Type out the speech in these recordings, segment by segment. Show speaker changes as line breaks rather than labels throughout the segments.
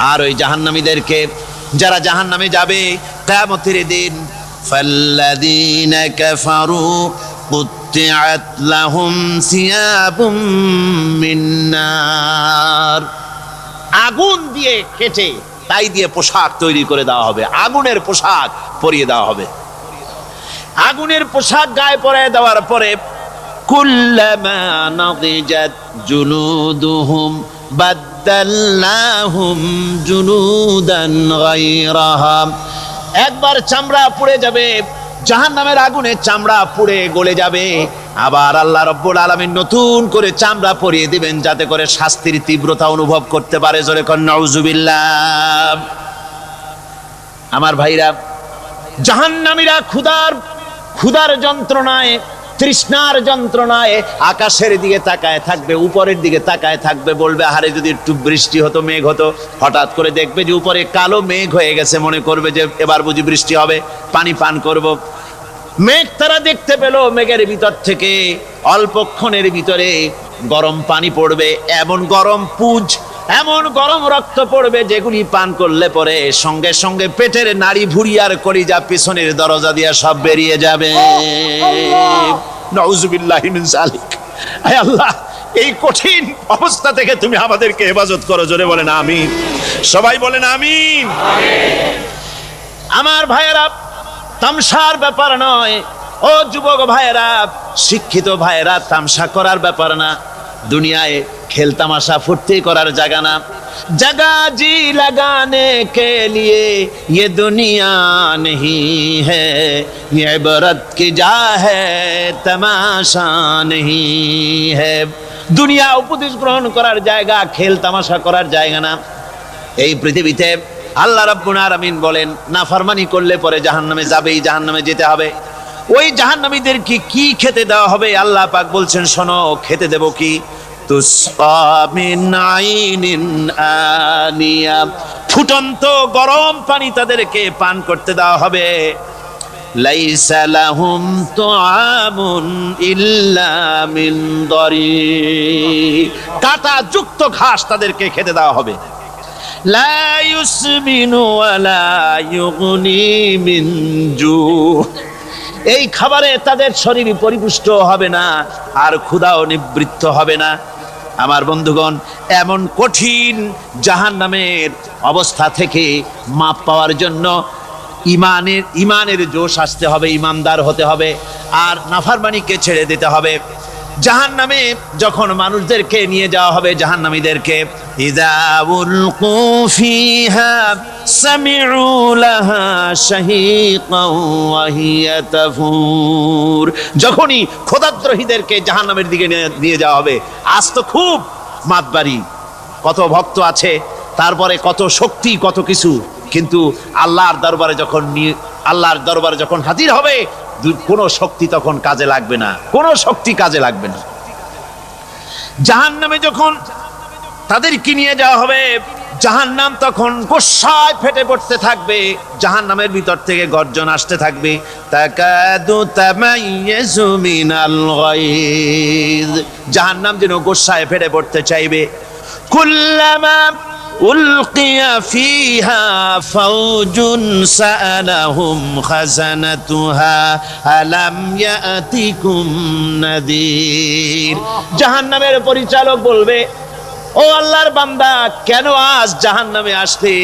আর ওই জাহান্নামীদেরকে, যারা জাহান্নামে যাবে কিয়ামতের দিন, ফাল্লাযীনা কাফারু কুত্তিআত লাহুম সিয়াবুম মিন নার, আগুন দিয়ে কেটে তাই দিয়ে পোশাক তৈরি করে দেওয়া হবে, আগুনের পোশাক পরিয়ে দেওয়া হবে। আগুনের পোশাক গায়ে পরিয়ে দেওয়ার পরে কুল্লামা নাদিজাত জুলুদুহুম বাদদালনাহুম জুলুদান গায়রাহা, একবার চামড়া পুড়ে যাবে, জাহান্নামের আগুনে চামড়া পুড়ে গলে যাবে, আবার আল্লাহ রাব্বুল আলামিন নতুন করে চামড়া পরিয়ে দিবেন যাতে করে শাস্তির তীব্রতা অনুভব করতে পারে। জোরে কোন নাউজুবিল্লাহ। আমার ভাইরা, জাহান্নামীরা ক্ষুধার যন্ত্রণায়, তৃষ্ণার যন্ত্রণায় আকাশের দিকে তাকায় থাকবে, উপরের দিকে তাকায় থাকবে, বলবে আরে যদি একটু বৃষ্টি হতো, মেঘ হতো। হঠাৎ করে দেখবে যে উপরে কালো মেঘ হয়ে গেছে, মনে করবে যে এবার বুঝি বৃষ্টি হবে, পানি পান করব। মেঘ তারা দেখতে পেল, মেঘের ভিতর থেকে অল্পক্ষণের ভিতরে গরম পানি পড়বে, এমন গরম পুঁজ, এমন গরম রক্ত পড়বে যেগুলি পান করলে পরে সঙ্গে সঙ্গে পেটের নাড়ি ভুঁড়ি আর কলিজা পিছনের দরজা দিয়ে সব বেরিয়ে যাবে। নাউজুবিল্লাহি মিন যালিক। হে আল্লাহ, এই কঠিন অবস্থা থেকে তুমি আমাদেরকে হেফাজত করো। জোরে বলেন আমিন। সবাই বলেন আমিন। আমার ভাইয়েরা, তামসার ব্যাপার নয়। ও যুবক ভাইয়েরা, শিক্ষিত ভাইয়েরা, তামসা করার ব্যাপার না। দুনিয়ায় খেল তামাশা ফুর্তি করার জায়গা না। जगह जी लगाने के लिए ये दुनिया नहीं है, ये इबरत की जा है तमाशा नहीं है। দুনিয়া উপদেশ গ্রহণ করার জায়গা, খেল তামাশা করার জায়গা না। এই পৃথিবীতে আল্লাহ রাব্বুল আলামিন বলেন, নাফরমানি করলে পরে জাহান্নামে যাবেই, জাহান্নামে যেতে হবে। ওই জাহান্নামীদেরকে কি খেতে দেওয়া হবে? আল্লাহ পাক বলছেন, শোনো, খেতে দেব কি? তুসকা মিন আইনিন আনিয়া, ফুটন্ত গরম পানি তাদেরকে পান করতে দেওয়া হবে। লাইসা লাহুম তুআমুন ইল্লা মিন দারি, কাঁটা যুক্ত ঘাস তাদেরকে খেতে দেওয়া হবে। লা ইউসমিনু ওয়ালা ইউগনি মিন জু, এই খাবারে তাদের শরীর পরিপুষ্ট হবে না, আর ক্ষুধাও নিবৃত্ত হবে না। আমার বন্ধুগণ, এমন কঠিন জাহান্নামের অবস্থা থেকে মাপ পাওয়ার জন্য ইমানের জোশ আসতে হবে, ইমানদার হতে হবে, আর নাফরমানিকে ছেড়ে দিতে হবে। জাহান্নামে যখন মানুষদেরকে নিয়ে যাওয়া হবে, জাহান্নামীদেরকে, ইযা উলকু ফিহা সামিউ লাহা শাহীকান ওয়া হিয়া তাফুর, যখনই খোদাদ্রোহীদেরকে জাহান্নামের দিকে নিয়ে যাওয়া হবে, আজ তো খুব মাতবাড়ি, কত ভক্ত আছে, তারপরে কত শক্তি, কত কিছু, কিন্তু আল্লাহর দরবারে যখন হাজির হবে, কোনো শক্তি তখন কাজে লাগবে না, কোনো শক্তি কাজে লাগবে না। জাহান্নামে যখন তাদেরকে নিয়ে যাওয়া হবে, জাহান্নাম তখন গোসায় ফেটে পড়তে থাকবে, জাহান্নামের ভিতর থেকে গর্জন আসতে থাকবে, তাকাদু তামাইয়াজু মিনাল গায়জ, জাহান্নাম যেন গোসায় ফেটে পড়তে চাইবে। কুল্লামা উলকিয়া ফিহা ফাওজুন সাআলাহুম খাজানাতুহা আলাম ইয়াতিকুম নাযীর, জাহান্নামের পরিচালক বলবে, ও আল্লাহর বান্দা, কেন আজ জাহান্নামে আসলি,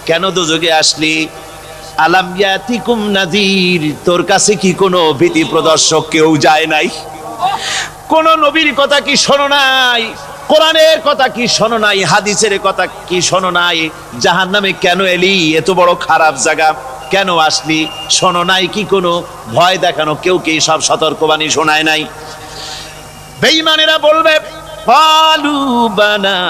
কেন দোজখে আসলি? আলাম ইয়াতিকুম নাযীর, তোর কাছে কি কোনো ভীতি প্রদর্শক কেউ যায় নাই? কোন নবীর কথা কি শোনো নাই? কোরআনের কথা কি শোনো নাই? হাদিসের কথা কি শোনো নাই? জাহান্নামে কেন এলি? এত বড় খারাপ জায়গা কেন আসলি? শোনো নাই কি? কোনো ভয় দেখানো কেউ কি সব সতর্কবাণী শোনায় নাই? বেঈমানেরা বলবে, ক্বালু বালা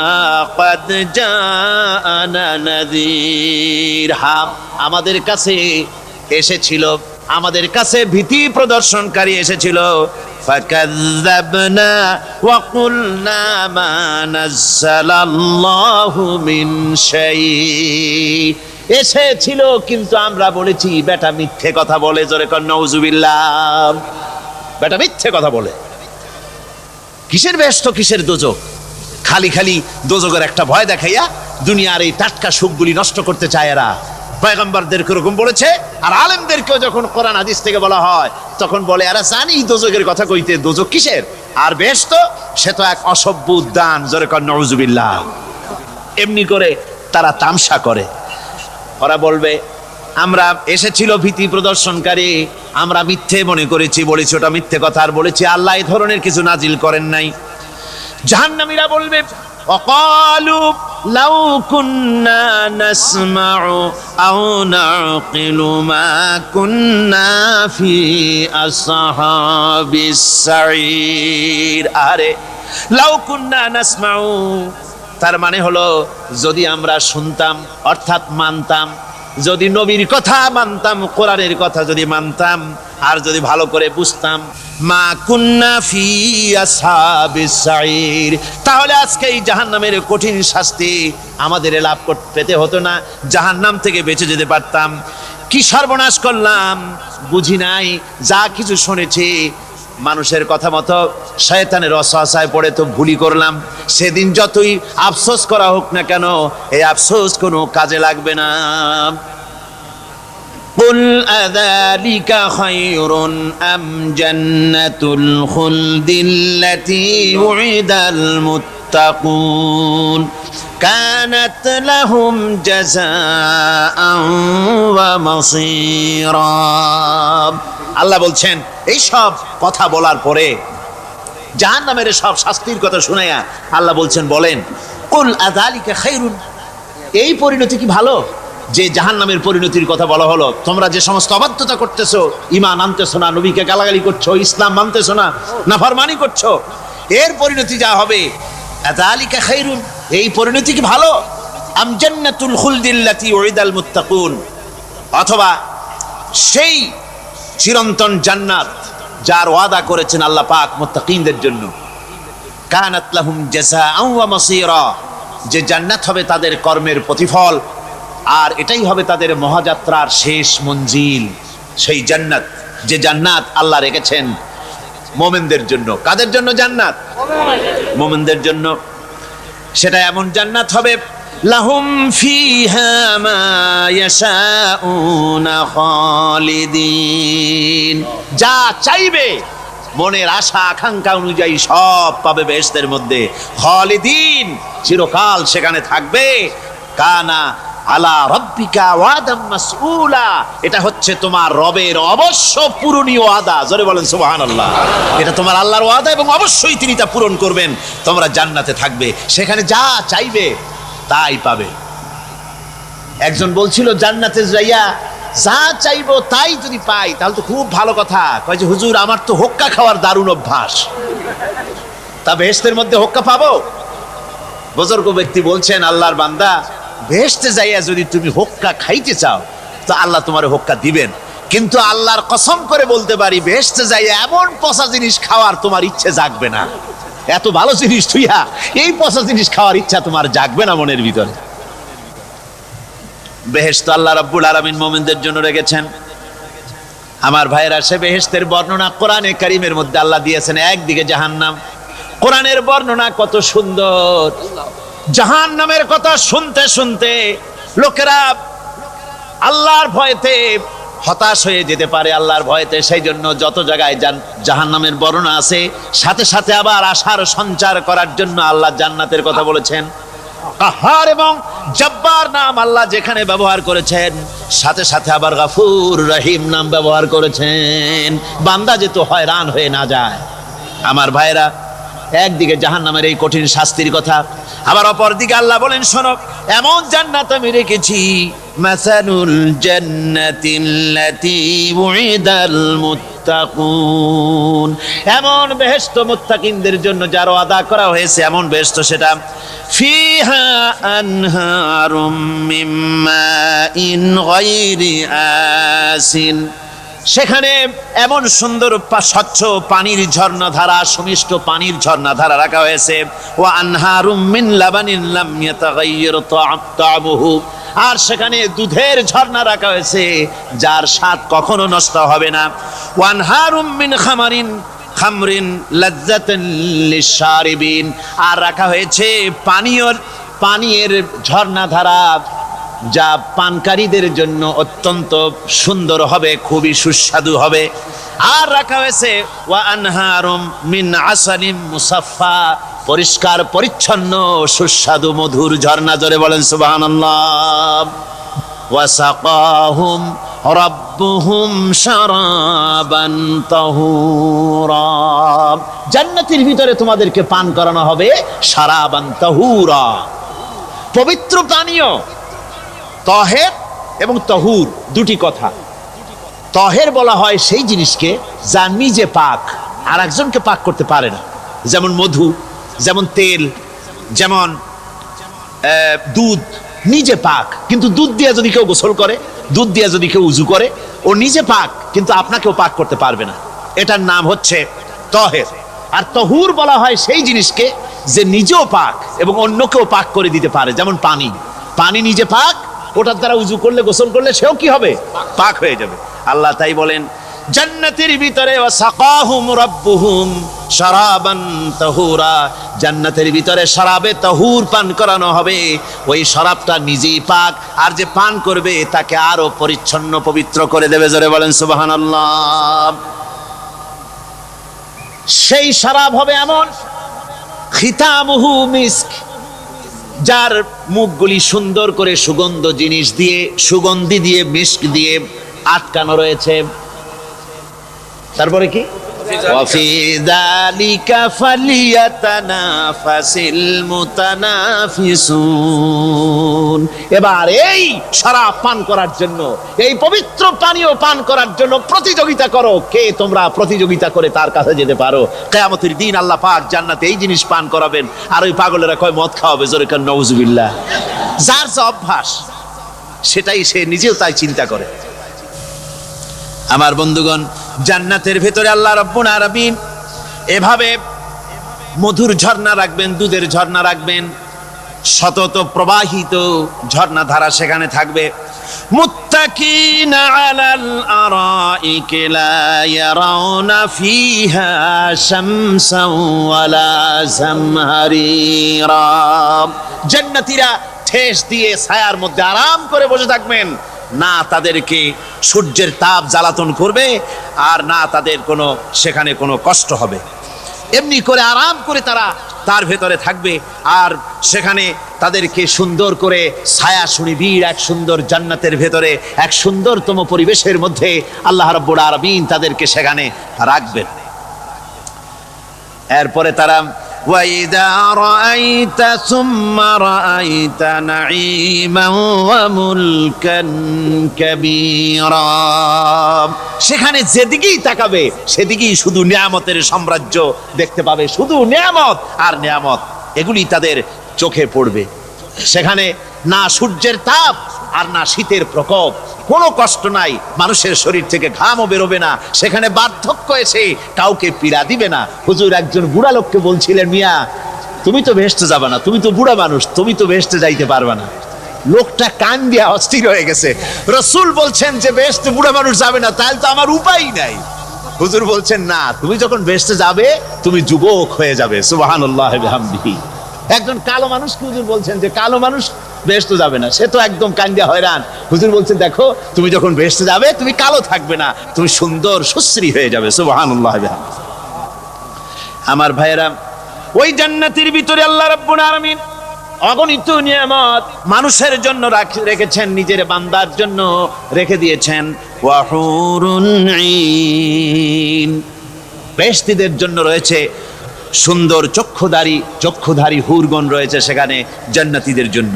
ক্বাদ জাআনা নাযীর, হ্যাঁ, আমাদের কাছে এসেছিল, আমাদের কাছে ভীতি প্রদর্শনকারী এসেছিল। ফাকাযযাবনা ওয়া কুলনা মা নাযালাল্লাহু মিন শাই, এসেছিল কিন্তু আমরা বলেছি বেটা মিথ্যে কথা বলে। জোরে কর নাউজুবিল্লাহ। বেটা মিথ্যে কথা বলে। কিসের বেহেশত, কিসের দোজখ? খালি খালি দোজখের একটা ভয় দেখাইয়া দুনিয়ার এই টাটকা সুখগুলি নষ্ট করতে চায় এরা। পয়গম্বরদেরকে এরকম বলেছে, আর আলেমদেরকেও যখন কোরআন হাদিস থেকে বলা হয় তখন বলে এরা জানি দোজখের কথা কইতে, দোজখ কিসের, আর বেহেশত সে তো এক অসভ্য উদ্যান, জোরে কর নাউজুবিল্লাহ। এমনি করে তারা তামসা করে। ওরা বলবে আমরা এসেছিল ভীতি প্রদর্শনকারী, আমরা মিথ্যে মনে করেছি, বলেছি ওটা মিথ্যে কথা, আর বলেছি আল্লাহ এই ধরনের কিছু নাজিল করেন নাই। জাহান্নামীরা বলবে ওয়াকালু লাউ কুন্না নাসমাউ আও নাকিলু মা কুন্না ফি আসহাবিস সাঈর। আরে লাউ কুন্না নাসমাউ, তার মানে হলো যদি আমরা শুনতাম অর্থাৎ মানতাম, যদি নবীর কথা মানতাম, কোরআনের কথা যদি মানতাম, আর যদি ভালো করে বুঝতাম, মা কুন্না ফি আসহাবিস সাঈর, তাহলে আজকে এই জাহান্নামের কঠিন শাস্তি আমাদের লাভ পেতে হতো না, জাহান্নাম থেকে বেঁচে যেতে পারতাম। কি সর্বনাশ করলাম বুঝি নাই, যা কিছু শুনেছি মানুষের কথা মতো শয়তানের ওয়াসওয়াসায় পড়ে তো ভুলই করলাম। সেদিন যতই আফসোস করা হোক না কেন, এই আফসোস কোনো কাজে লাগবে না। কুল আযালিকা খায়রুন আম জান্নাতুল খুলদিল্লাতী উইদাল মুত্তাকুন কানাত লাহুম জাযাআন ওয়া মাসীরা। আল্লাহ বলছেন এই সব কথা বলার পরে, জাহান্নামের সব শাস্তির কথা শুনাইয়া আল্লাহ বলছেন বলেন কুল আযালিকা খায়রুন, এই পরিণতি কি ভালো যে জাহান্নামের পরিণতির কথা বলা হলো? তোমরা যে সমস্ত অবাধ্যতা করতেছো, ঈমান আনতেছো না, নবীকে গালাগালি করছো, ইসলাম মানতেছো না, নাফরমানি করছো, এর পরিণতি যা হবে, আযালিকা খায়রুন, এই পরিণতি কি ভালো? আম জান্নাতুল খুলদিল্লাতী উইদাল মুত্তাকুন, অথবা সেই চিরন্তন জান্নাত যার ওয়াদা করেছেন আল্লাহ পাক মুত্তাকিনদের জন্য, কানাত লাহুম জাযাআন ওয়া মাসীরা, যে জান্নাত হবে তাদের কর্মের প্রতিফল, আর এটাই হবে তাদের মহাযাত্রার শেষ মঞ্জিল। সেই জান্নাত, যে জান্নাত আল্লাহ রেখেছেন মুমিনদের জন্য। কাদের জন্য জান্নাত? মুমিনদের জন্য। সেটা এমন জান্নাত হবে লাহুম ফিহা মা ইয়াশাউনা খালিদিন, যা চাইবে মনের আশা আকাঙ্ক্ষা অনুযায়ী সব পাবে বেহেশতের মধ্যে। খালিদিন, চিরকাল সেখানে থাকবে। কানা আলা রাব্বিকা ওয়াদাম মাসউলা, এটা হচ্ছে তোমার রবের অবশ্য পূরণীয় ওয়াদা। জোরে বলেন সুবহানাল্লাহ। এটা তোমার আল্লাহর ওয়াদা এবং অবশ্যই তিনি তা পূরণ করবেন। তোমরা জান্নাতে থাকবে, সেখানে যা চাইবে তাই পাবে। একজন বলছিল জান্নাতে যাইয়া যা চাইবো তাই যদি পাই তাহলে তো খুব ভালো কথা। কয় যে হুজুর আমার তো হোক্কা খাওয়ার দারুণ অভ্যাস, তা বেহেশতের মধ্যে হোক্কা পাবো? বুজুর্গ ব্যক্তি বলছেন আল্লাহর বান্দা, বেহেশতে যাইয়া যদি তুমি হোক্কা খাইতে চাও তো আল্লাহ তোমার হোক্কা দিবেন, কিন্তু আল্লাহর কসম করে বলতে পারি বেহেশতে যাইয়া এমন পচা জিনিস খাওয়ার তোমার ইচ্ছে জাগবে না। এত ভালো জিনিস তুইয়া এই পচা জিনিস খাওয়ার ইচ্ছা তোমার জাগবে না মনের ভিতরে। বেহেশত আল্লাহ রাব্বুল আলামিন মুমিনদের জন্য রেখেছেন। আমার ভাইরা, সে বেহেশতের বর্ণনা কোরআনে কারীমের মধ্যে আল্লাহ দিয়েছেন। একদিকে জাহান্নাম, কোরআনের বর্ণনা কত সুন্দর। জাহান্নামের কথা শুনতে শুনতে লোকেরা আল্লাহর ভয়তে হতাশ হয়ে যেতে পারে, আল্লাহর ভয়তে। সেই জন্য যত জায়গায় জাহান্নামের বর্ণনা আছে, সাথে সাথে আবার আশার সঞ্চার করার জন্য আল্লাহ জান্নাতের কথা বলেছেন। কাহার এবং জব্বার নাম আল্লাহ যেখানে ব্যবহার করেছেন, সাথে সাথে আবার গাফুর রহিম নাম ব্যবহার করেছেন, বান্দা যেহেতু হয়রান হয়ে না যায়। আমার ভাইরা, একদিকে জাহান্নামের এই কঠিন শাস্তির কথা, আবার অপর দিকে আল্লাহ বলেন শোনো, এমন জান্নাত আমি রেখেছি, মাসানুল জান্নাতিল্লাতী উইদাল মুত্তাকুন, এমন বেহেশত মুত্তাকিনদের জন্য যার ওয়াদা করা হয়েছে, এমন বেহেশত সেটা ফিহা আনহারুম মিন মাইন গায়রি আসিন, সেখানে এমন সুন্দর স্বচ্ছ পানির ঝর্ণাধারা, সুমিষ্ট পানির ঝর্ণাধারা রাখা হয়েছে। ওয়া আনহারুম মিন লাবানিন লাম ইয়াতাগায়্যার তা'আমুহু, আর সেখানে দুধের ঝর্ণা রাখা হয়েছে যার স্বাদ কখনো নষ্ট হবে না। ওয়া আনহারুম মিন খামারিন, খামরিন লাজ্জাতান লিশারিবিন, আর রাখা হয়েছে পানীয়ের ঝর্ণাধারা, যা পানকারীদের জন্য অত্যন্ত সুন্দর হবে, খুবই সুস্বাদু হবে। আর রাখা হয়েছে ওয়া আনহারুম মিন আসালিম মুসাফফা, পরিষ্কার পরিচ্ছন্ন সুস্বাদু মধুর ঝর্ণা। জোরে বলেন সুবহানাল্লাহ। ওয়া সাকাহুম রাব্বুহুম শারাবান তাহুরা, জান্নাতের ভিতরে তোমাদেরকে পান করানো হবে শারাবান তাহুরা, পবিত্র পানীয়। তহের এবং তহুর দুটি কথা। তহের বলা হয় সেই জিনিসকে যা নিজে পাক, আর একজনকে পাক করতে পারে না, যেমন মধু, যেমন তেল, যেমন দুধ নিজে পাক, কিন্তু দুধ দিয়ে যদি কেউ গোসল করে, দুধ দিয়ে যদি কেউ উজু করে, ও নিজে পাক, কিন্তু আপনাকেও পাক করতে পারবে না। এটার নাম হচ্ছে তহের। আর তহুর বলা হয় সেই জিনিসকে যে নিজেও পাক এবং অন্যকেও পাক করে দিতে পারে, যেমন পানি। পানি নিজে পাক, ওটার দ্বারা উজু করলে, গোসল করলে সেও কি হবে? পাক হয়ে যাবে। আল্লাহ তাই বলেন জান্নাতের ভিতরে ওয়াসাকাহুম রাব্বুহুম শারাবান তাহুরা, জান্নাতের ভিতরে শরাবে তাহুর পান করানো হবে। ওই শরাবটা নিজেই পাক, আর যে পান করবে তাকে আরো পরিচ্ছন্ন পবিত্র করে দেবে। জোরে বলেন সুবহানাল্লাহ। সেই শরাব হবে এমন, খিতামুহু মিস্ক, যার মুখগুলি সুন্দর করে সুগন্ধ জিনিস দিয়ে, সুগন্ধি দিয়ে, মিস্ক দিয়ে আটকানো রয়েছে। তারপরে কি? ওয়াফি যালিকা ফালিয়াতানাফাসিল মুতানাফিসুন। এবার এই শরাব পান করার জন্য, এই পবিত্র পানীয় পান করার জন্য প্রতিযোগিতা করো। কে তোমরা প্রতিযোগিতা করে তার কাছে যেতে পারো? কিয়ামতের দিন আল্লাহ পাক জান্নাতে এই জিনিস পান করাবেন, আর ওই পাগলেরা কয় মদ খাওয়াবে। জোরে কান নাউজুবিল্লাহ। যার যে অভ্যাস, সেটাই সে নিজেও তাই চিন্তা করে। আমার বন্ধুগণ, জান্নাতের ভেতরে আল্লাহ রাব্বুল আলামিন এভাবে মধুর ঝর্ণা রাখবেন, দুধের ঝর্ণা রাখবেন, সতত প্রবাহিত ঝর্ণা ধারা সেখানে থাকবে। মুত্তাকিনা আলাল আরাইকি লা ইয়ারাউনা ফিহা শামসান ওয়ালা জামহারিরা, জান্নাতীরা ঠেস দিয়ে ছায়ার মধ্যে আরাম করে বসে থাকবেন। না তাদেরকে সূর্যের তাপ জ্বালাতন করবে, আর না তাদের সেখানে কোনো কষ্ট হবে। এমনি করে আরাম করে তারা তার ভেতরে থাকবে, আর সেখানে তাদেরকে সুন্দর করে ছায়া সুনিবিড় এক সুন্দর জান্নাতের ভেতরে এক সুন্দরতম পরিবেশের মধ্যে আল্লাহ রাব্বুল আলামিন তাদেরকে সেখানে রাখবেন। এরপরে তারা وَإِذَا رَأَيْتَ ثُمَّ رَأَيْتَ نَعِيمًا وَمُلْكًا كَبِيرًا, সেখানে যেদিকেই তাকাবে সেদিকেই শুধু নিয়ামতের সাম্রাজ্য দেখতে পাবে, শুধু নিয়ামত আর নিয়ামত, এগুলি তাদের চোখে পড়বে। সেখানে না সূর্যের তাপ আর না শীতের প্রকোপ, কোনো কষ্ট নাই, মানুষের শরীর থেকে ঘামও বেরোবে না, সেখানে বার্ধক্য এসে কাউকে পীড়া দিবে না। হুজুর একজন বুড়া লোককে বলছিলেন, মিয়া তুমি তো ভেস্তে যাবে না, তুমি তো বুড়া মানুষ, তুমি তো ভেস্তে যাইতে পারবে না। লোকটা কান দিয়া অস্থির হয়ে গেছে। রাসূল বলছেন যে ভেস্তে বুড়া মানুষ যাবে না, তাহলে তো আমার উপায় নাই। হুজুর বলছেন না, তুমি যখন ভেস্তে যাবে তুমি যুবক হয়ে যাবে। সুবহানাল্লাহি ওয়া বিহামদিহি। একজন কালো মানুষকে হুজুর বলছেন যে কালো মানুষ বেহেশতে যাবে না, সে তো একদম কান্দিয়া হয়রান। হুজুর বলছেন দেখো তুমি যখন বেহেশতে যাবে তুমি কালো থাকবে না, তুমি সুন্দর সুশ্রী হয়ে যাবে। সুবহানাল্লাহ। আমার ভাইয়েরা, ওই জান্নাতের ভিতরে আল্লাহ রাব্বুল আলামিন অগণিত নিয়ামত মানুষের জন্য রেখেছেন, নিজের বান্দার জন্য রেখে দিয়েছেন। ওয়া হুরুন ঈন, বেহেশতীদের জন্য রয়েছে সুন্দর চক্ষুধারী হুরগণ রয়েছে সেখানে জান্নাতীদের জন্য।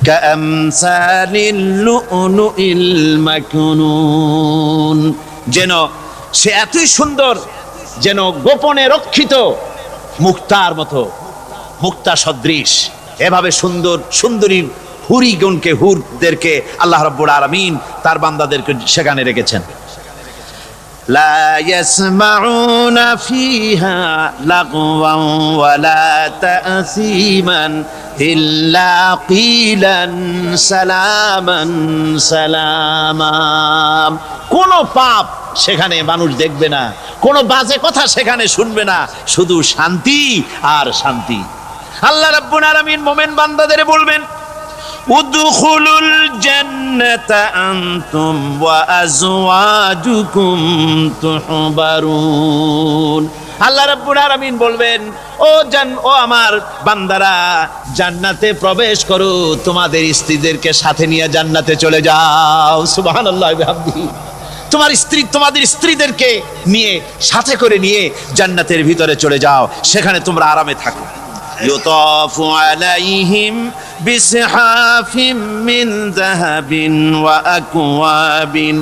কামসালিল লুউলুইল মাকনুন, যেন সে এতই সুন্দর, যেন গোপনে রক্ষিত মুক্তার মতো, মুক্তা সদৃশ। এভাবে সুন্দরী হুরদেরকে আল্লাহ রাব্বুল আলামিন তার বান্দাদেরকে সেখানে রেখেছেন। লা ইয়াসমাউনা ফিহা লাগওয়ান ওয়ালা তাসীমান ইল্লা কিলান সালামান সালামা। কোন পাপ সেখানে মানুষ দেখবে না, কোন বাজে কথা সেখানে শুনবে না, শুধু শান্তি আর শান্তি। আল্লাহ রাব্বুল আলামিন মুমিন বান্দাদের বলবেন, উদখুলুল জান্নাতা আনতুম ওয়া আজওয়াজুকুম তুহবারুন। আল্লাহ রাব্বুল আলামিন বলবেন, ও আমার বান্দারা, জান্নাতে প্রবেশ করো, তোমাদের স্ত্রীদেরকে সাথে নিয়ে জান্নাতে চলে যাও। সুবহানাল্লাহি ওয়া বিহামদিহি। তোমাদের স্ত্রীদেরকে নিয়ে, সাথে করে নিয়ে জান্নাতের ভিতরে চলে যাও, সেখানে তোমরা আরামে থাকো। ইউতাফু আলাইহিম বিসহাফিম মিন যাহাবিন ওয়া আকওয়াবিন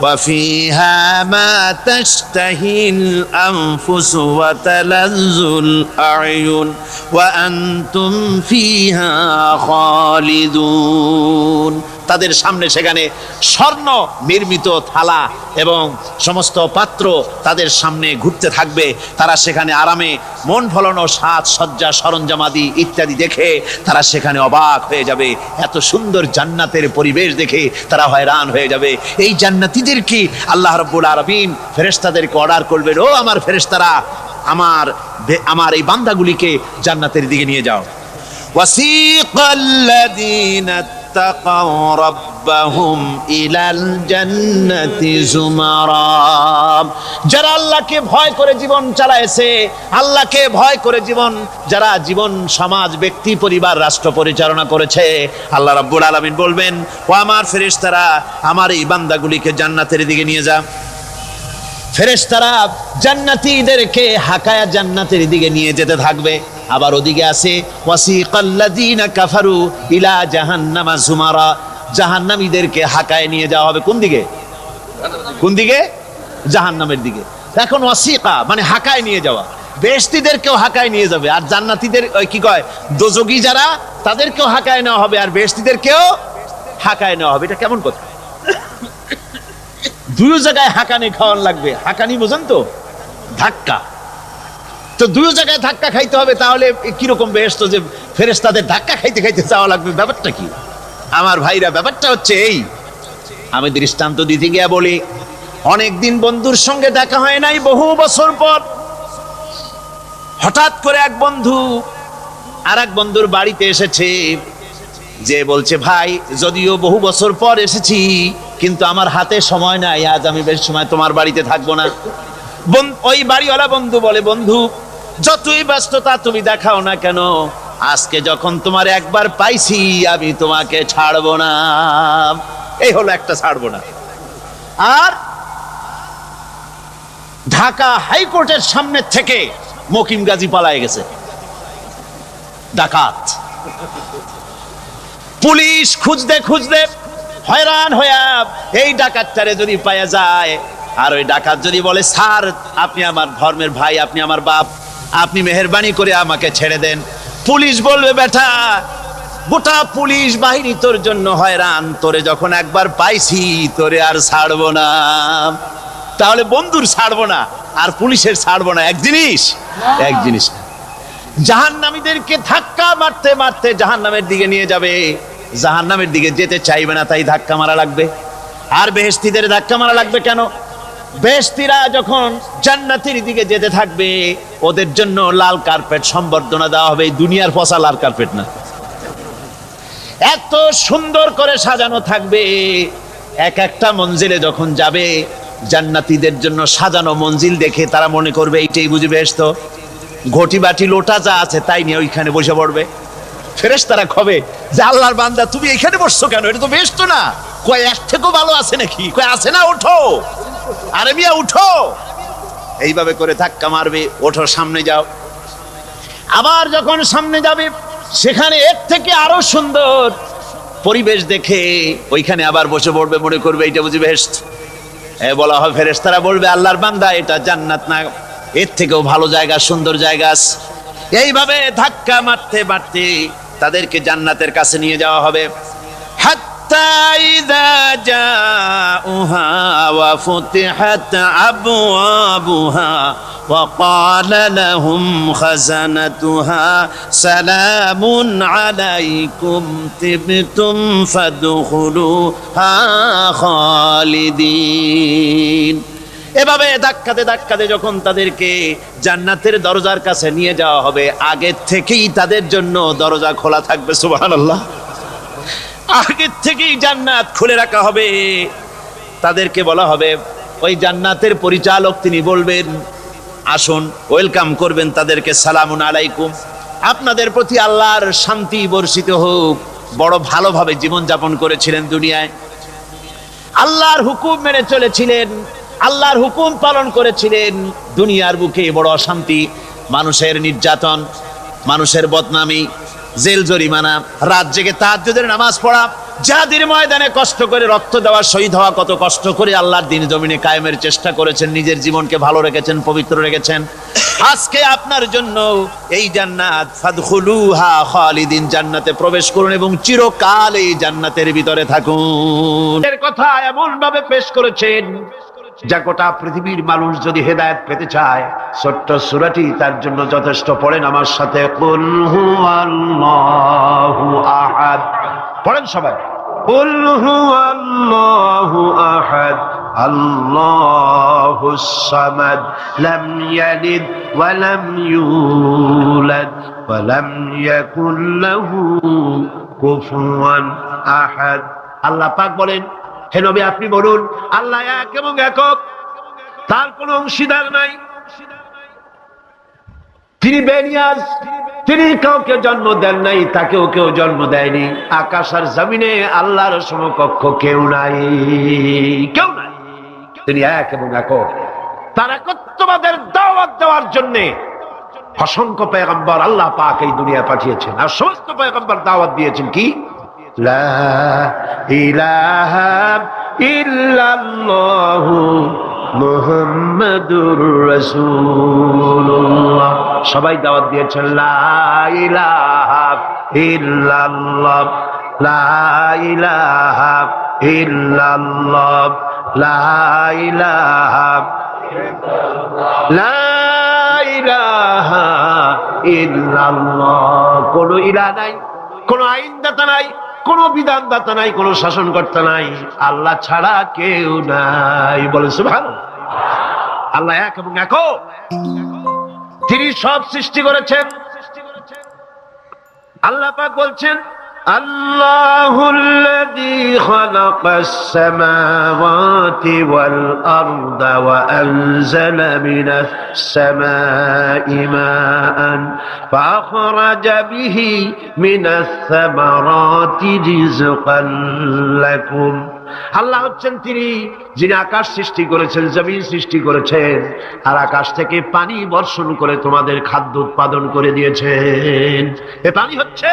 ওয়া ফিহা মা তাশতাহিল আনফুসু ওয়া তালাজ্জুল আ'য়ুন ওয়া আনতুম ফিহা খালিদুন। তাদের সামনে সেখানে স্বর্ণ নির্মিত থালা এবং সমস্ত পাত্র তাদের সামনে ঘুরতে থাকবে। তারা সেখানে আরামে মন ভোলানো সাজ সজ্জা সরঞ্জামাদি ইত্যাদি দেখে তারা সেখানে অবাক হয়ে যাবে। এত সুন্দর জান্নাতের পরিবেশ দেখে তারা হয়রান হয়ে যাবে। এই জান্নাতীদেরকে আল্লাহ রাব্বুল আলামিন ফেরেশতাদেরকে অর্ডার করবেন, ও আমার ফেরেশতারা, আমার এই বান্দাগুলিকে জান্নাতের দিকে নিয়ে যাও। ওয়াসিকাল্লাযীনা তাকাউ রাব্বাহুম ইলাল জান্নাতি যুমারা। যারা আল্লাহকে ভয় করে জীবন চালায়েছে, আল্লাহকে ভয় করে যারা জীবন সমাজ ব্যক্তি পরিবার রাষ্ট্র পরিচালনা করেছে, আল্লাহ রাব্বুল আলামিন বলবেন, ও আমার ফেরেশতারা, আমার এই বান্দাগুলিকে জান্নাতের দিকে নিয়ে যা। ফেরেশতারা জান্নাতীদেরকে হাকায়া জান্নাতের দিকে নিয়ে যেতে থাকবে। আবার ওদিকে আছে ওয়াসিকাল্লাযীনা কাফারু ইলা জাহান্নামা যুমারা। জাহান্নামীদেরকে হাকায় নিয়ে যাওয়া হবে কোন দিকে? কোন দিকে? জাহান্নামের দিকে। এখন ওয়াসিকা মানে হাকায় নিয়ে যাওয়া। বেহেশতীদেরকেও হাকায় নিয়ে যাবে, আর জান্নাতীদের কি কয় দোজখী যারা, তাদেরকেও হাকায় নেওয়া হবে, আর বেহেশতীদেরকেও হাকায় নেওয়া হবে। এটা কেমন কথা? দুই জায়গায় হাঁকানি খাওয়ান লাগবে। হাঁকানি বোঝেন তো? ধাক্কা। তো দুই জায়গায় ধাক্কা খাইতে হবে, তাহলে কিরকম বেহেশত যে ফেরেশতাদের ধাক্কা খাইতে খাইতে যাওয়া লাগবে? ব্যাপারটা কি আমার ভাইরা? ব্যাপারটা হচ্ছে এই, আমি দৃষ্টান্ত দিতে গিয়া বলি, অনেকদিন বন্ধুর সঙ্গে দেখা হয় নাই, বহু বছর পর হঠাৎ করে এক বন্ধু আর এক বন্ধুর বাড়িতে এসেছে, যে বলছে, ভাই যদিও বহু বছর পর এসেছি, কিন্তু আমার হাতে সময় নাই, আজ আমি বেশি সময় তোমার বাড়িতে থাকবো না। ওই বাড়িওয়ালা বন্ধু বলে, বন্ধু যতই ব্যস্ততা তুমি দেখাও না কেন, আজকে যখন তোমার একবার পাইছি, আমি তোমাকে ছাড়বো না। এই হলো একটা ছাড়বো না। আর ঢাকা হাইকোর্টের সামনে থেকে মকিম গাজী পালায়ে গেছে, ডাকাত। পুলিশ খুঁজতে খুঁজতে হয়রান হইয়া এই ডাকাতটারে যদি পাওয়া যায়, আর ওই ডাকাত যদি বলে, স্যার আপনি আমার ধর্মের ভাই, আপনি আমার বাপ, আপনি মেহেরবানি করে আমাকে ছেড়ে দেন, পুলিশ বলবে, বেটা গোটা পুলিশ বাহিনী তোর জন্য হয়রান, তোরে যখন একবার পাইছি তোরে আর ছাড়বো না। তাহলে বন্ধুর ছাড়বো না আর পুলিশের ছাড়বো না এক জিনিস? এক জিনিস না। জাহান্নামীদেরকে ধাক্কা মারতে মারতে জাহান্নামের দিকে নিয়ে যাবে, জাহান্নামের দিকে যেতে চাইবে না, তাই ধাক্কা মারা লাগবে। আর বেহেশতীদের ধাক্কা মারা লাগবে কেন? বেহেশতীরা যখন জান্নাতের দিকে যেতে থাকবে, ওদের জন্য লাল কার্পেট সম্বর্ধনা দেওয়া হবে। দুনিয়ার পচা লাল কার্পেট না, এত সুন্দর করে সাজানো থাকবে। এক একটা মঞ্জিলে যখন যাবে, জান্নাতীদের জন্য সাজানো মঞ্জিল দেখে তারা মনে করবে এইটাই বুঝি বেহেশত। ঘটি বাটি লোটা যা আছে তাই নিয়ে ওইখানে বসে পড়বে। ফেরেশতারা কবে যে, আল্লাহর বান্দা তুমি এখানে বসছো কেন? এটা তো বেহেশত না। কয় এর থেকেও ভালো আছে নাকি? কয় আছে না, ওঠো, আরে মিয়া উঠো। এইভাবে করে ধাক্কা মারবে, ওঠো, সামনে যাও। আবার যখন সামনে যাবে, সেখানে এর থেকে আরো সুন্দর পরিবেশ দেখে ওইখানে আবার বসে পড়বে, মনে করবে এইটা বুঝি বেহেশত। বলা হয়, ফেরেশতারা বলবে, আল্লাহর বান্দা এটা জান্নাত না, এর থেকেও ভালো জায়গা, সুন্দর জায়গা আছে। এইভাবে ধাক্কা মারতে মারতে তাদেরকে জান্নাতের কাছে নিয়ে যাওয়া হবে। হাত্তা حتى إذا جاءوها وفتحت أبوابها وقال لهم خزنتها سلام عليكم طبتم فادخلوها خالدين। এভাবে ধাক্কাতে ধাক্কাতে যখন তাদেরকে জান্নাতের দরজার কাছে নিয়ে যাওয়া হবে, আগে থেকেই তাদের জন্য দরজা খোলা থাকবে। সুবহানাল্লাহ। আগে থেকেই জান্নাত খুলে রাখা হবে। তাদেরকে বলা হবে, ওই জান্নাতের পরিচালক তিনি বলবেন, আসুন, ওয়েলকাম করবেন তাদেরকে, সালামুন আলাইকুম, আপনাদের প্রতি আল্লাহর শান্তি বর্ষিত হোক। বড় ভালোভাবে জীবন যাপন করেছিলেন দুনিয়ায়, আল্লাহর হুকুম মেনে চলেছিলেন, আল্লাহর হুকুম পালন করেছিলেন। দুনিয়ার বুকে বড় অশান্তি, মানুষের নির্যাতন, মানুষের বদনামি, জেল জরিমানা, রাত জেগে তাহাজ্জুদের নামাজ পড়া, জিহাদের ময়দানে কষ্ট করে রক্ত দেওয়া, শহীদ হওয়া, কত কষ্ট করে আল্লাহর দ্বীন জমিনে কায়েমের চেষ্টা করেছেন, নিজের জীবনকে ভালো রেখেছেন, পবিত্র রেখেছেন। আজকে আপনার জন্য এই জান্নাত, ফাদখুলুহা খালিদিন, জান্নাতে প্রবেশ করুন এবং চিরকাল এই জান্নাতের ভিতরে থাকুন। এর কথা এমন ভাবে পেশ করেছেন যা গোটা পৃথিবীর মানুষ যদি হেদায়েত পেতে চায়, ছোট্ট সূরাটি তার জন্য যথেষ্ট। পড়েন আমার সাথে, কুল হুয়াল্লাহু আহাদ। পড়েন সবাই, কুল হুয়াল্লাহু আহাদ আল্লাহুস সামাদ লাম ইয়ালিদ ওয়া লাম ইউলাদ ওয়া লাম ইয়াকুল লাহু কুফুয়ান আহাদ। আল্লাহ পাক বলেন, হে নবী আপনি বলুন, আল্লাহ এক এবং একক, তার কোনো অংশীদার নাই, তিনি বেনিয়াজ, তিনি কাউকে জন্ম দেন নাই, তাকেও কেউ জন্ম দেয়নি। আকাশ আর জমিনে আল্লাহর সমকক্ষ কেউ নাই, কেউ নাই। তিনি এক এবং একক। তার একত্ববাদের দাওয়াত দেওয়ার জন্য অসংখ্য পয়গম্বর আল্লাহ পাক এই দুনিয়া পাঠিয়েছেন, আর সমস্ত পয়গম্বর দাওয়াত দিয়েছেন কি, লা ইলাহা ইল্লাল্লাহু মুহাম্মাদুর রাসূলুল্লাহ। সবাই দাওয়াত দিয়েছেন, লা ইলাহা ইল্লাল্লাহ, লা ইলাহা ইল্লাল্লাহ, লা ইলাহা, লা ইলাহা ইল্লাল্লাহ। কোন ইলাহ নাই, কোন আইনদাতা নাই, কোন বিধানদাতা নাই, কোন শাসনকর্তা নাই, আল্লাহ ছাড়া কেউ নাই। বলে সুবহানাল্লাহ। আল্লাহ এক এবং একক, তিনি সব সৃষ্টি করেছেন। আল্লাহ পাক বলছেন, আল্লাহুল্লাযী খালাকাস সামাওয়াতি ওয়াল আরদা ওয়া আনজালা মিনাস সামাই মাআন ফাআখরাজা বিহি মিনাস সামারাতি রিজকান লাকুম। আল্লাহ হচ্ছেন তিনি যিনি আকাশ সৃষ্টি করেছেন, জমিন সৃষ্টি করেছেন, আর আকাশ থেকে পানি বর্ষণ করে তোমাদের খাদ্য উৎপাদন করে দিয়েছেন। এ পানি হচ্ছে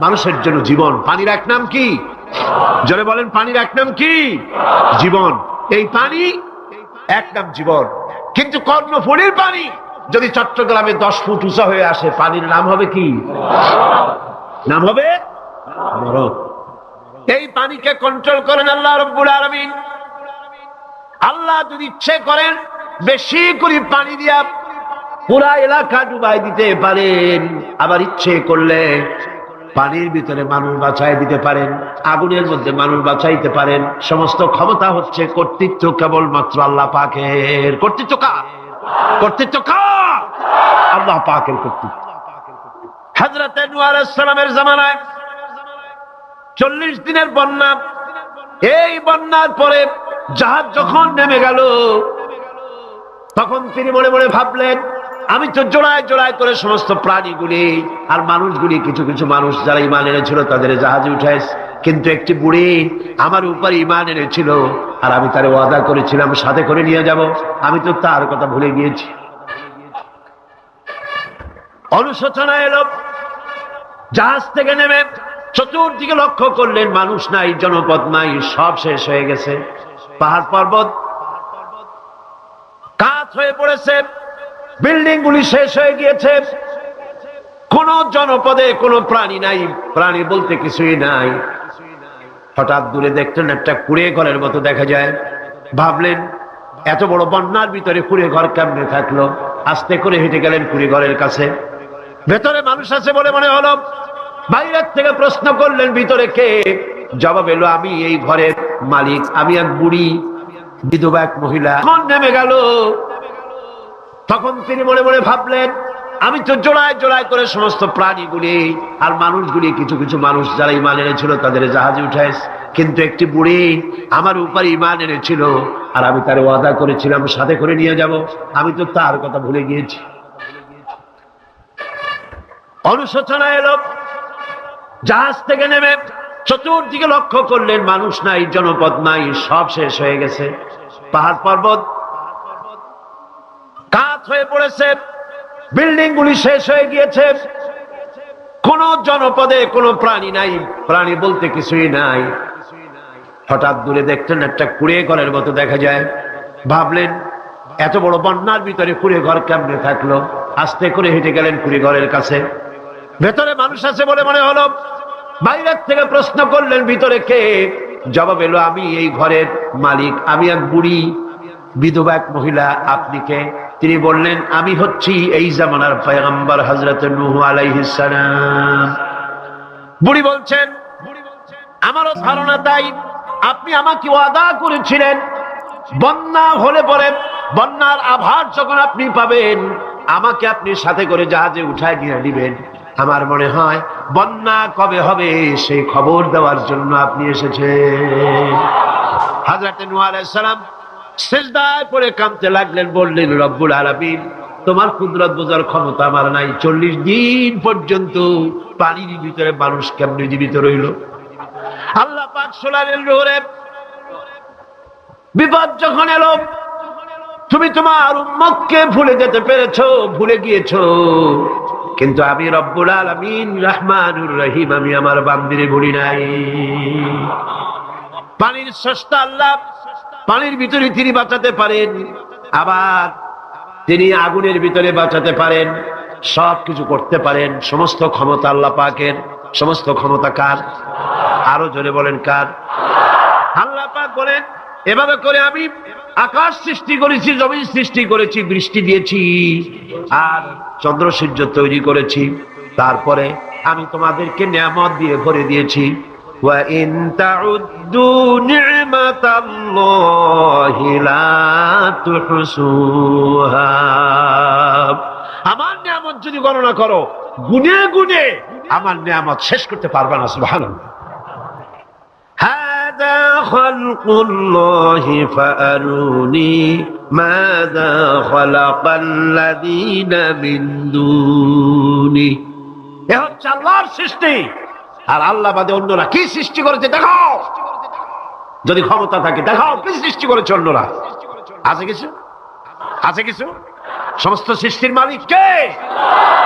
মানুষের জন্য জীবন। পানির এক নাম কি? জোরে বলেন, পানির এক নাম কি? জীবন। এই পানি এক নাম জীবন। কিন্তু কর্ণফুলীর পানি যদি চট্টগ্রামে 10 ফুট উঁচা হয়ে আসে, পানির নাম হবে কি? নাম হবে মরণ। এই পানিকে কন্ট্রোল করেন আল্লাহ রাব্বুল আলামিন। আল্লাহ যদি ইচ্ছে করেন বেশি করে পানি দিয়া পুরা এলাকা ডুবাই দিতে পারেন, আবার ইচ্ছে করলে পানির ভিতরে মানুষ বাঁচাই দিতে পারেন, আগুনের মধ্যে মানুষ বাঁচাইতে পারেন। সমস্ত ক্ষমতা হচ্ছে, কর্তৃত্ব কেবলমাত্র আল্লাহ পাকের। কর্তৃত্ব কার? কর্তৃত্ব কার? আল্লাহ পাকের কর্তৃত্ব। হযরত নূহ আলাইহিস সালামের জামানায় 40 দিনের বন্যা। এই বন্যার পরে জাহাজ যখন নেমে গেল, তখন তিনি মনে মনে ভাবলেন, আমি তো জোড়ায় জোড়ায় করে সমস্ত প্রাণীগুলি আর মানুষগুলি, কিছু কিছু মানুষ যারা ঈমান এনেছিল তাদের জাহাজে উঠাইছে, কিন্তু একটি বুড়ি আমার উপর ঈমান এনেছিল, আর আমি তার ওয়াদা করেছিলাম সাথে করে নিয়ে যাব, আমি তো তার কথা ভুলে গিয়েছি। অনুশোচনা এলো। জাহাজ থেকে নেমে চতুর্দিকে লক্ষ্য করলেন, মানুষ নাই, জনপদ নাই, সব শেষ হয়ে গেছে। পাহাড় পর্বত কাত হয়ে পড়েছে, বিল্ডিং গুলি শেষ হয়ে গিয়েছে, কোন জনপদে কোনো প্রাণী নাই, প্রাণী বলতে কিছুই নাই।
হঠাৎ দূরে দেখলেন একটা কুঁড়ে ঘরের মতো দেখা যায়। ভাবলেন এত বড় বন্যার ভিতরে কুঁড়ে ঘর কেমনে থাকলো। আস্তে করে হেঁটে গেলেন কুঁড়ে ঘরের কাছে। ভেতরে মানুষ আছে বলে মনে হলো। বাইরের থেকে প্রশ্ন করলেন ভিতরে কে? জবাব এলো আমি এই ঘরের মালিক, আমি এক বুড়ি বিধবা এক মহিলা। তখন নেমে গেল। তখন তিনি মনে মনে ভাবলেন আমি তো জোড়ায় জোড়ায় করে সমস্ত প্রাণীগুলি আর মানুষগুলি, কিছু কিছু মানুষ যারা ইমান এনেছিল তাদের জাহাজে উঠাইছে, কিন্তু একটি বুড়ি আমার উপর ইমান এনেছিল আর আমি তার ওয়াদা করেছিলাম সাথে করে নিয়ে যাব, আমি তো তার কথা ভুলে গিয়েছি। অনুশোচনা এলো। জাহাজ থেকে নেমে চতুর্দিকে লক্ষ্য করলেন মানুষ নাই, জনপদ নাই, সব শেষ হয়ে গেছে। পাহাড় পর্বত কাত হয়ে পড়েছে, বিল্ডিং গুলি শেষ হয়ে গিয়েছে, কোন জনপদে কোনো প্রাণী নাই, প্রাণী বলতে কিছুই নাই। হঠাৎ দূরে দেখলেন একটা কুঁড়ে ঘরের মতো দেখা যায়। ভাবলেন এত বড় বন্যার ভিতরে কুঁড়ে ঘর কেমনে থাকলো। আস্তে করে হেঁটে গেলেন কুঁড়ে ঘরের কাছে। ভেতরে মানুষ আছে বলে মনে হলো। বাইরের থেকে প্রশ্ন করলেন ভিতরে কে? জবাব এলো আমি এই ঘরের মালিক, আমি এক বুড়ি বিধবা এক মহিলা, আপনি কে? তিনি বললেন আমি হচ্ছি এই জামানার পয়গম্বর হযরত নূহ আলাইহিস সালাম। বুড়ি বলছেন আমারও ধারণা তাই, আপনি আমাকে ওয়াদা করেছিলেন বন্যা হলে পরে, বন্যার আভার যখন আপনি পাবেন আমাকে আপনি সাথে করে জাহাজে উঠায় নিয়ে দিবেন। আমার মনে হয় বন্যা কবে হবে সেই খবর দেওয়ার জন্য আপনি এসেছেন। হযরত নূহ আলাইহিস সালাম সিজদায় পড়ে কাঁদতে লাগলেন, বললেন রব্বুল আলামিন তোমার কুদরত বোঝার ক্ষমতা আমার নাই। 40 দিন পর্যন্ত পানির ভিতরে মানুষ কেমনে জীবিত রইল? আল্লাহ পাক শোনালেন রোরে বিপদ যখন এলো তুমি তোমার উম্মতকে ভুলে যেতে পেরেছো, ভুলে গিয়েছো, কিন্তু আমি রব্বুল আলামিন রহমানুর রহিম, আমি আমার বান্দিরে ভুলি নাই। পানির স্রষ্টা আল্লাহ, পানির ভিতরে তিনি বাঁচাতে পারেন, আবার তিনি আগুনের ভিতরে বাঁচাতে পারেন, সবকিছু করতে পারেন। সমস্ত ক্ষমতা আল্লাহ পাকের। সমস্ত ক্ষমতা কার? আরো জোরে বলেন কার? আল্লাহ পাক বলেন এভাবে করে আমি আকাশ সৃষ্টি করেছি, জমিন সৃষ্টি করেছি, বৃষ্টি দিয়েছি আর চন্দ্র সূর্য তৈরি করেছি, তারপরে আমি তোমাদেরকে নিয়ামত দিয়ে ভরে দিয়েছি। ওয়া ইন তাউদ্দু নি'মাতাল্লাহি লা তুহসুহা। আমার নিয়ামত যদি গণনা করো, গুনে গুনে আমার নিয়ামত শেষ করতে পারবে না। সুবহানাল্লাহ। হাদা খালকুল্লাহি ফাআরুনি মাযা খালাকাল্লাযীনা মিন দুনি। এ হচ্ছে আল্লাহর সৃষ্টি, আর আল্লাহ বাদে অন্যরা কি সৃষ্টি করেছে দেখাও। যদি ক্ষমতা থাকে দেখাও কি সৃষ্টি করেছে অন্যরা। আছে কিছু? আছে কিছু? সমস্ত সৃষ্টির মালিক কে?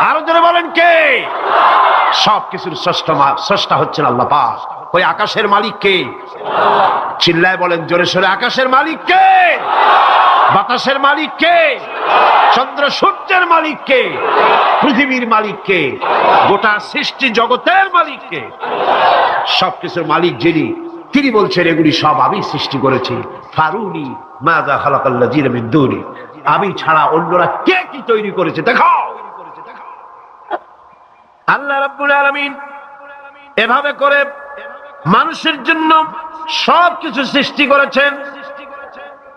আরো জোরে বলেন কে? সব কিছুর স্রষ্টা হচ্ছেন আল্লাহ পাক। ওই আকাশের মালিক কে? চিল্লায় বলেন জোরে সোরে, আকাশের মালিক কে? বাতাসের মালিক কে? চন্দ্র সূর্যের মালিক কে? পৃথিবীর মালিক কে? গোটা সৃষ্টি জগতের মালিক কে? সবকিছুর মালিক যিনি, তিনি বলছেন এগুলি সব আমি সৃষ্টি করেছি। ফারুনি মাযা খালাকাল্লাযীনা মিন দুনি। আমি ছাড়া অন্যরা কে কি তৈরি করেছে দেখাও। আল্লাহ রাব্বুল আলামিন এভাবে করে মানুষের জন্য সবকিছু সৃষ্টি করেছেন।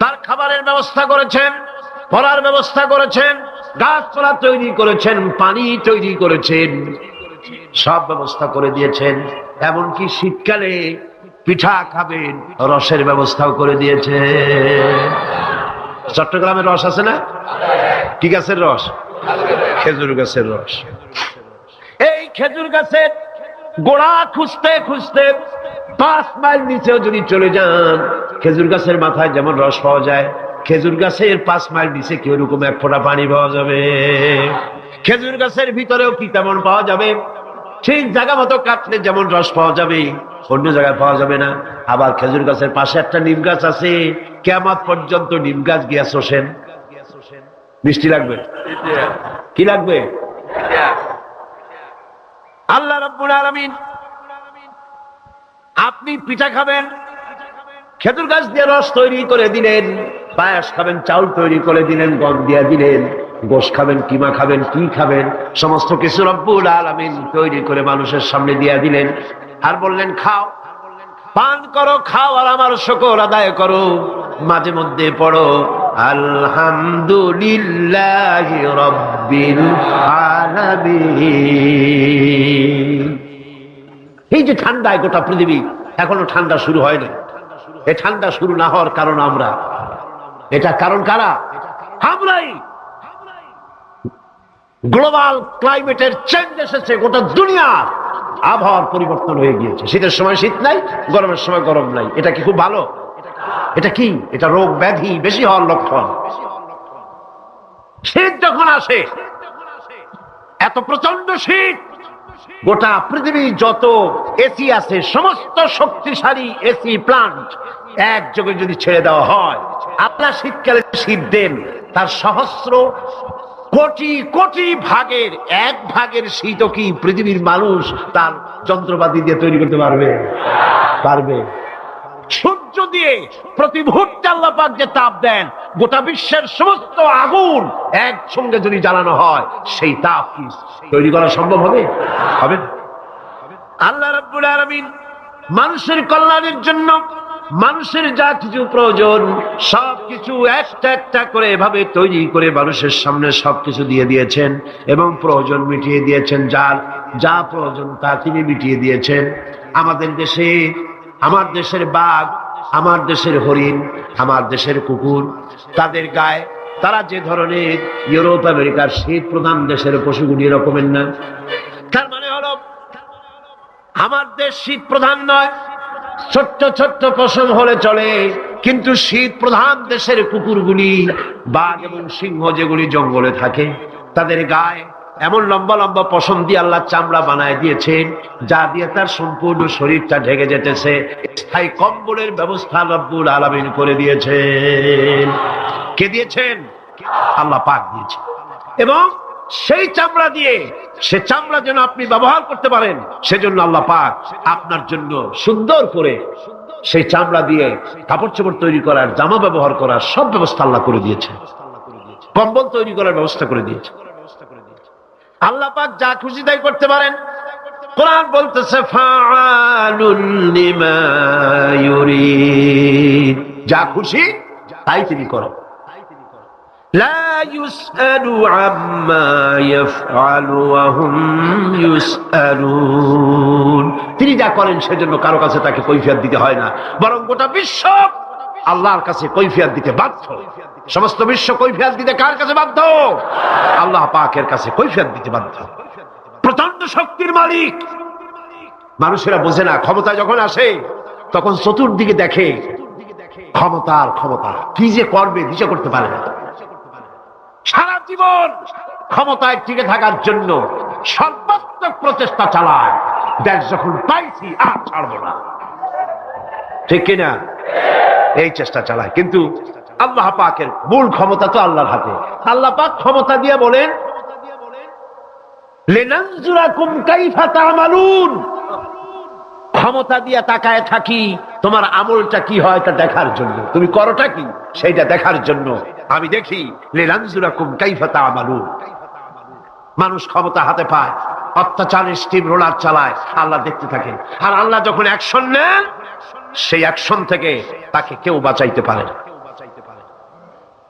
তার খাবারের ব্যবস্থা করেছেন, পড়ার ব্যবস্থা করেছেন, গাছপালা তৈরি করেছেন, পানি তৈরি করেছেন, সব ব্যবস্থা করে দিয়েছেন। এমনকি শীতকালে পিঠা খাবেন, রসের ব্যবস্থাও করে দিয়েছে। চট্টগ্রামের রস আছে না? কি গাছের রস? খেজুর গাছের রস। এই খেজুর গাছের গোড়া খুঁজতে খুঁজতে 5 মাইল নিচেও যদি চলে যান, খেজুর গাছের মাথায় যেমন রস পাওয়া যায়, খেজুর গাছের 5 মাইল নিচে কি ওরকম এক ফোঁটা পানি পাওয়া যাবে? খেজুর গাছের ভিতরেও কি তেমন পাওয়া যাবে? ঠিক জায়গা মতো কাটলে যেমন রস পাওয়া যাবে, অন্য জায়গায় পাওয়া যাবে না। আবার খেজুর গাছের পাশে একটা নিম গাছ আছে, কিয়ামত পর্যন্ত নিম গাছ গিয়া শোষেন। মিষ্টি লাগবে? কি লাগবে? আল্লাহ রাব্বুল আলামিন আপনি পিঠা খাবেন, খেজুর গাছ দিয়ে রস তৈরি করে দিলেন, পায়াস খাবেন, চাউল তৈরি করে দিলেন, গম দিয়ে দিলেন, গোশ খাবেন, কিমা খাবেন, কি খাবেন, সমস্ত কিছু রব্বুল আলামিন তৈরি করে মানুষের সামনে দিয়ে দিলেন, আর বললেন খাও, পান করো, খাও, আর আমার শুকর আদায় করো। মাঝে মধ্যে পড়ো আলহামদুলিল্লাহি রাব্বিল আলামিন। এই যে ঠান্ডায় গোটা পৃথিবী, এখনো ঠান্ডা শুরু হয় না। এই ঠান্ডা শুরু না হওয়ার কারণ আমরা, এটা কারণ কারা? আমরাই। গ্লোবাল ক্লাইমেটের চেঞ্জ এসেছে, গোটা দুনিয়ার আবহাওয়ার পরিবর্তন হয়ে গিয়েছে। শীতের সময় শীত নাই, গরমের সময় গরম নাই। এটা কি খুব ভালো? এটা কি? এটা রোগ ব্যাধি বেশি হওয়ার লক্ষণ। শীত যখন আসে, এত প্রচন্ড শীত, গোটা পৃথিবী যত এসি আছে, সমস্ত শক্তিশালী এসি প্লান্ট একযোগে যদি ছেড়ে দেওয়া হয়, আপনার শীতকালে শীত দেন, তার সহস্র কোটি কোটি ভাগের এক ভাগের শীতও কি পৃথিবীর মানুষ তার যন্ত্রপাতি দিয়ে তৈরি করতে পারবে? পারবে? সূর্য দিয়ে প্রতি মুহূর্তে আল্লাহ পাক যে তাপ দেন, গোটা বিশ্বের সমস্ত আগুন একসঙ্গে যদি জ্বালানো হয়, সেই তাপ কি তৈরি করা সম্ভব হবে? হবে না। আল্লাহ রাব্বুল আলামিন মানুষের কল্যাণের জন্য মানুষের যা কিছু প্রয়োজন সবকিছু একটা একটা করে এভাবে তৈরি করে মানুষের সামনে সবকিছু দিয়ে দিয়েছেন এবং প্রয়োজন মিটিয়ে দিয়েছেন। যার যা প্রয়োজন তা তিনি মিটিয়ে দিয়েছেন। আমাদের দেশে, আমার দেশের বাঘ, আমার দেশের হরিণ, আমার দেশের কুকুর, তাদের গায়ে তারা যে ধরনের ইউরোপ আমেরিকার শীত প্রধান দেশের পশুগুলি এরকমের না। তার মানে হলো আমার দেশ শীত প্রধান নয়, ছোট্ট ছোট্ট পশম হলে চলে, কিন্তু শীত প্রধান দেশের কুকুরগুলি, বাঘ এবং সিংহ যেগুলি জঙ্গলে থাকে, তাদের গায়ে এমন লম্বা লম্বা পশম দিয়ে আল্লাহ চামড়া বানায় দিয়েছেন, যা দিয়ে তার সম্পূর্ণ শরীরটা ঢেকে যেতেছে। স্থায়ী কম্বলের ব্যবস্থা রব্বুল আলামিন করে দিয়েছেন। কে দিয়েছেন? আল্লাহ পাক দিয়েছেন। এবং সেই চামড়া দিয়ে, সে চামড়া যেন আপনি ব্যবহার করতে পারেন, সেজন্য আল্লাহ পাক আপনার জন্য সুন্দর করে সেই চামড়া দিয়ে কাপড় চোপড় তৈরি করার, জামা ব্যবহার করার সব ব্যবস্থা আল্লাহ করে দিয়েছে। কম্বল তৈরি করার ব্যবস্থা করে দিয়েছে। আল্লাহ পাক যা খুশি তাই করতে পারেন। কোরআন বলতেছে ফাআলুন লিমা ইউরিদ, যা খুশি তাই তিনি করেন। লা ইউসআলু আম্মা ইয়াফআলু ওয়া হুম ইউসআলুন, তিনি যা করেন সেজন্য কারো কাছে তাকে কৈফিয়ত দিতে হয় না, বরং গোটা বিশ্ব আল্লাহর কাছে কৈফিয়ত দিতে বাধ্য। সমস্ত বিশ্ব কৈফিয়ত দিতে কার কাছে বাধ্য? আল্লাহ পাকের কাছে কৈফিয়ত দিতে বাধ্য। প্রচন্ড শক্তির মালিক। মানুষেরা বোঝে না, ক্ষমতা যখন আসে তখন চতুর্দিকে দেখে ক্ষমতা আর ক্ষমতা, কি যে করবে দিশা করতে পারে না। সারা জীবন ক্ষমতায় টিকে থাকার জন্য সর্বাত্মক প্রচেষ্টা চালায়, দেশ যখন পাইছি আর ছাড়বো না, ঠিক কিনা? এই চেষ্টা চালায়। কিন্তু আল্লাহ পাকের মূল ক্ষমতা তো আল্লাহর হাতে। আল্লাহ পাক ক্ষমতা দিয়ে বলেন লিনানজুরাকুম কাইফা তা'মালুন, ক্ষমতা দিয়ে তাকায় থাকি তোমার আমলটা কি হয় তা দেখার জন্য, তুমি করোটা কি সেইটা দেখার জন্য আমি দেখি। লিনানজুরাকুম কাইফা তা'মালুন। মানুষ ক্ষমতা হাতে পায়, অত্যাচারের স্টিম রোলার চালায়, আল্লাহ দেখতে থাকেন। আর আল্লাহ যখন অ্যাকশন নেন, সেই অ্যাকশন থেকে তাকে কেউ বাঁচাইতে পারে না।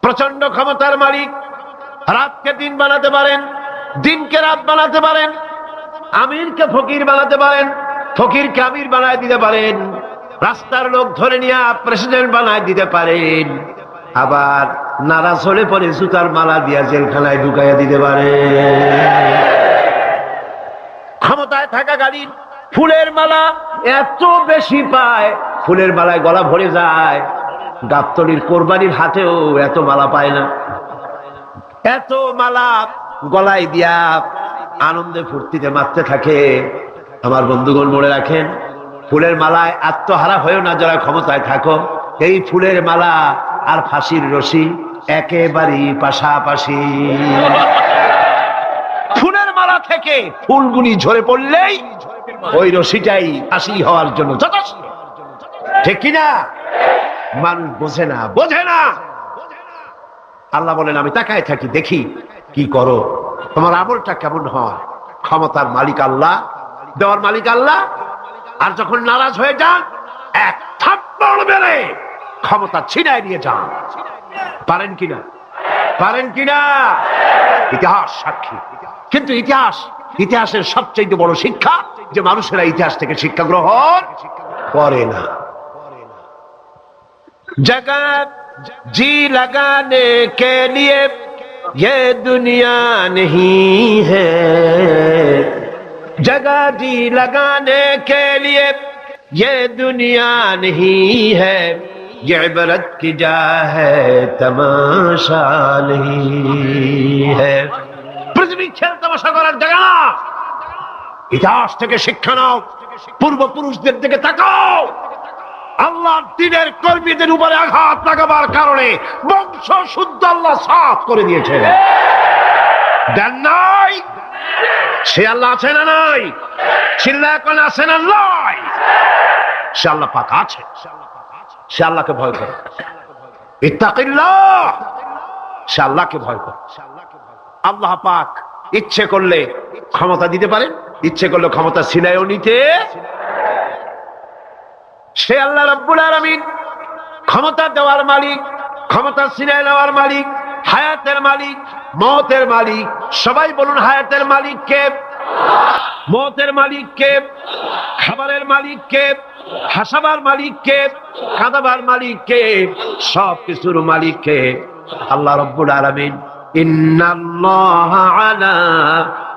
প্রচন্ড ক্ষমতার মালিক। রাতকে দিন বানাতে পারেন, দিনকে রাত বানাতে পারেন, আমিরকে ফকির বানাতে পারেন, ফকিরকে আমির বানায় দিতে পারেন, রাস্তার লোক ধরে নিয়ে প্রেসিডেন্ট বানায় দিতে পারেন, আবার নারাজ হলে পরে জুতার মালা দিয়া জেলখানায় ঢুকাইয়া দিতে পারেন। ক্ষমতায় থাকাকালীন ফুলের মালা এত বেশি পায়, ফুলের মালায় গলা ভরে যায়। গাবতলীর কোরবানির হাতেও এত মালা পায় না। এত মালা গলায় দিয়া আনন্দে ফুর্তিতে মারতে থাকে। আমার বন্ধুগণ মনে রাখেন, ফুলের মালায় আত্মহারা হয়েও না যারা ক্ষমতায় থাকো। এই ফুলের মালা আর ফাঁসির রশি একেবারেই পাশাপাশি। ফুলের মালা গলা থেকে ফুলগুলি ঝরে পড়লেই ওই রশিটাই ফাঁসি হওয়ার জন্য যথেষ্ট। ঠিক কিনা? মানুষ বোঝে না। আল্লাহ বলেন আমি তাকায় থাকি, দেখি কি করো, তোমার আমলটা কেমন হয়। ক্ষমতার মালিক আল্লাহ, দেওয়ার মালিক আল্লাহ। আর যখন নারাজ হয়ে যান, এক থাপ্পড় মেরে ক্ষমতা ছিনায় নিয়ে যান। পারেন কিনা? ইতিহাস সাক্ষী। কিন্তু ইতিহাসের সবচেয়ে বড় শিক্ষা যে মানুষেরা ইতিহাস থেকে শিক্ষা গ্রহণ করে না। जगत जी लगाने के लिए ये दुनिया नहीं है, जगह जी लगाने के लिए ये दुनिया नहीं है, ये इबरत की जा है तमाशा नहीं है। পৃথিবী খেল তামাশা করার জায়গা না। ইতিহাস থেকে শিক্ষা নাও, পূর্বপুরুষদের দিকে তাকাও। আল্লাহর দ্বীনের কর্মীদের উপরে আঘাত লাগাবার কারণে বংশ শুদ্ধ আল্লাহ সাফ করে দিয়েছে। দেন নাই? সে আল্লাহ আছে না নাই? চিল্লায় কোন আছে না নাই? সে আল্লাহ পাক আছে। সে আল্লাহকে ভয় করে। ইত্তাকিল্লাহ। সে আল্লাহকে ভয় করে। আল্লাহ পাক ইচ্ছে করলে ক্ষমতা দিতে পারে, ইচ্ছে করলে ক্ষমতা ছিনায়ও নিতে। সে আল্লাহ রাব্বুল আলামিন ক্ষমতা দেওয়ার মালিক, ক্ষমতা ছিনায় নেওয়ার মালিক, হায়াতের মালিক, মওতের মালিক। সবাই বলুন হায়াতের মালিক কে? মওতের মালিক কে? খাবারের মালিক কে? হাসাবার মালিক কে? কাঁদাবার মালিক কে? সব কিছুর মালিক কে? আল্লাহ রাব্বুল আলামিন। ইন্নাল্লাহা আলা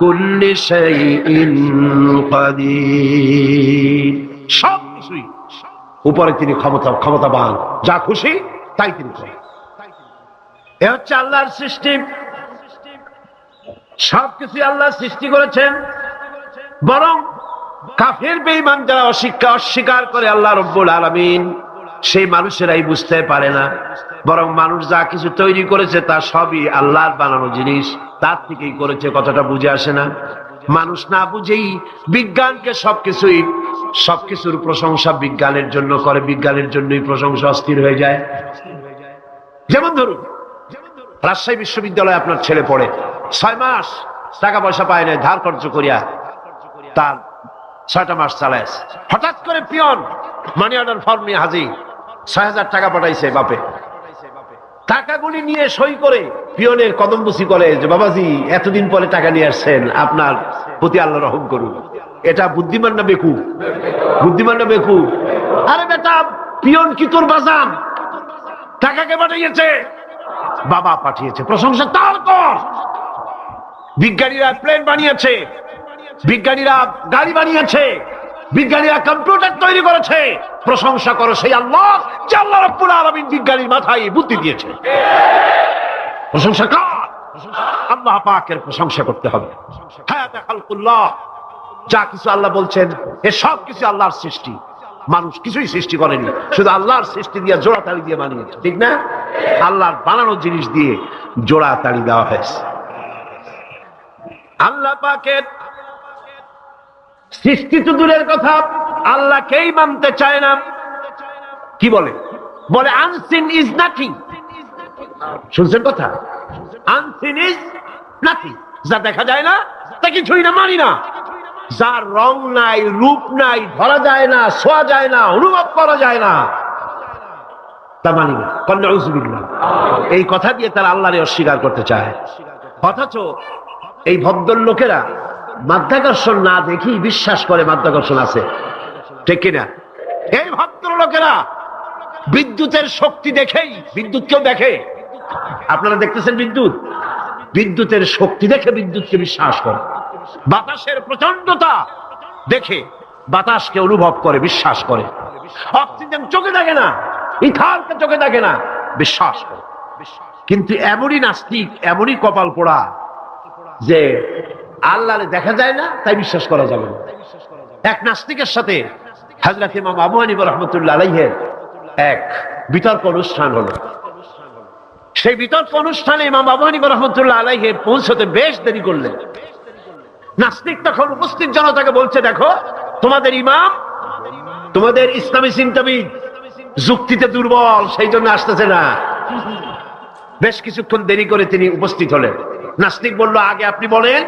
কুল্লি শাইইন কাদির। সব কিছুই উপরে তিনি ক্ষমতাবান, যা খুশি তাই তিনি করেন। এ হচ্ছে আল্লাহর সৃষ্টি। সবকিছু আল্লাহ সৃষ্টি করেছেন। বরং কাফের বেঈমান যারা অস্বীকার করে আল্লাহ রাব্বুল আলামিন, সেই মানুষেরাই বুঝতে পারে না। বরং মানুষ যা কিছু তৈরি করেছে তা সবই আল্লাহর বানানো জিনিস, তার থেকেই করেছে, কথাটা বুঝে আসে না। মানুষ না বুঝেই বিজ্ঞানকে সবকিছুর প্রশংসা বিজ্ঞানের জন্য করে, বিজ্ঞানের জন্যই প্রশংসা অস্থির হয়ে যায়। যেমন ধরুন রাজশাহী বিশ্ববিদ্যালয়ে আপনার ছেলে পড়ে, 6 মাস টাকা পয়সা পায় না, ধার খরচ করিয়া তার 6টা মাস চালায়। হঠাৎ করে পিয়ন মানি অর্ডার ফর্ম নিয়ে হাজির, 6,000 টাকা পাঠাইছে বাপে। টাকাগুলি নিয়ে সই করে পিয়নের কদমবুসি করে যে বাবাজি এতদিন পরে টাকা নিয়ে আসছেন, আপনার প্রতি আল্লাহ রহম করুন। এটা বুদ্ধিমান না বেকুব? বুদ্ধিমান না বেকুব? আরে বেটা, পিয়ন কি তোর বাজান? টাকাকে পাঠিয়েছে, বাবা পাঠিয়েছে, প্রশংসা তার কর। বিজ্ঞানীরা প্লেন বানিয়েছে, বিজ্ঞানীরা গাড়ি বানিয়েছে, বিজ্ঞানীরা কম্পিউটার তৈরি করেছে, প্রশংসা করো সেই আল্লাহ যে আল্লাহ রাব্বুল আলামিন বিজ্ঞানীর মাথায় বুদ্ধি দিয়েছে। প্রশংসা কর, আল্লাহ পাকের প্রশংসা করতে হবে। হায়াতে খালকুল্লাহ, যা কিছু আল্লাহ বলছেন এ সব কিছু আল্লাহর সৃষ্টি। মানুষ কিছুই সৃষ্টি করেনি, শুধু আল্লাহর সৃষ্টি দিয়ে জোড়া তালি দিয়ে বানিয়েছে, ঠিক না? আল্লাহর বানানো জিনিস দিয়ে জোড়া তালি দেওয়া হয়েছে। আল্লাহ পাকের সৃষ্টি তো দূরের কথা, আল্লাহকেই মানতে চায় না। কি বলে? Unseen is nothing. শুনছেন কথা? Unseen is nothing. যা দেখা যায় না তা কিছুই না, মানি না। যার রং নাই, রূপ নাই, ধরা যায় না, ছোঁয়া যায় না, অনুভব করা যায় না, তা মানি না। নাউযুবিল্লাহ। এই কথা দিয়ে তারা আল্লাহরে অস্বীকার করতে চায়। অথচ এই ভদ্রলোকেরা মাধ্যাকর্ষণ না দেখেই বিশ্বাস করে মাধ্যাকর্ষণ আছে, ঠিক কিনা? এই ভদ্রলোকেরা বিদ্যুতের শক্তি দেখেই, বিদ্যুৎকেও দেখে। আপনারা দেখতেছেন বিদ্যুতের শক্তি দেখে বিদ্যুৎকে বিশ্বাস করে। বাতাসের প্রচন্ডতা দেখে বাতাসকে অনুভব করে, বিশ্বাস করে। অক্সিজেন চোখে দেখে না, ইথারকে চোখে দেখে না, বিশ্বাস করে। কিন্তু এমনই নাস্তিক, এমনই কপাল পোড়া যে আল্লাহরে দেখা যায় না তাই বিশ্বাস করা যাবে না। এক নাস্তিকের সাথে হযরত ইমাম আবু হানিফা রাহমাতুল্লাহ আলাইহির এক বিতর্ক অনুষ্ঠান হলো। সেই বিতর্ক অনুষ্ঠানে ইমাম আবু হানিফা রাহমাতুল্লাহ আলাইহি পৌঁছতে বেশ দেরি করলেন। নাস্তিক তখন উপস্থিত জনতাকে বলছে, দেখো তোমাদের ইমাম, তোমাদের ইসলামী চিন্তাবিদ যুক্তিতে দুর্বল, সেই জন্য আসতেছে না। বেশ কিছুক্ষণ দেরি করে তিনি উপস্থিত হলেন। নাস্তিক বলল, আগে আপনি বলেন,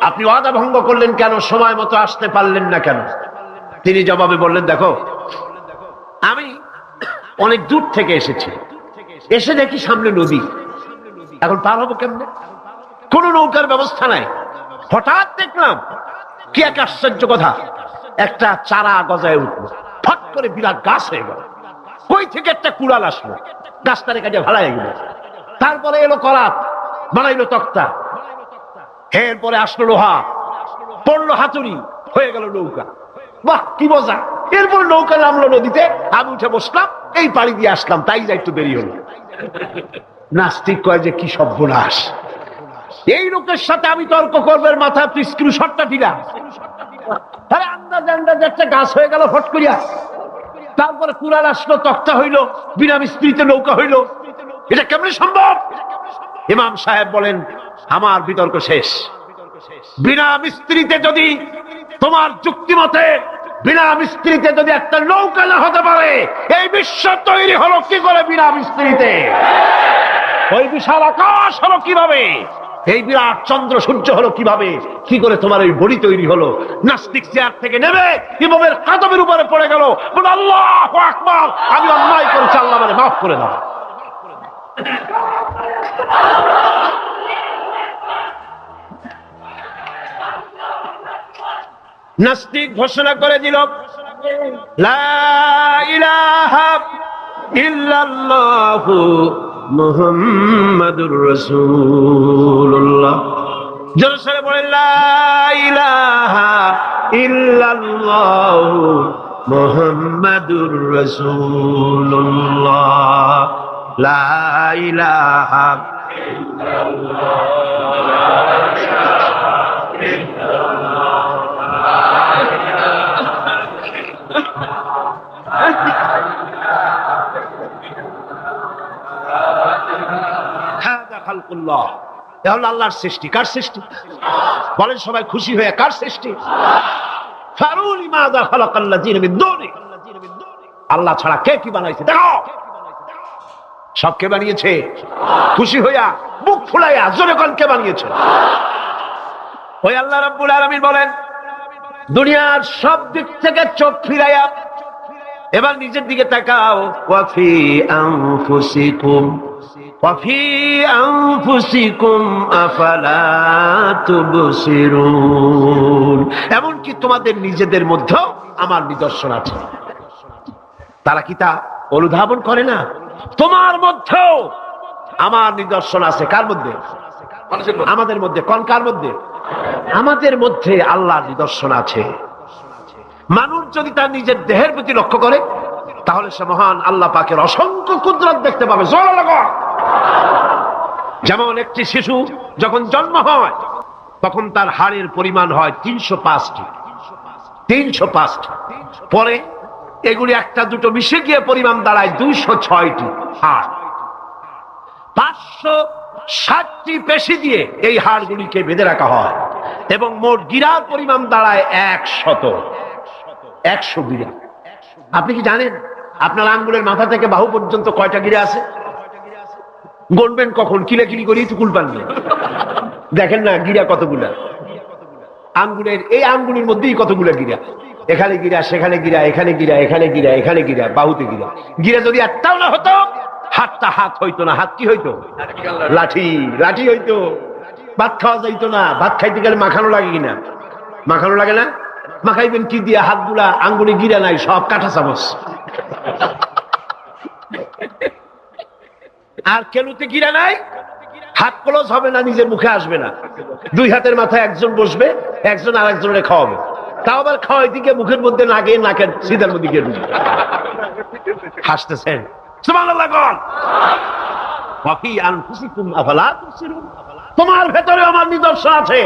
আপনি ওয়াদা ভঙ্গ করলেন কেন, সময় মতো আসতে পারলেন না কেন? তিনি জবাবে বললেন, দেখো আমি অনেক দূর থেকে এসেছি, এসে দেখি সামনে নদী, এখন পার হবো কেমনে? কোন নৌকার ব্যবস্থা নাই। হঠাৎ দেখলাম কি এক আশ্চর্য কথা, একটা চারা গজায় উঠলো, ফট করে বিরাট গাছ হয়ে গেল। কই থেকে একটা কুড়াল আসলো, গাছটারে কাজে ভালাই গেল। তারপরে এলো করাত, বানাইলো তক্তা, এরপরে আসলো লোহা, পড়লো হাতুড়ি, হয়ে গেল নৌকা। বাহ, কি মজা! এরপর নৌকা নামলো নদীতে, আমি উঠে বসলাম, এই পাড়ি দিয়ে আসলাম, তাই যা একটু দেরি হলো। নাস্তিক কয় যে কি সর্বনাশ, এই লোকের সাথে আমি তর্ক করবে, মাথায় তুই স্ক্রু শটটা দিলাম। আরে আন্দাজ আন্দাজ একটা গাছ হয়ে গেল ফট করিয়া। তারপরে কুড়াল আসলো, তক্তা হইলো, বিনা মিস্ত্রিতে নৌকা হইলো, এটা কেমনে সম্ভব? ইমাম সাহেব বলেন, আমার বিতর্ক শেষ। বিনা মিস্ত্রিতে যদি, তোমার যুক্তি মতে বিনা মিস্ত্রিতে যদি একটা নৌকা না হতে পারে, এই বিশ্ব তৈরি হলো কি করে বিনা মিস্ত্রিতে? ওই বিশাল আকাশ হলো কিভাবে? এই বিরাট চন্দ্র সূর্য হলো কিভাবে? কি করে তোমার ওই বডি তৈরি হলো? নাস্তিক চেয়ার থেকে নেমে ইমামের কাদমের উপরে পড়ে গেল, বলে আল্লাহু আকবার, আমি অন্যায় করেছি, আল্লাহ আমারে মাফ করে দাও। নাস্তিক ঘোষণা করে দিল, লা ইলাহা ইল্লাল্লাহু মুহাম্মাদুর রাসূলুল্লাহ। জোরে বলে, লা ইলাহা ইল্লাল্লাহু মুহাম্মাদুর রাসূলুল্লাহ। লা ইলাহা খালকুল্লাহ, তাহলে আল্লাহর সৃষ্টি। কার সৃষ্টি? বলেন সবাই খুশি হয়ে, কার সৃষ্টি? ফারুনি মাযা খালাকাল্লাযিনা মিন দুনি, আল্লাহ ছাড়া কে কি বানাইছে দেখো। সব কে বানিয়েছে? খুশি হইয়া, মুখ ফুলাইয়া জোরে কোন কে বানিয়েছে? ওই আল্লাহ রাব্বুল আলামিন বলেন, দুনিয়ার সব দিক থেকে চোখ ফিরাইয়া এবার নিজের দিকে তাকাও। ওয়াফি আনফুসিকুম ওয়াফি আনফুসিকুম আফালা তুবসিরুন, এমনকি তোমাদের নিজেদের মধ্যেও আমার নিদর্শন আছে। তারা কি তা অনুধাবন করে না? তোমার মধ্যেও আমার নিদর্শন আছে। কার মধ্যে? আমাদের মধ্যে। কোন কার মধ্যে? আমাদের মধ্যে আল্লাহর নিদর্শন আছে। মানুষ যদি তার নিজের দেহের প্রতি লক্ষ্য করে, তাহলে সে মহান আল্লাহ পাকের অসংখ্য কুদরত দেখতে পাবে। জোরে লাগো। যেমন একটি শিশু যখন জন্ম হয়, তখন তার হাড়ের পরিমাণ হয় 305টি। 305টি। পরে এগুলি একটা দুটো মিশে গিয়ে পরিমাণ দাঁড়ায় 206টি হাড়। 560টি পেশি দিয়ে এই হাড়গুলিকে বেঁধে রাখা হয়, এবং মোট গিরার পরিমাণ দাঁড়ায় 100 গিরা। আপনি কি জানেন আপনার আঙ্গুলের মাথা থেকে বাহু পর্যন্ত কয়টা গিরা আছে? গণবেন কখন? কিলাকিলি করি তো কুল পানবে। দেখেন না গিরা কতগুলা। আঙ্গুলের এই আঙ্গুলের মধ্যেই কতগুলা গিরা। এখানে গিরা, সেখানে গিরা, এখানে গিরা, এখানে গিরা, এখানে গিরা, বাহুতে গিরা। গিরা যদি একটাও না হতো, হাতটা হাত হইতো না। হাত কি হইতো? লাঠি। লাঠি হইতো। ভাত খাওয়া যাইতো না। ভাত খাইতে গেলে মাখানো লাগে কিনা? মাখানো লাগে না? মাখাইবেন কি দিয়ে? হাতগুলা, আঙ্গুলে গিরা নাই, সব কাঁটা চামচ। আর কেলুতে গিরা নাই, হাত ক্লোজ হবে না, নিজের মুখে আসবে না। দুই হাতের মাথায় একজন বসবে, একজন আর একজনের খাওয়াবে। তাও আবার খাওয়াই দিকে মুখের মধ্যে না গিয়ে নাকের সিধার মধ্যে গিয়ে ঢুকবে। হাসতেছেন? সুবহানাল্লাহ বল। ওয়াফি আনফুসিকুম আফালা তুবসিরুন, তোমার ভেতরে আমার নিদর্শন আছে,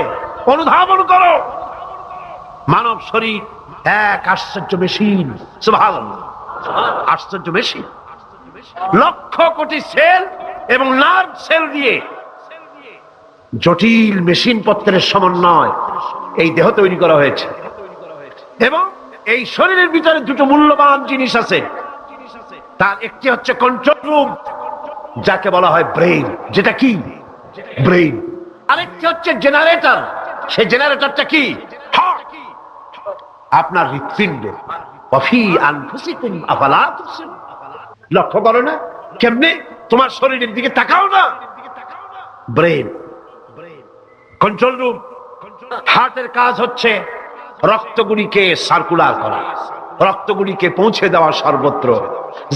অনুধাবন করো। মানব শরীর এক আশ্চর্য মেশিন। সুবহানাল্লাহ, আশ্চর্য মেশিন। লক্ষ কোটি সেল এবং নার্ভ সেল দিয়ে জটিল মেশিন পত্রের সমন্বয় এই দেহ তৈরি করা হয়েছে, এবং এই শরীরের ভিতরে দুটো মূল্যবান জিনিস আছে। তার একটি হচ্ছে কন্ট্রোল রুম, যাকে বলা হয় ব্রেইন, যেটা কি ব্রেইন। আরেকটি হচ্ছে জেনারেটর, সেই জেনারেটরটা কি হার্ট, আপনার হৃৎপিণ্ড। ওয়াফি আনফুসিকুম আফালা তুবসিরুন। লক্ষ্য করো না কেমনে? তোমার শরীরের দিকে তাকাও না। Brain, control room. হার্টের কাজ হচ্ছে রক্তগুলিকে সার্কুলার করা, রক্তগুলিকে পৌঁছে দেওয়া সর্বত্র।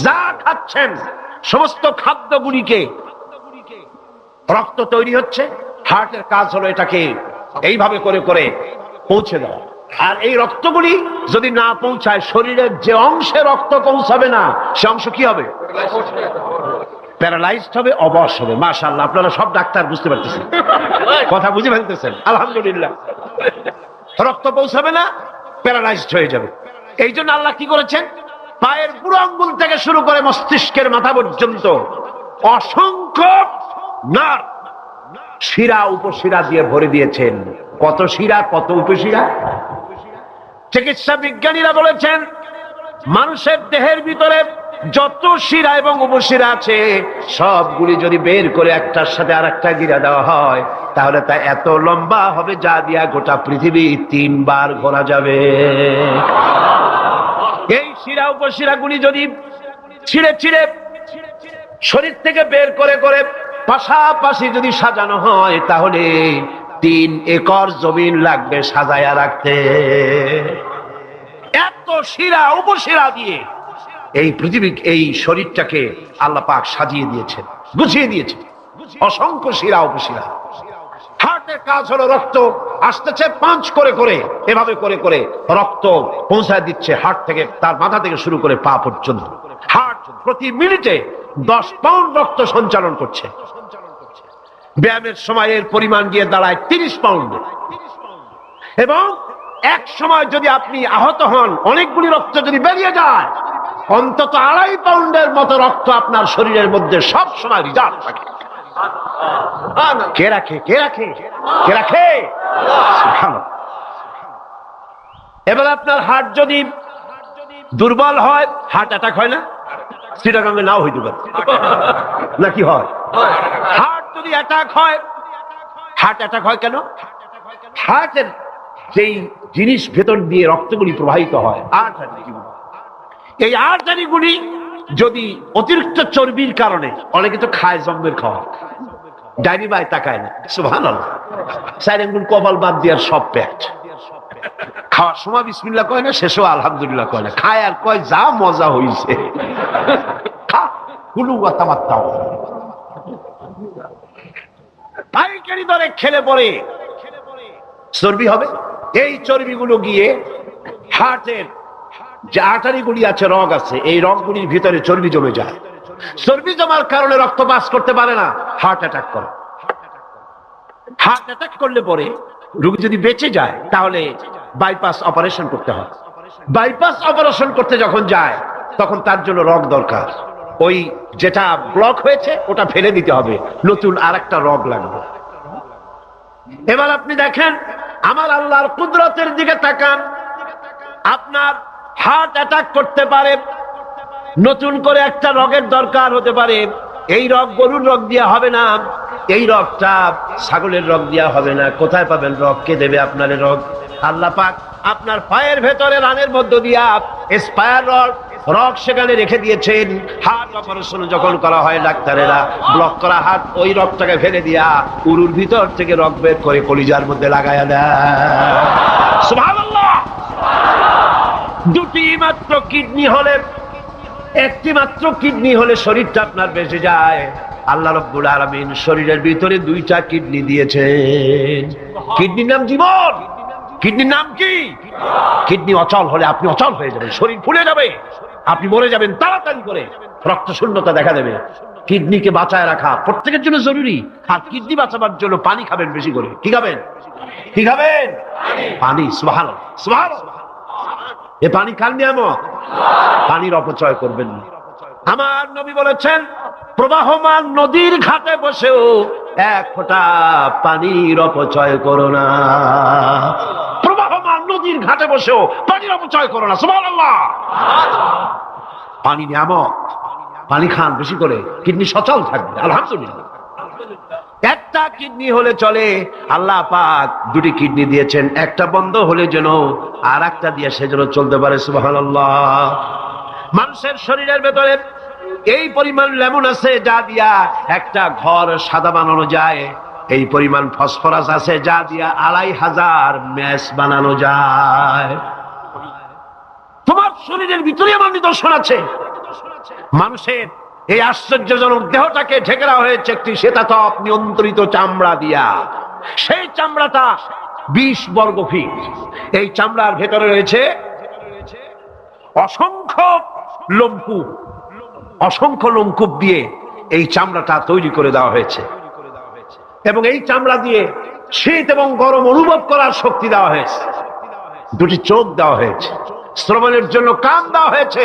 যা খাচ্ছেন সমস্ত খাদ্যগুলিকে, রক্ত তৈরি হচ্ছে, হার্টের কাজ হলো এটাকে এইভাবে করে করে পৌঁছে দেওয়া। আর এই রক্তগুলি যদি না পৌঁছায়, শরীরের যে অংশে রক্ত পৌঁছাবে না সে অংশ কি হবে? প্যারালাইজড হবে, অবশ হবে। মাশাআল্লাহ, আপনারা সব ডাক্তার বুঝতে পারতেছেন, কথা বুঝে ফেলতেছেন, আলহামদুলিল্লাহ। রক্ত পৌঁছাবে না, প্যারালাইজড হয়ে যাবে। এই জন্য আল্লাহ কি করেছেন? পায়ের বুড়ো আঙ্গুল থেকে শুরু করে মস্তিষ্কের মাথা পর্যন্ত অসংখ্য নার্ভ, শিরা উপশিরা দিয়ে ভরে দিয়েছেন। কত শিরা, কত উপশিরা! চিকিৎসা বিজ্ঞানীরা বলেছেন মানুষের দেহের ভিতরে যত শিরা এবং উপশিরা আছে সবগুলি যদি বের করে একটার সাথে আর একটা গিরা দেওয়া হয়, তাহলে তা এত লম্বা হবে যা দিয়া গোটা পৃথিবী 3 বার ঘোরা যাবে। এই শিরা উপশিরা গুলি যদি ছিঁড়ে ছিঁড়ে শরীর থেকে বের করে করে পাশাপাশি যদি সাজানো হয়, তাহলে 3 একর জমিন লাগবে সাজায়া রাখতে। এত শিরা উপশিরা দিয়ে এই পৃথিবী, এই শরীরটাকে আল্লাহ পাক সাজিয়ে দিয়েছেন, গুছিয়ে দিয়েছেন। অসংখ্য শিরা উপশিরা। হার্টের কাজ হলো রক্ত আসতেছে পাঞ্চ করে করে, এভাবে করে করে রক্ত পৌঁছায় দিচ্ছে হার্ট থেকে, তার মাথা থেকে শুরু করে পা পর্যন্ত। হার্ট প্রতি মিনিটে 10 পাউন্ড রক্ত সঞ্চালন করছে। ব্যায়ামের সময় এর পরিমাণ গিয়ে দাঁড়ায় 30 পাউন্ড। এবং এক সময় যদি আপনি আহত হন, অনেকগুলি রক্ত যদি বেরিয়ে যায়, অন্তত 2.5 পাউন্ডের মতো রক্ত আপনার শরীরের মধ্যে সব সময় রিজার্ভ থাকে। কে রাখে? কে রাখে? কে রাখে? এবার আপনার হার্ট যদি দুর্বল হয়, হার্ট অ্যাটাক হয় না? চিটাগাঙ্গে নাও হইতে পারে, নাকি হয়? হার্ট যদি অ্যাটাক হয়, হার্ট অ্যাটাক হয় কেন? হার্টের যেই জিনিস ভেতর দিয়ে রক্তগুলি প্রবাহিত হয়, আর্টারি, এই আর্টারিগুলি যদি অতিরিক্ত চর্বির কারণে, অনেকে তো খায় জম্মের খাওয়া, ডাইনি বাই তাকায় না, সুবহানাল্লাহ, 4 আঙ্গুল কপাল বাদ দিয়ে সব পেট, খাওয়ার সময় বিসমিল্লাহ কয় না, শেষও আলহামদুলিল্লাহ কয় না, খায় আর কয় যা মজা হইছে, খা কুলু ওয়াতামাত্তাও। পাইকারি দরে খেলে পরে চর্বি হবে। এই চর্বিগুলো গিয়ে হার্টের যে আর্টারিগুলি আছে, রগ আছে, এই রগগুলির ভিতরে চর্বি জমে যায়। চর্বি জমার কারণে রক্ত পাস করতে পারে না, হার্ট অ্যাটাক করে। হার্ট অ্যাটাক করলে পরে রোগী যদি বেঁচে যায়, তাহলে বাইপাস অপারেশন করতে হয়। বাইপাস অপারেশন করতে যখন যায়, তখন তার জন্য রগ দরকার। ওই যেটা ব্লক হয়েছে ওটা ফেলে দিতে হবে, নতুন আরেকটা রগ লাগবে। এবার আপনি দেখেন, আমার আল্লাহর কুদরতের দিকে তাকান। আপনার হার্ট অ্যাটাক করতে পারে, নতুন করে একটা রগের দরকার হতে পারে। এই রগ গরুর রগ দিয়া হবে না, এই রগটা ছাগলের রগ দিয়া হবে না। কোথায় পাবেন রগ? কে দেবে আপনার রগ? আল্লাহ পাক আপনার পায়ের ভেতরে রানের মধ্য দিয়া স্পায়ার রগ সেখানে রেখে দিয়েছেন। হার্ট অপারেশন যখন করা হয়, ডাক্তারেরা ব্লক করা হার্ট, ওই রগটাকে ফেলে দিয়া উরুর ভিতর থেকে রগ বের করে কলিজার মধ্যে লাগায়া দেয়। সুবহানাল্লাহ। 2টি মাত্র কিডনি হলে, একটি মাত্র কিডনি হলে শরীরটা আপনার বেঁচে যায়। আল্লাহ রাব্বুল আলামিন শরীরের ভিতরে 2টা কিডনি দিয়েছেন। কিডনির নাম জীবন। কিডনির নাম কি? কিডনি অচল হলে আপনি অচল হয়ে যাবেন, শরীর ফুলে যাবে, আপনি মরে যাবেন তাড়াতাড়ি করে, রক্ত শূন্যতা দেখা দেবে। কিডনিকে বাঁচায় রাখা প্রত্যেকের জন্য জরুরি। আর কিডনি বাঁচাবার জন্য পানি খাবেন বেশি করে। কি খাবেন? কি খাবেন? পানি। সুবহানাল্লাহ, সুবহানাল্লাহ। এ পানি কার নিয়ামত, পানির অপচয় করবেন না। আমার নবী বলেছেন, প্রবাহমান নদীর ঘাটে বসেও 1 ফোঁটা পানির অপচয় করো না। নদীর ঘাটে বসেও পানির অপচয় করো না, সুবহানাল্লাহ। পানি নিয়ামত, পানি খান বেশি করে, কিডনি সচল থাকবে, আলহামদুলিল্লাহ। একটা কিডনি হলে চলে, আল্লাহ পাক দুটি কিডনি দিয়েছেন, একটা বন্ধ হলে যেন আর একটা দিয়ে সে যেন চলতে পারে, সুবহানাল্লাহ। মানুষের শরীরের ভেতরে এই পরিমাণ লেমন আছে যা দিয়া একটা ঘর সাদা বানানো যায়, এই পরিমাণ ফসফরাস আছে যা দিয়া 2500 ম্যাচ বানানো যায়। তোমার শরীরের ভিতরে আমার নিদর্শন আছে। মানুষের এই আশ্চর্যজনক দেহটাকে ঢেকে দেওয়া হয়েছে একটি শীতাতপ নিয়ন্ত্রিত চামড়া দিয়া। সেই চামড়াটা 20 বর্গ ফিট। এই চামড়ার ভেতরে রয়েছে অসংখ্য লোমকূপ, অসংখ্য লোমকূপ দিয়ে এই চামড়াটা তৈরি করে দেওয়া হয়েছে, এবং এই চামড়া দিয়ে শীত এবং গরম অনুভব করার শক্তি দেওয়া হয়েছে। দুটি চোখ দেওয়া হয়েছে, শ্রবণের জন্য কান দেওয়া হয়েছে।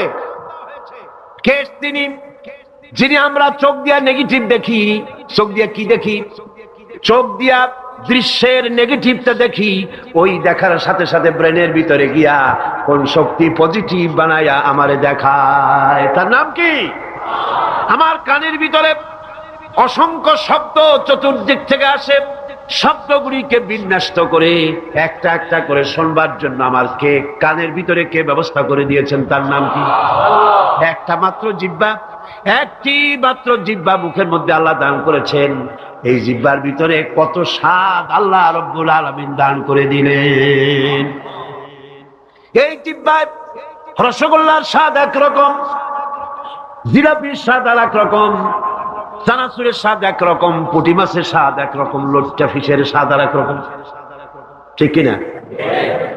কে তিনি যিনি আমরা চোখ দিয়া নেগেটিভ দেখি? চোখ দিয়া কি দেখি? চোখ দিয়া দৃশ্যের নেগেটিভটা দেখি, ওই দেখার সাথে সাথে ব্রেনের ভিতরে গিয়া কোন শক্তি পজিটিভ বানায়া আমারে দেখায়, তার নাম কি? আমার কানের ভিতরে অসংখ্য শব্দ চতুর্দিক থেকে আসে, শব্দগুলিকে বিন্যস্ত করে একটা একটা করে শুনবার জন্য আমার কে কানের ভিতরে কে ব্যবস্থা করে দিয়েছেন, তার নাম কি? একটা মাত্র জিহ্বা, একটি মাত্র জিহ্বা মুখের মধ্যে আল্লাহ দান করেছেন। এই জিহ্বার ভিতরে কত স্বাদ আল্লাহ রব্বুল আলামিন দান করে দিলেন। এই জিহ্বায় রসগোল্লার স্বাদ একরকম, জিলাপির স্বাদ আর একরকম, চানাচুরের স্বাদ একরকম, পুঁটি মাছের স্বাদ একরকম, লটকা ফিশের স্বাদ আর একরকম, ঠিক কিনা?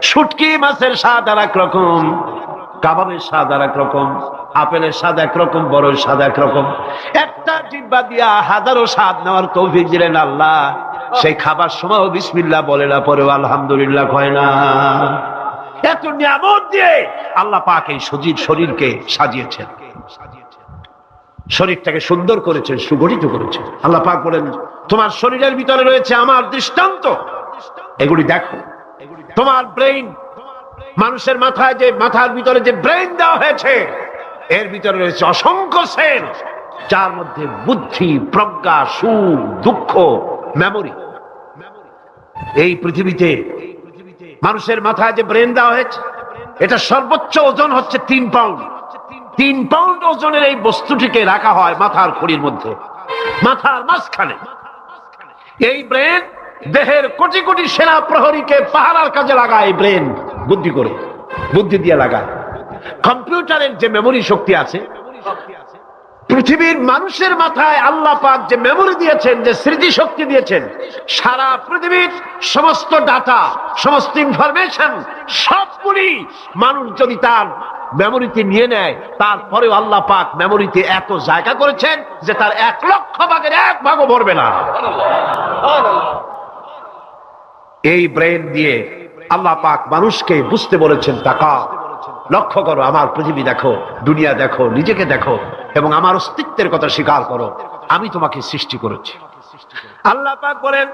শুটকি মাছের স্বাদ আর একরকম, কাবাবের স্বাদ আর একরকম, আপেলের স্বাদ একরকম, বড়ের স্বাদ একরকম। একটা জিহ্বা দিয়া হাজারো স্বাদ নেওয়ার তৌফিক দিলেন আল্লাহ। সেই খাবার সময় বিসমিল্লাহ বলে না, পরেও আলহামদুলিল্লাহ কয় না। এত নিয়ামত দিয়ে আল্লাহ পাক এই সজীব শরীরকে সাজিয়েছেন, শরীরটাকে সুন্দর করেছেন, সুগঠিত করেছেন। আল্লাহ পাক বলেন তোমার শরীরের ভিতরে রয়েছে আমার দৃষ্টান্ত, এগুলি দেখো। তোমার ব্রেইন, মানুষের মাথায় যে মাথার ভিতরে যে ব্রেইন দেওয়া হয়েছে, এর ভিতরে রয়েছে অসংখ্য সেল, যার মধ্যে বুদ্ধি, প্রজ্ঞা, সুখ, দুঃখ, মেমোরি। এই পৃথিবীতে মানুষের মাথায় যে ব্রেন দেওয়া হয়েছে, এটা সর্বোচ্চ ওজন হচ্ছে 3 পাউন্ড। 3 পাউন্ড ওজনের এই বস্তুটিকে রাখা হয় মাথার খুঁড়ির মধ্যে, মাথার মাঝখানে। এই ব্রেন দেহের কোটি কোটি সেনা প্রহরীকে পাহারার কাজে লাগায়। এই ব্রেন বুদ্ধি করে, বুদ্ধি দিয়ে লাগায়। কম্পিউটারের যে মেমোরি শক্তি আছে, পৃথিবীর মানুষের মাথায় আল্লাহ পাক যে মেমোরি দিয়েছেন, যে স্মৃতি শক্তি দিয়েছেন, সারা পৃথিবীর সমস্ত ডাটা, সমস্ত ইনফরমেশন সবগুলি মানুষ যদি তার মেমোরিতে নিয়ে নেয়, তারপরেও আল্লাহ পাক মেমোরিতে এত জায়গা করেছেন যে তার 1 লক্ষ ভাগের 1 ভাগও ভরবে না। এই ব্রেন দিয়ে আল্লাহ পাক মানুষকে বুঝতে বলেছেন, তাকাও, লক্ষ্য করো, আমার পৃথিবী দেখো, দুনিয়া দেখো, নিজেকে দেখো, এবং আমার অস্তিত্বের কথা স্বীকার করো। আমি তোমাকে সৃষ্টি করেছি। আল্লাহ পাক বলেন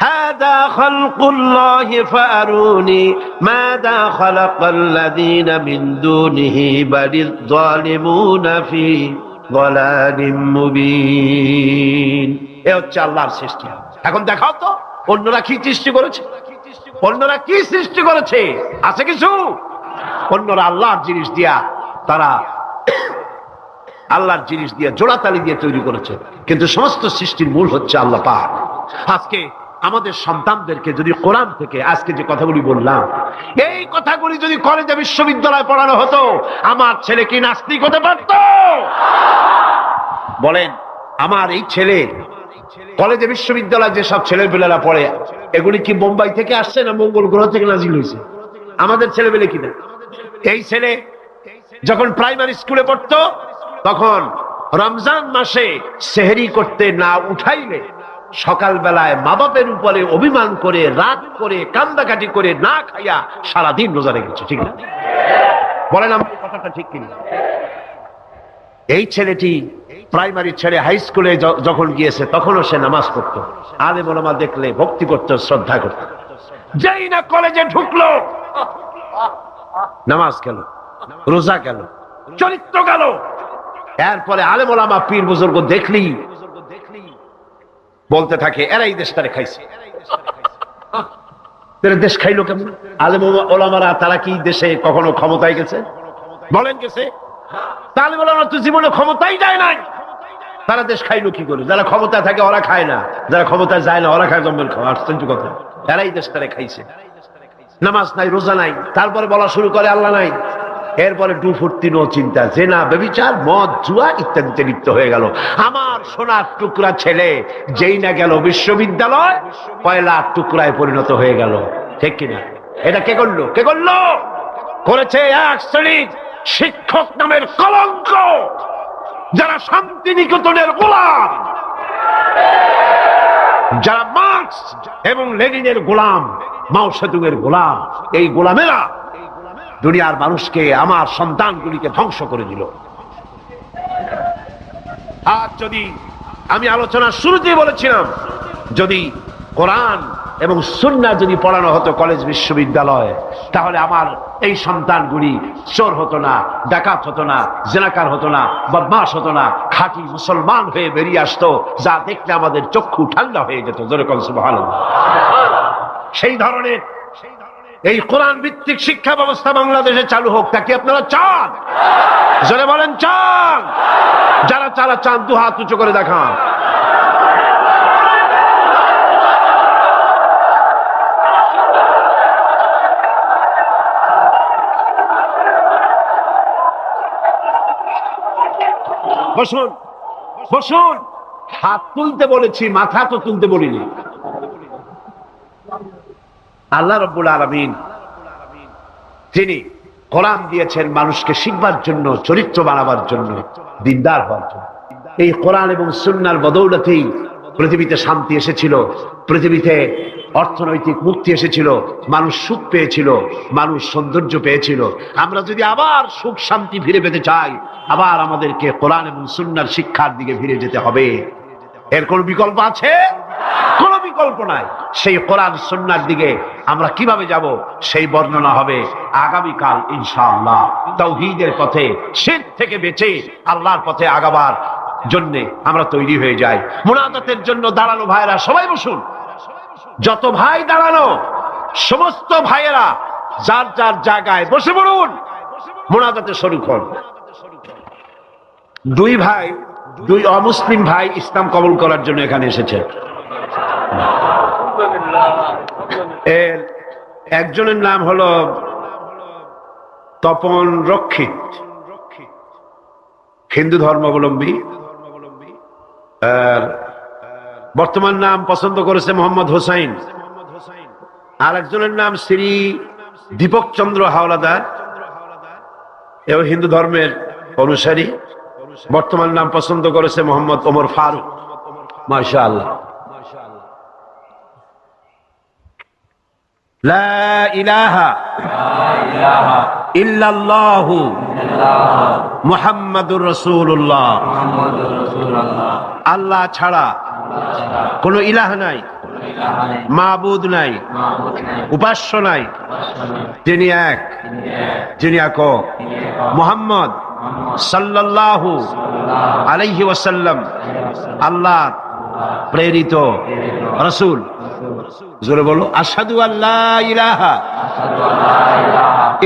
হাদা খালকুল্লাহি ফাআরুনি মাযা খালাকাল্লাযীনা মিন দুনিহি বালিয যালিমুনা ফি যালালিম মুবিন। এ হচ্ছে আল্লাহর সৃষ্টি। এখন দেখাও তো অন্যরা কি সৃষ্টি করেছে, অন্যরা কি সৃষ্টি করেছে? আছে কিছু? অন্যরা আল্লাহর জিনিস দিয়া, তারা আল্লাহর জিনিস দিয়ে জোড়াতালি দিয়ে তৈরি করেছে, কিন্তু সমস্ত সৃষ্টির মূল হচ্ছে আল্লাহ পাক। আজকে আমাদের সন্তানদেরকে যদি কোরআন থেকে আজকে যে কথাগুলি বললাম, এই কথাগুলি যদি কলেজে বিশ্ববিদ্যালয়ে পড়ানো হতো, আমার ছেলে কি নাস্তিক হতে পারত? বলেন, আমার এই ছেলে কলেজে বিশ্ববিদ্যালয়ে যেসব ছেলেপেলেরা পড়ে, এগুলি কি বোম্বাই থেকে আসছে না মঙ্গল গ্রহ থেকে নাজিল হয়েছে? আমাদের ছেলেপেলে কিনা? এই ছেলে যখন প্রাইমারি স্কুলে পড়তো, তখন রমজান মাসে সেহরি করতে না উঠাইলে সকাল বেলায় মা বাপের উপরে অভিমান করে, রাগ করে, কান্দাকাটি করে না খাইয়া সারাদিন রোজা রেখেছে, ঠিক না? বলেন আমার কথাটা ঠিক কিনা? এই ছেলেটি প্রাইমারি ছেড়ে হাই স্কুলে যখন গিয়েছে, তখনও সে নামাজ পড়তো, আলেম ওলামা দেখলে ভক্তি করত, শ্রদ্ধা করত। যেই না কলেজে ঢুকলো, নামাজ গেল, রোজা গেল, চরিত্র গেল। এরপরে আলেম ওলামা পীর বুজুর্গ দেখলি বলতে থাকে এরা এই দেশটারে খাইছে। দেশ খাইলো কেমন? আলেম ওলামারা তারা কি দেশে কখনো ক্ষমতায় গেছে? বলেন গেছে? আলেম ওলামা তো জীবনে ক্ষমতাই যায় নাই, তারা দেশ খাইলো কি করে? যারা ক্ষমতায় থাকে ওরা খায় না, যারা ক্ষমতায় যায় না ওরা খায় জম্মের খাওয়া। আশ্চর্য কথা, এরাই দেশটারে খাইছে। নামাজ নাই, রোজা নাই, তারপরে বলা শুরু করে আল্লাহ নাই। এরপরে ডুফুর্তি নো চিন্তা, জেনা, ব্যভিচার, মদ, জুয়া ইত্যাদিতে লিপ্ত হয়ে গেল। আমার সোনার টুকরা ছেলে যেই না গেল বিশ্ববিদ্যালয়, কয়লার টুকরায় পরিণত হয়ে গেল। ঠিক কিনা? এটা কে করলো? কে করলো? করেছে এক শ্রেণীর শিক্ষক নামের কলঙ্ক, যারা শান্তিনিকেতনের গোলাম, যারা মার্কস এবং লেনিনের গোলাম, মাও সেতুংয়ের গোলাম। এই গোলামেরা দুনিয়ার মানুষকে, আমার সন্তানগুলিকে ধ্বংস করে দিল। আর যদি আমি আলোচনার শুরুতেই বলেছিলাম, যদি কোরআন এবং সুন্নাহ যদি পড়ানো হতো কলেজ বিশ্ববিদ্যালয়, তাহলে আমার এই সন্তানগুলি চোর হতো না, ডাকাত হতো না, জেনাকার হতো না, বদমাশ হতো না, খাঁটি মুসলমান হয়ে বেরিয়ে আসতো, যা দেখলে আমাদের চক্ষু ঠান্ডা হয়ে যেত। জোরে বলেন সুবহানাল্লাহ। সেই ধরনের এই কোরআন ভিত্তিক শিক্ষা ব্যবস্থা বাংলাদেশে চালু হোক, তা কি আপনারা চান? জোরে বলেন চান? যারা যারা চান দু হাত উঁচু করে দেখান। বসুন, বসুন। হাত তুলতে বলেছি, মাথা তো তুলতে বলিনি। আল্লাহ রাব্বুল আলামিন তিনি কোরআন দিয়েছেন মানুষকে শিখবার জন্য, চরিত্র বানাবার জন্য, দিনদার হওয়ার জন্য। এই কোরআন এবং সুন্নাহর বদৌলতেই পৃথিবীতে শান্তি এসেছিল, পৃথিবীতে অর্থনৈতিক মুক্তি এসেছিল, মানুষ সুখ পেয়েছিল, মানুষ সৌন্দর্য পেয়েছিল। আমরা যদি আবার সুখ শান্তি ফিরে পেতে চাই, আবার আমাদেরকে কোরআন এবং সুন্নাহর শিক্ষার দিকে ফিরে যেতে হবে। এর কোন বিকল্প আছে? কোন বিকল্প নাই। সেই কোরআন সুন্নাহর দিকে আমরা কিভাবে যাব, সেই বর্ণনা হবে আগামীকাল ইনশাআল্লাহ। তাওহীদের পথে, শিরক থেকে বেঁচে আল্লাহর পথে আগাবার জন্য আমরা তৈরি হয়ে যাই। মুনাজাতের জন্য দাঁড়ানো ভাইরা সবাই বসুন। যত ভাই দাঁড়ানো, সমস্ত ভাইয়েরা যার যার জায়গায় বসে পড়ুন, মুনাজাতে শরীক হন। দুই ভাই, দুই অমুসলিম ভাই ইসলাম কবুল করার জন্য এখানে এসেছে। এর একজনের নাম হলো তপন রক্ষিত, হিন্দু ধর্মাবলম্বী। বর্তমান নাম পছন্দ করেছে মোহাম্মদ হোসাইন। আর একজনের নাম শ্রী দীপক চন্দ্র হাওলাদার, এও হিন্দু ধর্মের অনুসারী। বর্তমান নাম পছন্দ করেছে মোহাম্মদ ওমর ফারুক। মাশাআল্লাহ। লা ইলাহা ইল্লাল্লাহু মুহাম্মাদুর রাসূলুল্লাহ। আল্লাহ ছাড়া কোন ইলাহ নাই, মাবুদ নাই, উপাস্য নাই। তিনি এক, যিনি একক। মুহাম্মদ সাল্লাল্লাহু আলাইহি ওয়াসাল্লাম আল্লাহ প্রেরিত রাসূল। জোরে বলো, আশহাদু আল্লা ইলাহা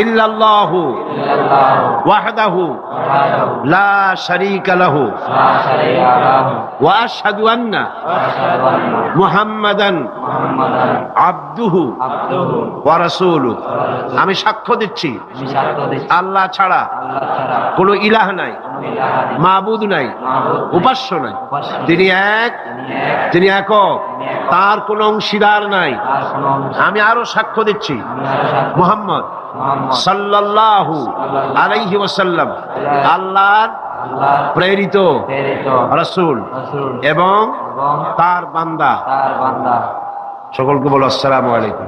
ইল্লাল্লাহু ওয়াহদাহু লা শারীকা লাহু ওয়া আশহাদু আন্না মুহাম্মাদান আবদুহু ওয়া রাসূলুহু। আমি সাক্ষ্য দিচ্ছি আল্লাহ ছাড়া কোনো ইলাহ নাই, মাবুদ নাই, উপাস্য নাই। তিনি এক, তিনি একক, তার কোনো অংশীদার নাই। আমি আরো সাক্ষ্য দিচ্ছি মুহাম্মদ সাল্লাল্লাহু আলাইহি ওয়াসাল্লাম আল্লাহর প্রেরিত রাসূল এবং তার বান্দা। সকলকে বলো আসসালামু আলাইকুম।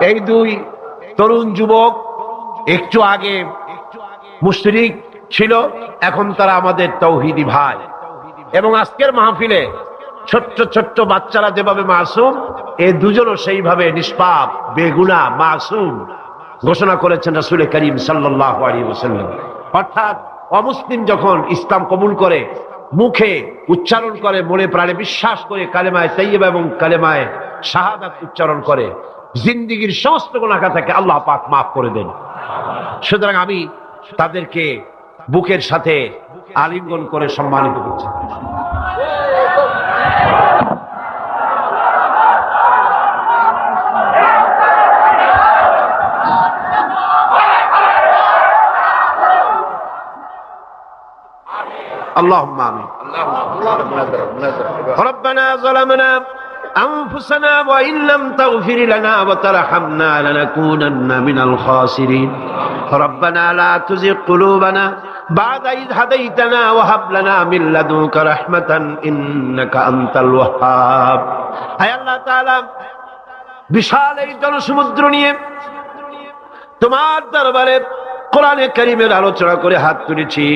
এই দুই তরুণ যুবক একটু আগে মুশরিক ছিল, এখন তারা আমাদের তাওহীদি ভাই। এবং আজকের মাহফিলে ছোট্ট ছোট্ট বাচ্চারা যেভাবে মাসুম, এই দুজনও সেইভাবে নিষ্পাপ, বেগুনাহ, মাসুম ঘোষণা করেছেন রাসূল করিম সাল্লাল্লাহু আলাইহি ওয়াসাল্লাম। অর্থাৎ অমুসলিম যখন ইসলাম কবুল করে, মুখে উচ্চারণ করে, মনে প্রাণে বিশ্বাস করে কালেমায়ে তাইয়্যিবা এবং কালেমায়ে শাহাদাত উচ্চারণ করে, জিন্দেগীর সমস্ত গুনাহ থেকে আল্লাহ পাক মাফ করে দেন। সুতরাং আমি তাদেরকে বুকের সাথে আলিঙ্গন করে সম্মানিত করছি। اللهم آمين. ربنا ظلمنا أنفسنا وإن لم تغفر لنا وترحمنا لنكونن من الخاسرين. ربنا لا تزغ قلوبنا بعد إذ هديتنا وهب لنا من لدنك رحمة إنك أنت الوهاب. أي الله تعالى বিশাল এই জনসমুদ্র নিয়ে তোমার দরবারে কোরআনে কারীমের আলোচনা করে হাত তুলেছি।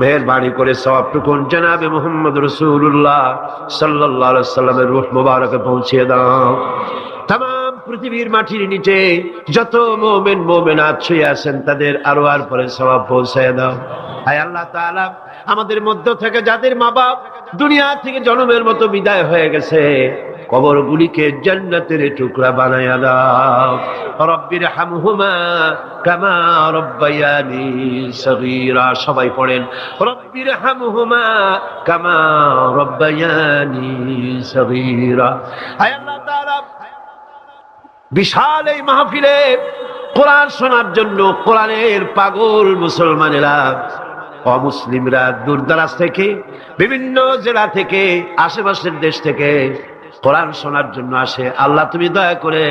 মেহেরবানি করে সওয়াবটুকু জনাবে মুহাম্মদ রাসূলুল্লাহ সাল্লাল্লাহু আলাইহি ওয়াসাল্লামের রূহ মুবারকে পৌঁছে দাও। तमाम পৃথিবীর মাটির নিচে যত মুমিন মুমিনাত শুয়ে আছেন তাদের আরওয়ার পরে সওয়াব পৌঁছায় দাও। হায় আল্লাহ তাআলা, আমাদের মধ্য থেকে যাদের মা বাপ দুনিয়া থেকে জন্মের মতো বিদায় হয়ে গেছে, কবরগুলিকে জান্নাতের টুকরা বানায়া দাও। রব্বির হামহুমা কামা রব্বায়ানি সগীরা। সবাই পড়েন রব্বির হামহুমা কামা রব্বায়ানি সগীরা। হায় আল্লাহ তাআলা, বিশাল এই মাহফিলে কোরআন শোনার জন্য কোরআনের পাগল মুসলমানেরা, অমুসলিমরা দূরদরাজ থেকে, বিভিন্ন জেলা থেকে, আশেপাশের দেশ থেকে কোরআন শোনার জন্য আসে। আল্লাহ তুমি দয়া করে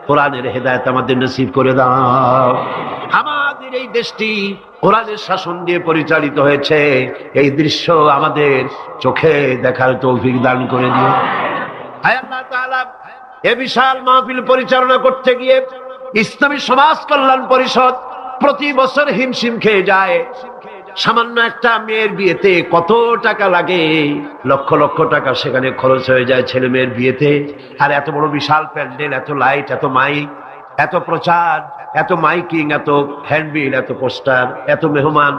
কোরআনের হেদায়েত আমাদের নসিব করে দাও। আমাদের এই দেশটি কোরআনের শাসন দিয়ে পরিচালিত হয়েছে, এই দৃশ্য আমাদের চোখে দেখার তৌফিক দান করে দিও। হায় আল্লাহ তাআলা, এ বিশাল মাহফিল পরিচালনা করতে গিয়ে ইসলামী সমাজ কল্যাণ পরিষদ প্রতি বছর হিমশিম খেয়ে যায়। সামান্য একটা মেয়ের বিয়েতে কত টাকা লাগে, লক্ষ লক্ষ টাকা সেখানে খরচ হয়ে যায় ছেলে মেয়ের বিয়েতে। আর এত বড় বিশাল প্যান্ডেল, এত লাইট, এত মাইক, এত প্রচার, এত মাইকিং, এত হ্যান্ডবিল, এত পোস্টার, এত মেহমান।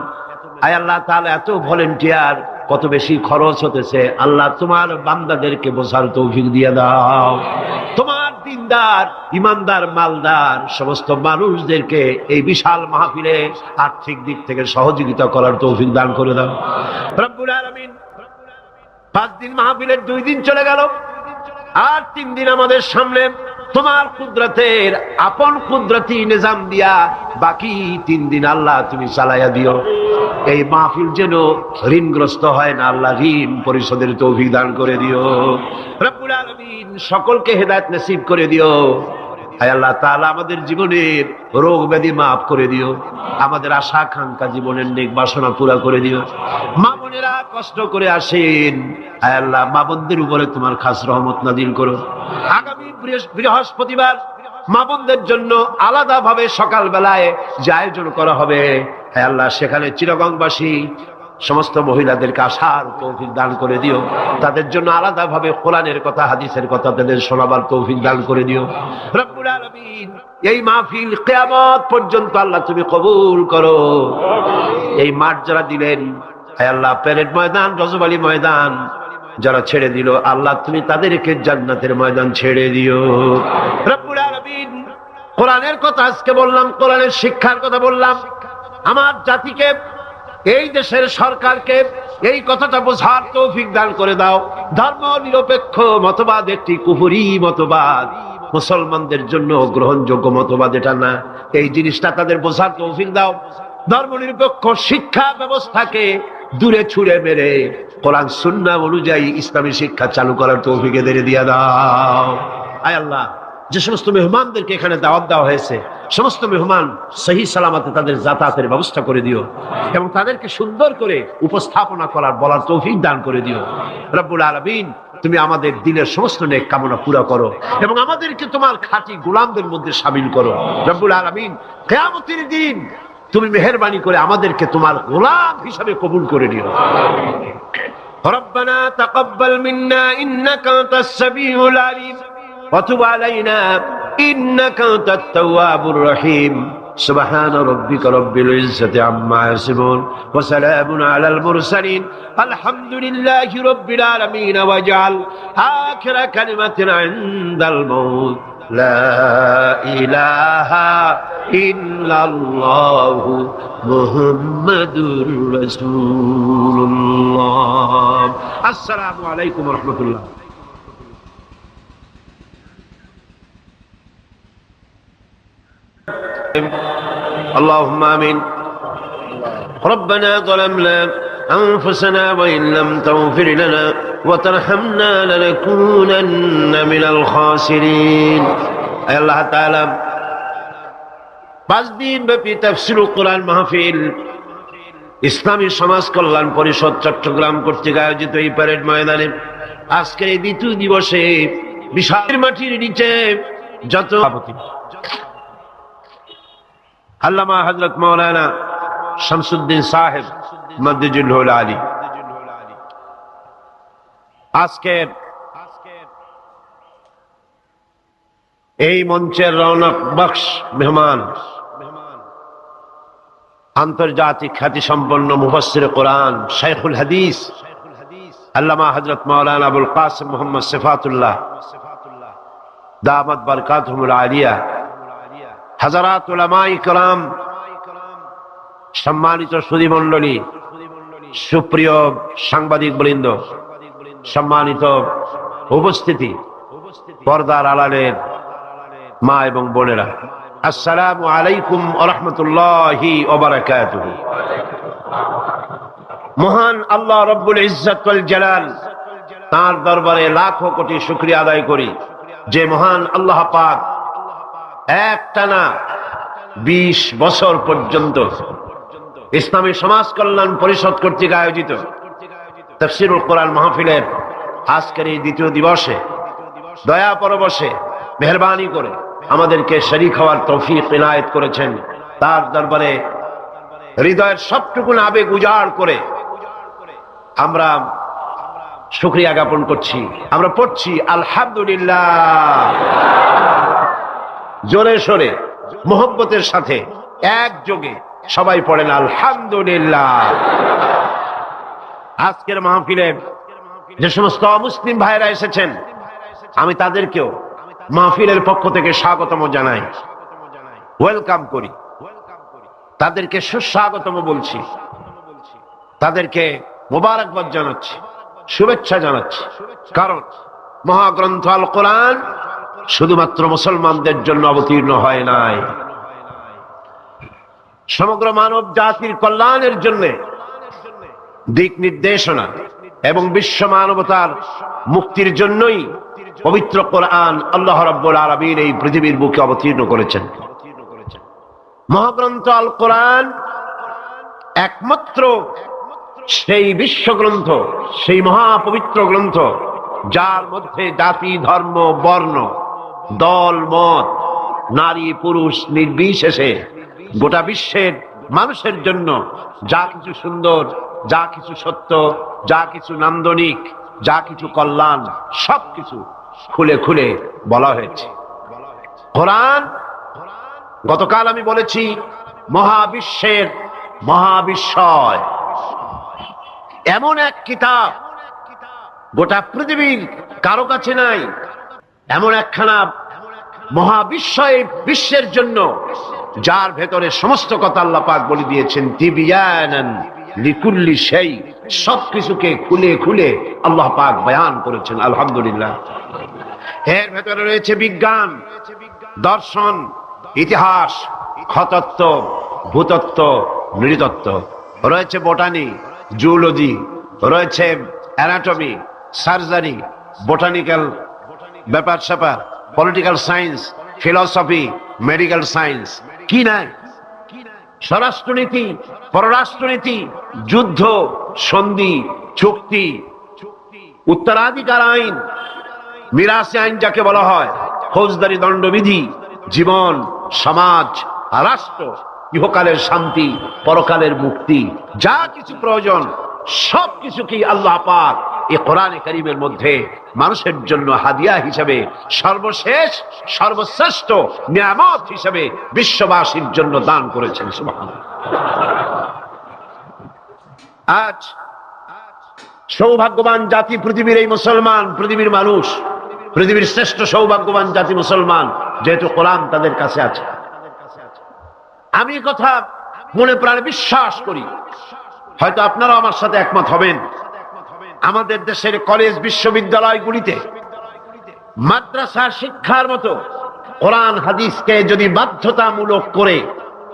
আয় আল্লাহ তাআলা, এত ভলেন্টিয়ার, কত বেশি খরচ হতেছে। আল্লাহ তোমার বান্দাদেরকে বোঝার তৌফিক দিয়ে দাও। তোমার দিনদার, ইমানদার, মালদার সমস্ত মানুষদেরকে এই বিশাল মাহফিলে আর্থিক দিক থেকে সহযোগিতা করার তৌফিক দান করে দাও রব্বুল আলামিন। 5 দিন মাহফিলের 2 দিন চলে গেল, আর 3 দিন আমাদের সামনে তোমার কুদরতের আপন কুদরতি নিজাম দিয়া বাকি 3 দিন আল্লাহ তুমি চালাইয়া দিও। এই মাহফিল যেন ঋণগ্রস্ত হয় না, আল্লাহ ঋণ পরিশোধের তৌফিক দান করে দিও রব্বুল আলামিন। সকলকে হেদায়েত নসিব করে দিও। হায় আল্লাহ তাআলা, আমাদের জীবনের রোগ ব্যাধি মাফ করে দিও, আমাদের আশা আকাঙ্ক্ষা জীবনের নেক বাসনা পুরা করে দিও। মা বোনেরা কষ্ট করে আসেন, হায় আল্লাহ মা বোনদের উপরে তোমার খাস রহমত নাযিল করো। আগামী বৃহস্পতিবার মা বোনদের জন্য আলাদা ভাবে সকাল বেলায় যে আয়োজন করা হবে, হায় আল্লাহ সেখানে চিরগংবাসী সমস্ত মহিলাদেরকে আসার তৌফিক দান করে দিও। তাদের জন্য আলাদা ভাবে কোরআনের কথা, হাদিসের কথা তাদের শোনাবার তৌফিক দান করে দিও রব্বুল আলামিন। এই মাহফিল কিয়ামত পর্যন্ত আল্লাহ তুমি কবুল করো। এই মাঠ যারা দিলেন, হায় আল্লাহ প্যারেড ময়দান, রজবালি ময়দান যারা ছেড়ে দিল, আল্লাহ তুমি তাদেরকে জান্নাতের ময়দান ছেড়ে দিও রব্বুল আলামিন। কোরআনের কথা আজকে বললাম, কোরআনের শিক্ষার কথা বললাম। আমার জাতিকে, এই দেশের সরকারকে এই কথাটা বোঝার তৌফিক দান করে দাও। ধর্ম নিরপেক্ষ মতবাদ একটি কুফরি মতবাদ, মুসলমানদের জন্য গ্রহণযোগ্য মতবাদ এটা না। এই জিনিসটা তাদের বোঝার তৌফিক দাও। ধর্ম নিরপেক্ষ শিক্ষা ব্যবস্থাকে দূরে ছুঁড়ে মেরে কোরআন সুন্নাহ অনুযায়ী ইসলামী শিক্ষা চালু করার তৌফিক এদের দিয়ে দাও। আয় আল্লাহ, যে সমস্ত মেহমানদেরকে এখানে দাওয়াত দেওয়া হয়েছে, সমস্ত মেহমান সহি সালামতে তাদের যাতায়াতের ব্যবস্থা করে দিও এবং তাদেরকে সুন্দর করে উপস্থাপনা করার, বলার তৌফিক দান করে দিও রব্বুল আলামিন। তুমি আমাদের দিনের সমস্ত নেক কামনা পুরা করো এবং আমাদেরকে তোমার খাঁটি গোলামদের মধ্যে শামিল করো রব্বুল আলামিন। কিয়ামতের দিন তুমি মেহেরবানি করে আমাদেরকে তোমার গোলাম হিসাবে কবুল করে নিও। ربنا تقبل منا إنك أنت السميع العليم وتب علينا إنك أنت التواب الرحيم سبحان ربك رب العزة عما يصفون وسلام على المرسلين الحمد لله رب العالمين واجعل آخر كلمة عند الموت لا إله إلا الله محمد رسول الله السلام عليكم ورحمة الله اللهم آمين ربنا ظلمنا أنفسنا وإن لم تغفر لنا وترحمنا لنكونن من الخاسرين أي الله تعالى 5 দিন ব্যাপী তাফসীরুল কোরআন মাহফিল ইসলামী সমাজ কল্যাণ পরিষদ চট্টগ্রাম কর্তৃক আয়োজিত এই প্যারেড ময়দানে আজকের এই দ্বিতীয় দিবসে বিশাল মাটির নিচে যত আল্লামা হযরত মাওলানা শামসুদ্দিন সাহেব মদ্দুজুল আলী আজকের এই মঞ্চের রৌনক বখশ মেহমান আন্তর্জাতিক খ্যাতি সম্পন্ন মুফাসসির কোরআন শাইখুল হাদিস আল্লামা হযরত মাওলানা আবুল কাসিম মুহাম্মদ সিফাতুল্লাহ দামাত বারকাতুহুল আলিয়া হাজারাত উলামায়ে কেরাম সম্মানিত সুধী মণ্ডলী সুপ্রিয় সাংবাদিক বৃন্দ সম্মানিত উপস্থিতি পর্দার আড়ালের মা এবং বোনেরা আসসালামু আলাইকুম ওয়া রাহমাতুল্লাহি ওয়া বারাকাতুহু মহান আল্লাহ রব্বুল ইজ্জত ওয়াল জালাল তার দরবারে লাখো কোটি শুকরিয়া আদায় করি যে মহান আল্লাহ পাক একটানা 20 বছর পর্যন্ত ইসলামী সমাজ কল্যাণ পরিষদ কর্তৃক আয়োজিত তাফসীরুল কোরআন মাহফিলের আজকের এই দ্বিতীয় দিবসে দয়া পরবশে মেহেরবানি করে আমাদেরকে শরীক হওয়ার তৌফিক ইনায়েত করেছেন তার দরবারে হৃদয়ের সবটুকু আবেগ উজাড় করে আমরা শুকরিয়া জ্ঞাপন করছি আমরা পড়ছি আলহামদুলিল্লাহ জোরে সোরে মোহব্বতের সাথে একযোগে সবাই পড়েন আলহামদুলিল্লাহ আজকের মাহফিলে যে সমস্ত মুসলিম ভাইরা এসেছেন আমি তাদেরকেও মাহফিলের পক্ষ থেকে স্বাগতম জানাই ওয়েলকাম করি তাদেরকে সুস্বাগতম বলছি তাদেরকে মোবারকবাদ জানাচ্ছি শুভেচ্ছা জানাচ্ছি কারণ মহাগ্রন্থ আল কোরআন শুধুমাত্র মুসলমানদের জন্য অবতীর্ণ হয় নাই সমগ্র মানব জাতির কল্যাণের জন্য দিক নির্দেশনা এবং বিশ্ব মানবতার মুক্তির জন্যই পবিত্র কোরআন আল্লাহ রাব্বুল আলামিন এই পৃথিবীর বুকে অবতীর্ণ করেছেন মহাগ্রন্থ আল কোরআন একমাত্র সেই বিশ্বগ্রন্থ সেই মহাপবিত্র গ্রন্থ যার মধ্যে জাতি ধর্ম বর্ণ দল মত নারী পুরুষ নির্বিশেষে গোটা বিশ্বের মানুষের জন্য যা কিছু সুন্দর যা কিছু সত্য যা কিছু নান্দনিক যা কিছু কল্যাণ সবকিছু খুলে খুলে বলা হয়েছে কোরআন গতকাল আমি বলেছি মহাবিশ্বের মহাবিস্ময় এমন এক কিতাব গোটা পৃথিবীর কারো কাছে নাই এমন একখানা মহাবিস্ময় বিশ্বের জন্য যার ভেতরে সমস্ত কথা আল্লাহ পাক বলে দিয়েছেন তিবিয়ানান লিকুল্লি শাই সবকিছুকে খুলে খুলে আল্লাহ পাক বয়ান করেছেন আলহামদুলিল্লাহ এর ভেতরে রয়েছে বিজ্ঞান দর্শন ইতিহাস খতত্ব ভূতত্ত্ব নৃতত্ত্ব রয়েছে বোটানি জুলজি রয়েছে অ্যানাটমি সার্জারি বোটানিক্যাল ব্যাপার স্যাপার political science philosophy medical science কি নাই স্বরাষ্ট্রনীতি পররাষ্ট্রনীতি যুদ্ধ সন্ধি চুক্তি উত্তরাধিকার আইন মিরাসি আইন যাকে বলা হয় ফৌজদারি দণ্ডবিধি জীবন সমাজ রাষ্ট্র ইহকালের শান্তি পরকালের মুক্তি যা কিছু প্রয়োজন সবকিছুকেই আল্লাহ পাক এই কোরআনে কারীমের মধ্যে মানুষের জন্য হাদিয়া হিসেবে সর্বশেষ সর্বশ্রেষ্ঠ নিয়ামত হিসেবে বিশ্ববাসীর জন্য দান করেছেন। সুবহানাল্লাহ। আজ সৌভাগ্যবান জাতি পৃথিবীর এই মুসলমান, পৃথিবীর মানুষ, পৃথিবীর শ্রেষ্ঠ সৌভাগ্যবান জাতি মুসলমান, যেহেতু কোরআন তাদের কাছে আছে। আমি কথা মনে প্রাণে বিশ্বাস করি, হয়তো আপনারা আমার সাথে একমত হবেন, আমাদের দেশের কলেজ বিশ্ববিদ্যালয়গুলিতে মাদ্রাসা শিক্ষার মতো কোরআন হাদিসকে যদি বাধ্যতামূলক করে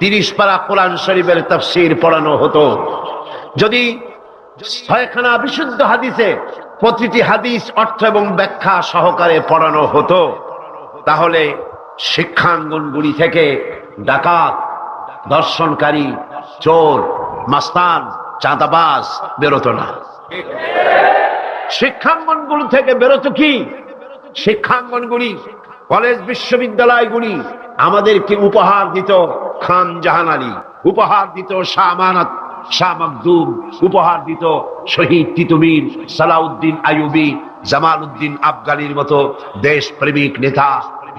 30 পারা কোরআন শরীফের তাফসীর পড়ানো হতো, যদি 6খানা বিশুদ্ধ হাদিসে প্রতিটি হাদিস অর্থ এবং ব্যাখ্যা সহকারে পড়ানো হতো, তাহলে শিক্ষাঙ্গনগুলি থেকে ডাকাত, দর্শনকারী, চোর, মাস্তান, চাঁদাবাজ বেরোতো না। শিক্ষাঙ্গনগুলি থেকে বেরোতো কি? শিক্ষাঙ্গনগুলি, কলেজ বিশ্ববিদ্যালয়গুলি আমাদেরকে উপহার দিত খান জাহান আলী, উপহার দিত শাহ আমানত, শাহ মখদুম, উপহার দিত শহীদ তিতুমির, সালাউদ্দিন আইয়ুবী, জামালউদ্দিন আফগানির মতো দেশ প্রেমিক নেতা,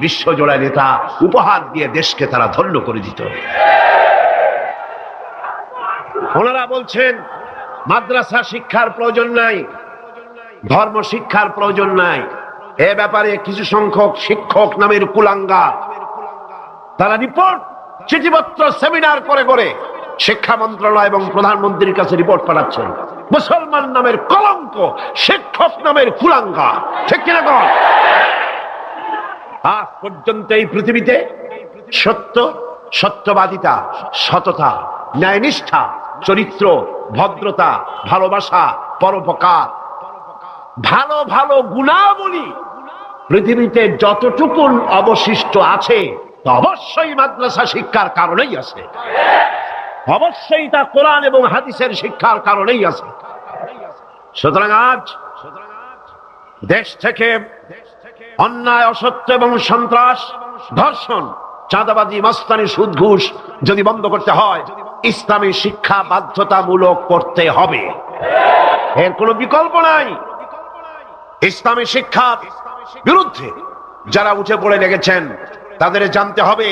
বিশ্বজোড়া নেতা, উপহার দিয়ে দেশকে তারা ধন্য করে দিত। ওনারা বলছেন মাদ্রাসা শিক্ষার প্রয়োজন নাই, ধর্ম শিক্ষার প্রয়োজন নাই। এ ব্যাপারে কিছু সংখ্যক শিক্ষক নামের কুলাঙ্গার তারা রিপোর্ট, চিঠিপত্র, সেমিনার করে করে শিক্ষা মন্ত্রণালয় এবং প্রধানমন্ত্রীর কাছে রিপোর্ট পাঠাচ্ছেন। মুসলমান নামের কলঙ্ক, শিক্ষক নামের কুলাঙ্গার, ঠিক কিনা কর? আজ পর্যন্ত এই পৃথিবীতে সত্য, সত্যবাদিতা, সততা, ন্যায়নিষ্ঠা, চরিত্র, ভদ্রতা, ভালোবাসা, পরোপকার, ভালো ভালো গুণাবলী পৃথিবীতে যতটুকুন অবশিষ্ট আছে তা অবশ্যই মাদ্রাসা শিক্ষার কারণেই আছে, অবশ্যই তা কোরআন এবং হাদিসের শিক্ষার কারণেই আছে। সুতরাং আজ দেশ থেকে অন্যায়, অসত্য এবং সন্ত্রাস, ধর্ষণ, চাঁদাবাজি, মাস্তানি, সুদ, ঘুষ যদি বন্ধ করতে হয়, ইসলামী শিক্ষা বাধ্যতামূলক করতে হবে, এর কোনো বিকল্প নাই। ইসলামী শিক্ষার বিরুদ্ধে যারা উঠে পড়ে লেগেছেন তাদের জানতে হবে,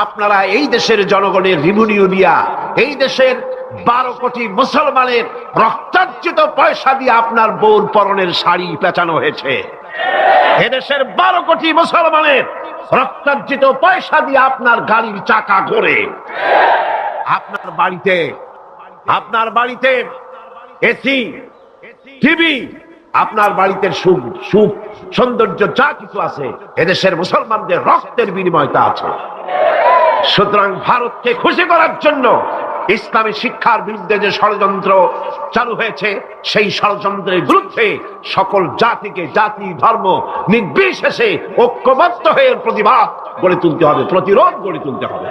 আপনারা এই দেশের জনগণের রিভিনিউ দিয়া, এই দেশের 12 কোটি মুসলমানের রক্তার্জিত পয়সা দিয়ে আপনার বউর পরনের শাড়ি পেঁচানো হয়েছে। এদেশের 12 কোটি মুসলমানের রক্তার্জিত পয়সা দিয়ে আপনার গাড়ির চাকা ঘোরে। আপনার বাড়িতে এসি, টিভি, আপনার বাড়িতে সুখ, সৌন্দর্য যা কিছু আছে এদেশের মুসলমানদের রক্তের বিনিময়টা আছে। সুতরাং ভারতকে খুশি করার জন্য ইসলামী শিক্ষার বিরুদ্ধে যে ষড়যন্ত্র চালু হয়েছে, সেই ষড়যন্ত্রের বিরুদ্ধে সকল জাতিকে, জাতি, ধর্ম নির্বিশেষে ঐক্যবদ্ধ হয়ে প্রতিবাদ গড়ে তুলতে হবে, প্রতিরোধ গড়ে তুলতে হবে।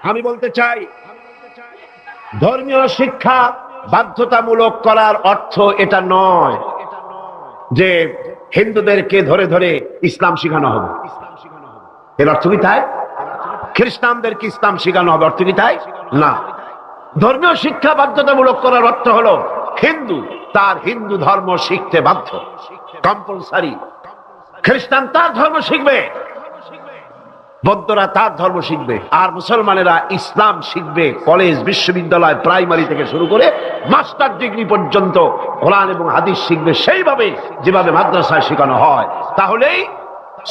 আমি বলতে চাই, ধর্মীয় শিক্ষা বাধ্যতামূলক করার অর্থ এটা নয় যে হিন্দুদেরকে ধরে ধরে ইসলাম শেখানো হবে। এর অর্থ কি তাই? খ্রিস্টানদেরকে ইসলাম শেখানো হবে, অর্থ কি তাই? না। ধর্মীয় শিক্ষা বাধ্যতামূলক করার অর্থ হলো হিন্দু তার হিন্দু ধর্ম শিখতে বাধ্য, কম্পালসারি। খ্রিস্টান তার ধর্ম শিখবে, বৌদ্ধরা তার ধর্ম শিখবে, আর মুসলমানেরা ইসলাম শিখবে। কলেজ, বিশ্ববিদ্যালয়, প্রাইমারি থেকে শুরু করে মাস্টার ডিগ্রি পর্যন্ত কোরআন এবং হাদিস শিখবে সেইভাবে যেভাবে মাদ্রাসায় শেখানো হয়। তাহলেই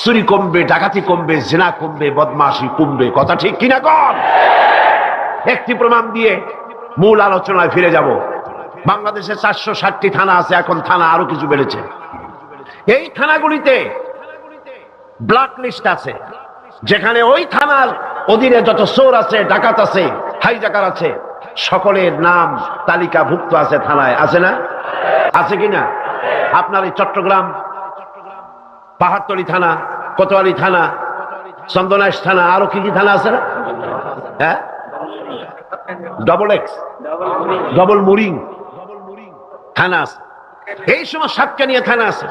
চুরি কমবে, ডাকাতি কমবে, জিনা কমবে, বদমাশি কমবে। কথা ঠিক কিনা কর? একটি প্রমাণ দিয়ে মূল আলোচনায় ফিরে যাব। বাংলাদেশে 460টি থানা আছে, এখন থানা আরো কিছু বেড়েছে। এই থানাগুলিতে ব্ল্যাক লিস্ট আছে, যেখানে ওই থানার অধীনে যত চোর আছে, ডাকাত আছে, হাইজাকার আছে, সকলের নাম তালিকাভুক্ত আছে থানায়, আছে না? আছে কিনা? আপনার এই চট্টগ্রাম পাহাড়তলী থানা, কোতোয়ালি থানা, চন্দনাইশ থানা, আরো কি কি থানা আছে না? হ্যাঁ, ডবল এক্স, ডবল মুরিং থানা আছে, এই সমস্ত সাতকানিয়া থানা আছে।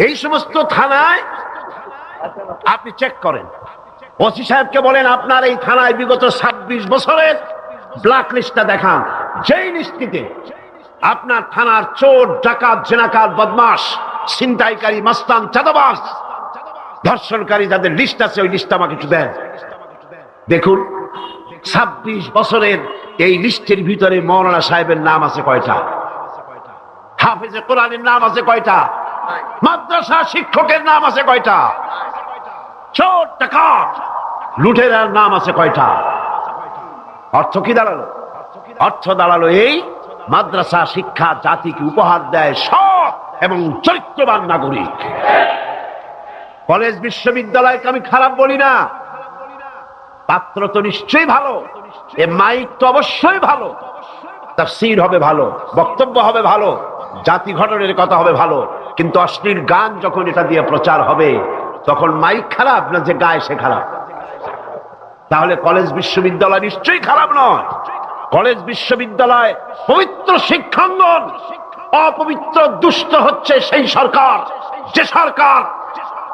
এই সমস্ত থানায় আপনি চেক করেন, ওসি সাহেবকে বলেন আপনার এই থানায় বিগত 26 বছরের ব্ল্যাক লিস্টটা দেখান। যেই লিস্টিতে আপনার থানার চোর, ডাকাত, জেনাকার, বদমাশ, ছিনতাইকারী, মাস্তান, চাঁদাবাজ, ধর্ষণকারী যাদের লিস্ট আছে ওই লিস্ট আমাকে একটু দেন। দেখুন 26 বছরের এই লিস্টের ভিতরে মৌলানা সাহেবের নাম আছে কয়টা? হাফেজে কোরআনের নাম আছে কয়টা? মাদ্রাসা শিক্ষকের নাম আছে কয়টা? চোর, ডাকাত, লুটেরার নাম আছে কয়টা? অর্থ কি দাঁড়ালো? অর্থ দাঁড়ালো এই মাদ্রাসা শিক্ষা জাতিকে উপহার দেয় সৎ এবং চরিত্রবান নাগরিক। কলেজ বিশ্ববিদ্যালয়কে আমি খারাপ বলি না, পাত্র তো নিশ্চয়ই ভালো, এ মাইক তো অবশ্যই ভালো, তাফসীর হবে ভালো, বক্তব্য হবে ভালো, জাতি গঠনের কথা হবে ভালো, কিন্তু অশ্লীল গান যখন এটা দিয়ে প্রচার হবে তখন মাইক খারাপ না যে গায় সে খারাপ? তাহলে কলেজ বিশ্ববিদ্যালয় নিশ্চয়ই খারাপ নয়। কলেজ বিশ্ববিদ্যালয় পবিত্র শিক্ষাঙ্গন, অপবিত্র দুষ্ট হচ্ছে সেই সরকার যে সরকার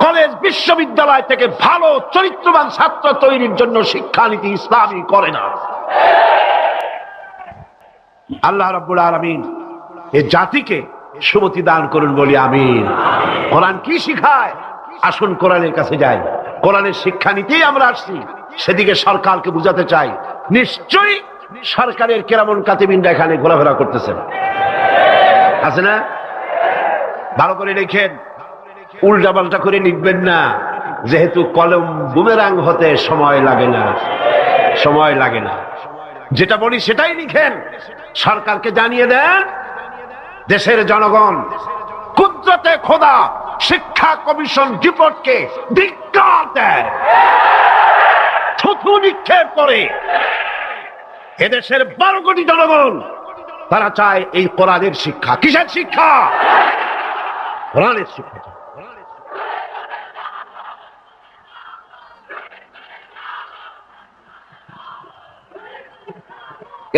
কলেজ বিশ্ববিদ্যালয় থেকে ভালো চরিত্রবান ছাত্র তৈরির জন্য শিক্ষানীতি ইসলামী করে না। আল্লাহ রাব্বুল আলামিন এই জাতিকে সুমতি দান করুন বলি আমিন। কোরআন কি শিখায়? আসুন কোরআনের কাছে যাই। কোরআনের শিক্ষানীতি আমরা আসছি, সেদিকে সরকারকে বুঝাতে চাই। নিশ্চয়ই সরকারের কেরামন কাতিবিনরা এখানে ঘোরাফেরা করতেছেন, আছে না? ভালো করে লিখেন, উল্টা পাল্টা করে লিখবেন না, যেহেতু কলম বুমেরাং হতে সময় লাগে না, সময় লাগে না। যেটা বলি সেটাই লিখেন, সরকারকে জানিয়ে দেন দেশের জনগণ কুদরতে খোদা শিক্ষা কমিশন রিপোর্টকে ধিক্কার দেয়, থুথু নিক্ষেপ করে। এদেশের 12 কোটি জনগণ তারা চায় এই কোরআনের শিক্ষা। কিসের শিক্ষা? কোরআনের শিক্ষা।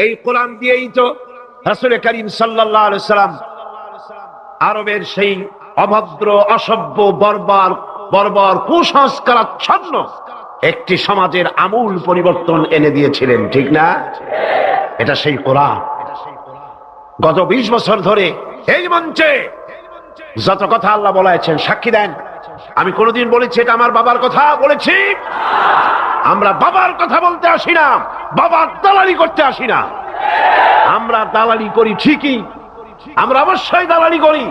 এই কোরআন দিয়েই তো রাসূল করিম সাল্লাল্লাহু আলাইহি সাল্লাম আরবের সেই অভদ্র, অসভ্য, বর্বর কুসংস্কারাচ্ছন্ন একটি সমাজের আমূল পরিবর্তন এনে দিয়েছিলেন, ঠিক না? এটা সেই কোরআন। গত 20 বছর ধরে এই মঞ্চে যত কথা আল্লাহ বলেছেন সাক্ষী দেন। আমি কোনদিন বলেছি এটা আমার বাবার কথা বলেছি? আমরা বাবার কথা বলতে আসি না, বাবার দালালি করতে আসি না। আমরা দালালি করি ঠিকই, আমরা অবশ্যই দালালি করি।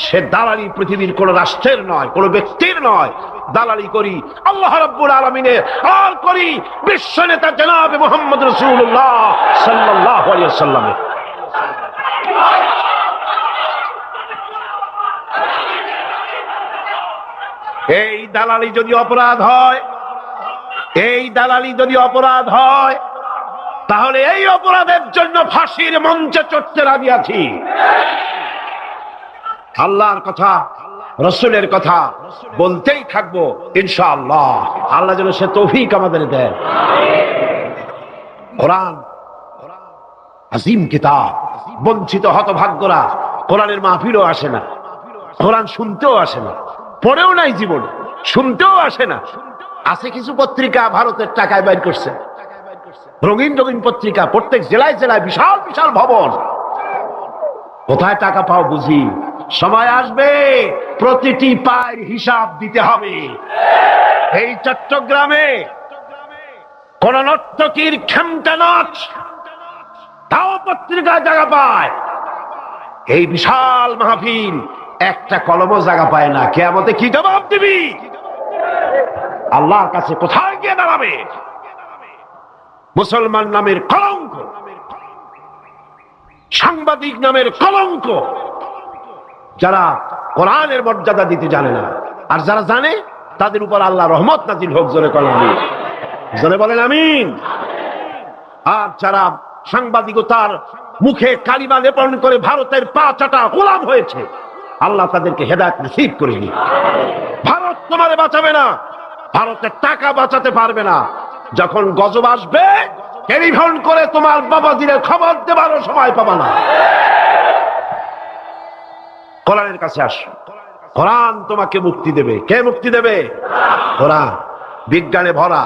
সে দালালি পৃথিবীর কোন রাষ্ট্রের নয়, কোন ব্যক্তির নয়। দালালি করি আল্লাহ রাব্বুল আলামিনের, আর করি বিশ্ব নেতা জনাবে মুহাম্মদ রাসূলুল্লাহ সাল্লাল্লাহু আলাইহি ওয়াসাল্লামের। এই দালালি যদি অপরাধ হয়, এই দালালি যদি অপরাধ হয়, তাহলে এই অপরাধের জন্য ফাঁসির মঞ্চে চড়তে রাজি আছি। আল্লাহর কথা, রাসূলের কথা বলতেই থাকবো ইনশাআল্লাহ। আল্লাহ যেন সে তৌফিক আমাদের দেয়। কোরআন আজিম কিতাব। বঞ্চিত হতভাগ্যরা কোরআনের মাহফিলও আসে না, কোরআন শুনতেও আসে না, পড়েও নাই জীবনে, শুনতেও আসে না। আছে কিছু পত্রিকা ভারতের টাকায় বাইর করছে, রঙিন রঙিন পত্রিকা, প্রত্যেক জেলায় জেলায় বিশাল বিশাল ভবন। কোথায় টাকা পাও বুঝি? সময় আসবে প্রতিটি পায়ের হিসাব দিতে হবে। এই চট্টগ্রামে কোন নর্তকীর খেমটা নাচ তাও পত্রিকায় জায়গা পায়। এই বিশাল মাহফিল একটা কলমও জায়গা পায় না। কিয়ামতে কি জবাব দিবি? আল্লাহর কাছে কোথায় গিয়ে দাঁড়াবে? মুসলমান নামের কলঙ্ক, সাংবাদিক নামের কলঙ্ক, যারা কোরআনের মর্যাদা দিতে জানে না, আর যারা জানে তাদের উপর আল্লাহ রহমত নাজিল হোক। জোরে বলেন আমিন, জোরে বলেন আমিন। আর যারা সাংবাদিকতার মুখে কালিমা লেপন করে ভারতের পা চাটা গোলাম হয়েছে, আল্লাহ তাদেরকে হেদায়েত নসিব করে দিন। ভারত তোমারে বাঁচাবে না, ভারতের টাকা বাঁচাতে পারবে না। যখন গজব আসবে টেলিফোন করে তোমার বাবাজিরে খবর দেবারও সময় পাবা না। কোরআনের কাছে আসো, কোরআন তোমাকে মুক্তি দেবে। কে মুক্তি দেবে? কোরআন। বিজ্ঞানে ভরা,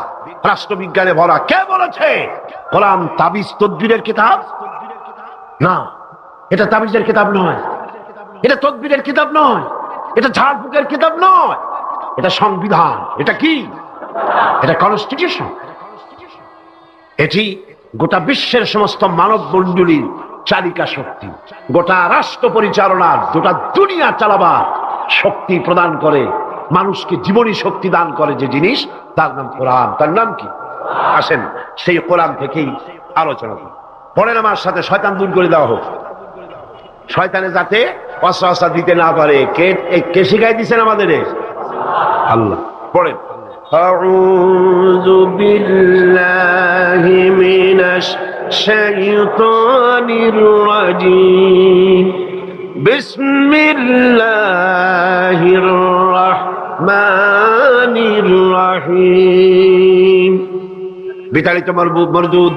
রাষ্ট্রবিজ্ঞানে ভরা। কে বলেছে কোরআন তাবিজ তদবিরের কিতাব? না, এটা তাবিজের কিতাব নয়, এটা তদবিরের কিতাব নয়, এটা ঝাড়ফুঁকের কিতাব নয়, এটা সংবিধান। এটা কি? এটা কনস্টিটিউশন। এটি গোটা বিশ্বের সমস্ত মানব মণ্ডলীর চালিকা শক্তি, গোটা রাষ্ট্র পরিচালনার, গোটা দুনিয়া চালাবার শক্তি প্রদান করে, মানুষকে জীবনী শক্তি দান করে যে জিনিস, তার নাম কোরআন। তার নাম কি? আসেন সেই কোরআন থেকেই আলোচনা করি। পড়েন আমার সাথে, শয়তান দূর করে দেওয়া হোক, শয়তানে যাতে ওয়াসওয়াসা দিতে না পারে। কে শিখাই দিচ্ছেন আমাদের? আল্লাহ। পড়েন, আউযু বিল্লাহি মিনাশ শাইতানির রাজীম, বিসমিল্লাহির রাহমানির রাহিম। বিতাড়িত মরদুদ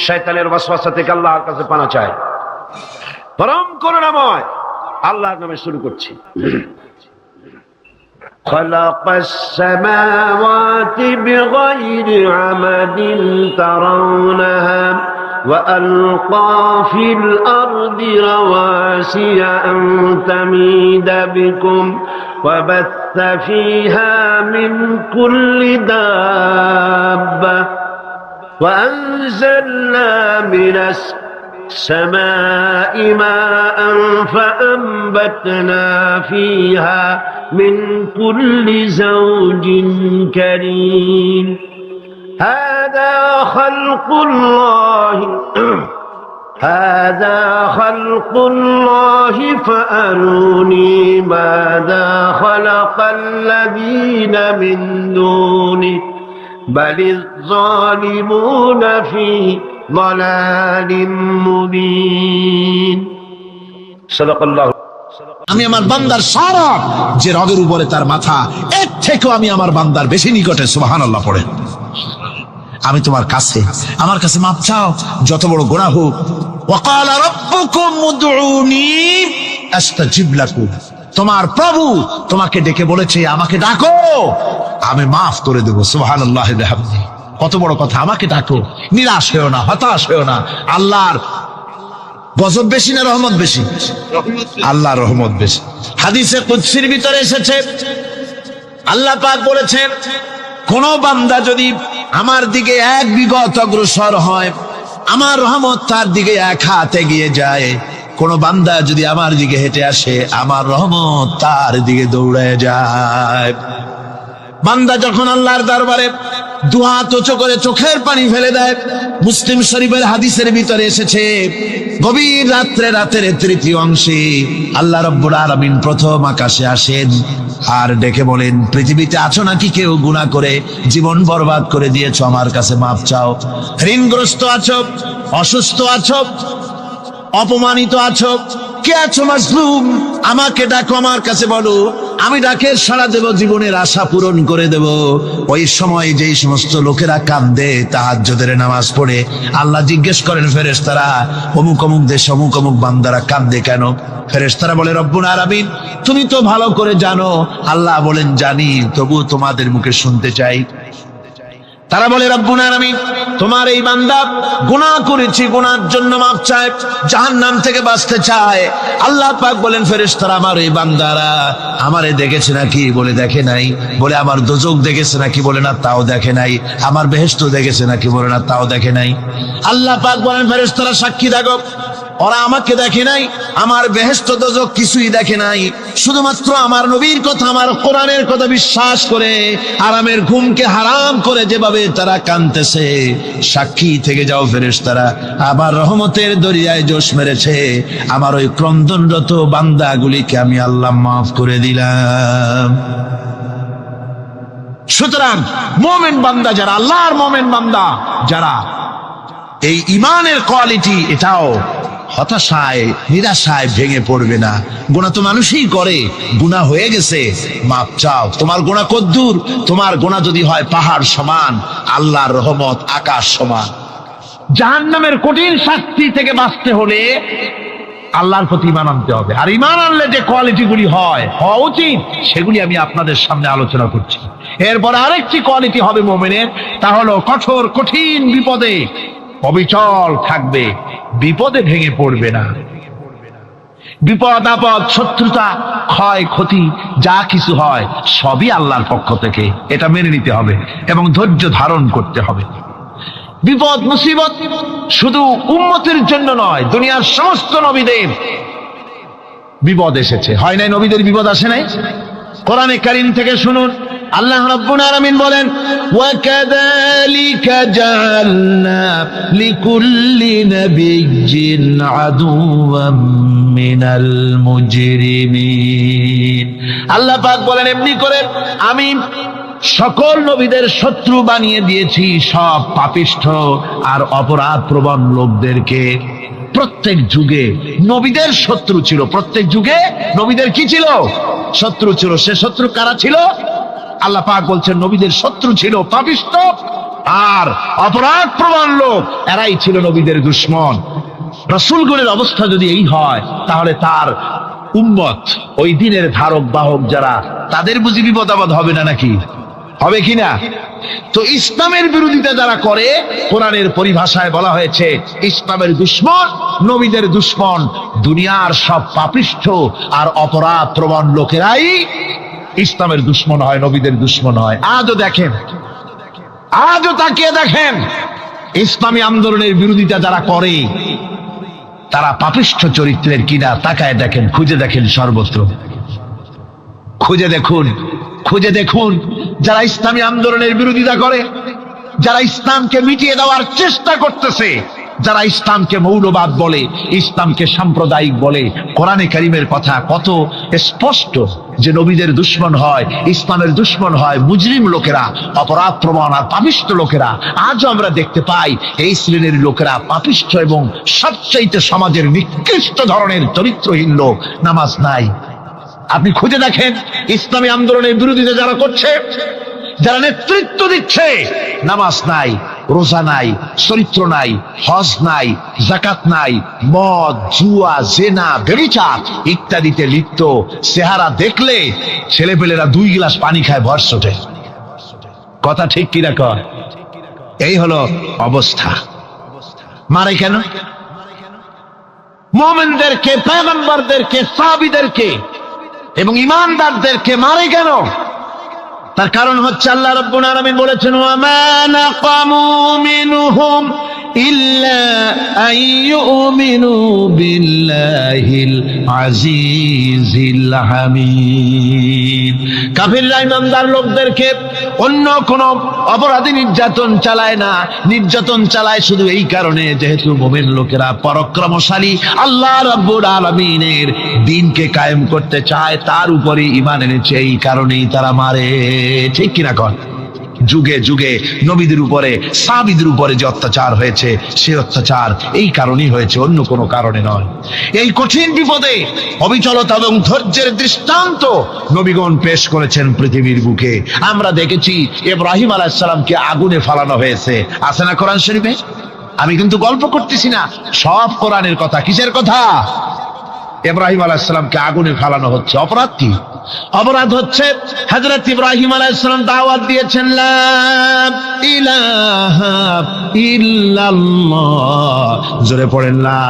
শয়তানের ওয়াসওয়াসা থেকে আল্লাহর কাছে পানা চায়। পরম করুণাময় আল্লাহর নামে শুরু করছি। خلق السماوات بغير عمد ترونها وألقى في الأرض رواسي أن تميد بكم وبث فيها من كل دابة وأنزلنا من السماء ماء فأنبتنا فيها من كل زوج كريم هذا خلق الله فأروني ماذا خلق الذين من دونه بل الظالمون في ضلال مبين صدق الله।
আমি আমার বান্দার সারা যে রগের উপরে তার মাথা, এর থেকেও আমি আমার বান্দার বেশি নিকটে। সুবহানাল্লাহ পড়েন। আমি তোমার কাছে, আমার কাছে মাপ চাও, যত বড় গুনাহ হোক। ওয়াকালা রাব্বুকুম উদউনি আস্তাজিব লাকুম, তোমার প্রভু তোমাকে ডেকে বলেছে আমাকে ডাকো, আমি মাফ করে দেব। সুবহানাল্লাহ বিহামদিহি। কত বড় কথা, আমাকে ডাকো, নিরাশ হয়েও না, হতাশ হয়েও না। আল্লাহর গজব বেশি না রহমত বেশি? আল্লাহর রহমত বেশি। হাদিসে কুদসির ভিতরে এসেছে, আল্লাহ পাক বলেছেন, কোন বান্দা যদি আমার দিকে এক বিগত অগ্রসর হয়, আমার রহমত তার দিকে এক হাত এগিয়ে যায়। কোন বান্দা যদি আমার দিকে হেঁটে আসে, আমার রহমত তার দিকে দৌড়ে যায়। বান্দা যখন আল্লাহর দরবারে দুহাত উঁচু করে চোখের পানি ফেলে দেয়, মুসলিম শরীফের হাদিসের ভিতরে এসেছে, গভীর রাতের তৃতীয় অংশে আল্লাহ রাব্বুল আলামিন প্রথম আকাশে আসেন আর ডেকে বলেন, পৃথিবীতে আছো নাকি কেউ গুনাহ করে জীবন বরবাদ করে দিয়েছো, আমার কাছে মাপ চাও। ঋণগ্রস্ত আছো, অসুস্থ আছো, অপমানিত আছো, কে আছো মাজলুম, আমাকে ডাকো, আমার কাছে বলো, আমি ডাকে সাড়া দেব, জীবনের আশা পূরণ করে দেব। ওই সময় যেই সমস্ত লোকেরা কাঁদে তাহাজ্জুদের নামাজ পড়ে, আল্লাহ জিজ্ঞেস করেন ফেরেশতারা, অমুক অমুক দেশ অমুক অমুক বান্দারা কাঁদে কেন? ফেরেশতারা বলে, রব্বুল আলামিন তুমি তো ভালো করে জানো। আল্লাহ বলেন, জানি, তবু তোমাদের মুখে শুনতে চাই। তারা বলে, রব্বুল আলামিন তোমার এই বান্দা গুনাহ করেছে, গুনাহর জন্য মাফ চায়, জাহান্নাম থেকে বাঁচতে চায়। আল্লাহ পাক বলেন, ফেরেশতারা আমার এই বান্দারা আমারে দেখেছে নাকি? বলে দেখে নাই। বলে আমার দোজখ দেখেছে নাকি? বলে না, তাও দেখে নাই। আমার বেহেশত দেখেছে নাকি? বলে না, তাও দেখে নাই। আল্লাহ পাক বলেন, ফেরেশতারা সাক্ষী থাকো, ওরা আমাকে দেখে নাই, আমার বেহেশত দোজখ কিছুই দেখে নাই, শুধুমাত্র আমার নবীর কথা, আমার কোরআনের কথা বিশ্বাস করে আরামের ঘুমকে হারাম করে যেভাবে তারা কাঁদতেছে, সাক্ষী থেকে যাও ফেরেশতারা, আমার রহমতের দরিয়ায় জোশ মেরেছে, আমার ওই ক্রন্দনরত বান্দাগুলিকে আমি আল্লাহ মাফ করে দিলাম। সুতরাং মুমিন বান্দা যারা, আল্লাহর মুমিন বান্দা যারা, এই ঈমানের কোয়ালিটি, এটাও হতাশায় নিরাশায় ভেঙে পড়বে না। গুনাহ তো মানুষই করে, গুনাহ হয়ে গেছে, মাপ চাও। তোমার গুনাহ কদ্দুর? তোমার গুনাহ যদি হয় পাহাড় সমান, আল্লাহর রহমত আকাশ সমান।
জাহান্নামের কঠিন শাস্তি থেকে বাঁচতে হলে
আল্লাহর প্রতি ঈমান আনতে হবে। আর ঈমান আনলে যে কোয়ালিটিগুলি হওয়া উচিত সেগুলি আমি আপনাদের সামনে আলোচনা করছি। এরপরে আরেকটি কোয়ালিটি হবে মুমিনের, তা হলো কঠোর কঠিন বিপদে অবিচল থাকবে, বিপদে ভেঙে পড়বে না। বিপদ আপদ শত্রুতা ক্ষয় ক্ষতি যা কিছু হয় সবই আল্লাহর পক্ষ থেকে, এটা মেনে নিতে হবে এবং ধৈর্য ধারণ করতে হবে। বিপদ মুসিবত শুধু উম্মতের জন্য নয়, দুনিয়ার সমস্ত নবীদের বিপদ এসেছে, হয় নাই? নবীদের বিপদ আসে নাই? কোরআনে কারীম থেকে শুনুন, আল্লাহ রাব্বুল আলামিন বলেন, ওয়া কাযালিকা জাআলনা লিকুল্লি নাবিয়্যিন আদুওয়াম মিনাল মুজরিমিন। আল্লাহ পাক বলেন, এমনি করে আমি সকল নবীদের শত্রু বানিয়ে দিয়েছি সব পাপিষ্ঠ আর অপরাধ প্রবণ লোকদেরকে। প্রত্যেক যুগে নবীদের শত্রু ছিল, প্রত্যেক যুগে নবীদের কি ছিল? শত্রু ছিল। সে শত্রু কারা ছিল? আল্লাহ পাক বলছেন নবীদের শত্রু ছিল পাপিষ্ঠ আর অপরাধ প্রবণ লোক, এরাই ছিল নবীদের দুশমন। রাসূলগণের অবস্থা যদি এই হয় তাহলে তার উম্মত, ওই দিনের ধারক বাহক যারা, তাদের বুঝি বিপদ আপদ হবে না নাকি? হবে কিনা? তো ইসলামের বিরোধিতা যারা করে, কোরআনের পরিভাষায় বলা হয়েছে ইসলামের দুশমন, নবীদের দুশমন। দুনিয়ার সব পাপিষ্ঠ আর অপরাধ প্রবণ লোকেরাই ইসলামের দুশমন হয়, নবীদের দুশমন হয়। আজও দেখেন, আজও তাকিয়ে দেখেন, ইসলামী আন্দোলনের বিরোধিতা যারা করে তারা পাপিষ্ঠ চরিত্রের কিনা তাকায় দেখেন, খুঁজে দেখেন, সর্বত্র খুঁজে দেখুন, খুঁজে দেখুন। যারা ইসলামী আন্দোলনের বিরোধিতা করে, যারা ইসলামকে মিটিয়ে দেওয়ার চেষ্টা করতেছে, যারা ইসলামকে মৌলবাদ বলে, ইসলামকে সাম্প্রদায়িক বলে, কোরআনে কারীমের কথা কত স্পষ্ট যে নবীদের দুশমন হয়, ইসলামের দুশমন হয় মুজরিম লোকেরা, অপরাধ প্রবণ আর পাপিষ্ঠ লোকেরা। আজও আমরা দেখতে পাই এই শ্রেণীর লোকেরা পাপিষ্ঠ এবং সবচাইতে সমাজের নিকৃষ্ট ধরনের চরিত্রহীন লোক। নামাজ নাই। আপনি খুঁজে দেখেন ইসলামী আন্দোলনের বিরোধিতা যারা করছে, যারা নেতৃত্ব দিচ্ছে, নামাজ নাই, রোজা নাই, চরিত্র নাই, হজ নাই, যাকাত নাই, মদ, জুয়া, জেনা, ব্যভিচার ইত্যাদিতে লিপ্ত। চেহারা দেখলে ছেলেপেলেরা 2 গ্লাস পানি খায় ভর ওঠে। কথা ঠিক কিনা কয়? এই হলো অবস্থা। মারে কেন? মুমিনদেরকে, পয়গম্বরদেরকে, সাহাবীদেরকে এবং ঈমানদারদেরকে মারে কেন? তার কারণ হচ্ছে আল্লাহ রাব্বুল আলামিন বলেছেন, ওয়া মা নাকামু মিনহুম ইল্লা আইয়ুমিনু বিল্লাহিল আজিজিল হামিদ। কাফিররা ঈমানদার লোকদেরকে অন্য কোন অপরাধী নির্যাতন চালায় না, নির্যাতন চালায় শুধু এই কারণে যেহেতু মুমিন লোকেরা পরাক্রমশালী, আল্লাহ রাব্বুল আলামিনের দ্বীনকে কায়েম করতে চায়, তার উপরে ঈমান এনেছে, এই কারণেই তারা মারে। ঠিক কিনা কন? যুগে যুগে নবীদের উপরে, সাহাবীদের উপরে যে অত্যাচার হয়েছে, সেই অত্যাচার এই কারণেই হয়েছে, অন্য কোনো কারণে নয়। এই কঠিন বিপদে অবিচলতা এবং ধৈর্যের দৃষ্টান্ত নবীগণ পেশ করেছেন পৃথিবীর বুকে। আমরা দেখেছি ইব্রাহিম আলাইহিস সালামকে আগুনে ফালানো হয়েছে, আছে না কোরআন শরীফে? আমি কিন্তু গল্প করতেছি না, সব কোরআনের কথা। কিসের কথা? ইব্রাহিম আলাইহিস সালামকে আগুনে ফালানো হচ্ছে। অপরাধ কি? অপরাধ হচ্ছে হযরত ইব্রাহিম আলাইহিস সালাম দাওয়াত দিয়েছেন, লা ইলাহা ইল্লাল্লাহ। জোরে পড়েন, লা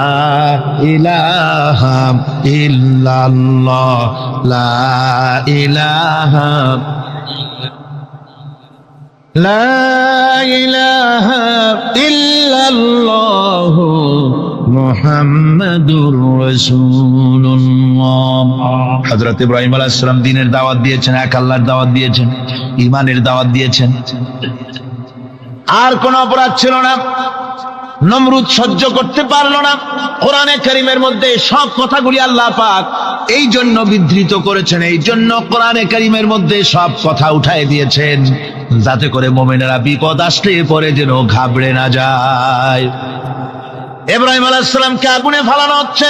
ইলাহা ইল্লাল্লাহ, লা ইলাহা, লা ইলাহা ইল্লাল্লাহ মুহাম্মাদুর রাসূলুল্লাহ। হযরত ইব্রাহিম আলাইহিস সালাম দ্বীনের দাওয়াত দিয়েছেন, এক আল্লাহর দাওয়াত দিয়েছেন, ঈমানের দাওয়াত দিয়েছেন। আর কোন অপরাধ ছিল না। নমরুদ সহ্য করতে পারল না। কোরআনে কারীমের মধ্যে সব কথাগুলি আল্লাহ পাক এই জন্য বিধৃত করেছেন, এই জন্য কোরআনে কারীমের মধ্যে সব কথা উঠায় দিয়েছেন, যাতে করে মুমিনেরা বিপদ আসলে পরে যেন ঘাবড়ে না যায়। ইব্রাহিম আলাইহিস সালামকে আগুনে ফালানো হচ্ছে।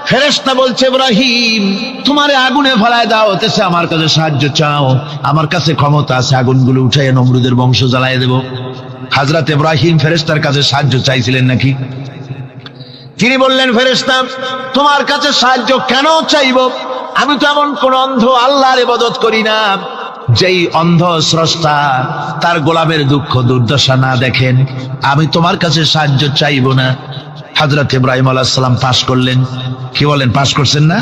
ফেরেশতা বলছে, ইব্রাহিম তোমারে আগুনে ফালায় দাও হতেছে, আমার কাছে সাহায্য চাও, আমার কাছে ক্ষমতা আছে, আগুনগুলো উঠাইয়া নমরুদের বংশ জ্বালায় দেব। হযরত ইব্রাহিম ফেরেশতার কাছে সাহায্য চাইছিলেন নাকি?
তিনি বললেন, ফেরেশতা, তোমার কাছে সাহায্য কেন চাইব? আমি তো এমন কোন অন্ধ আল্লাহর ইবাদত করি না যেই অন্ধ স্রষ্টা তার গোলামের দুঃখ দুর্দশা না দেখেন। আমি তোমার কাছে সাহায্য চাইব না। হযরত ইব্রাহিম আলাইহিস সালাম পাশ করলেন। কি বলেন, পাশ করছেন না?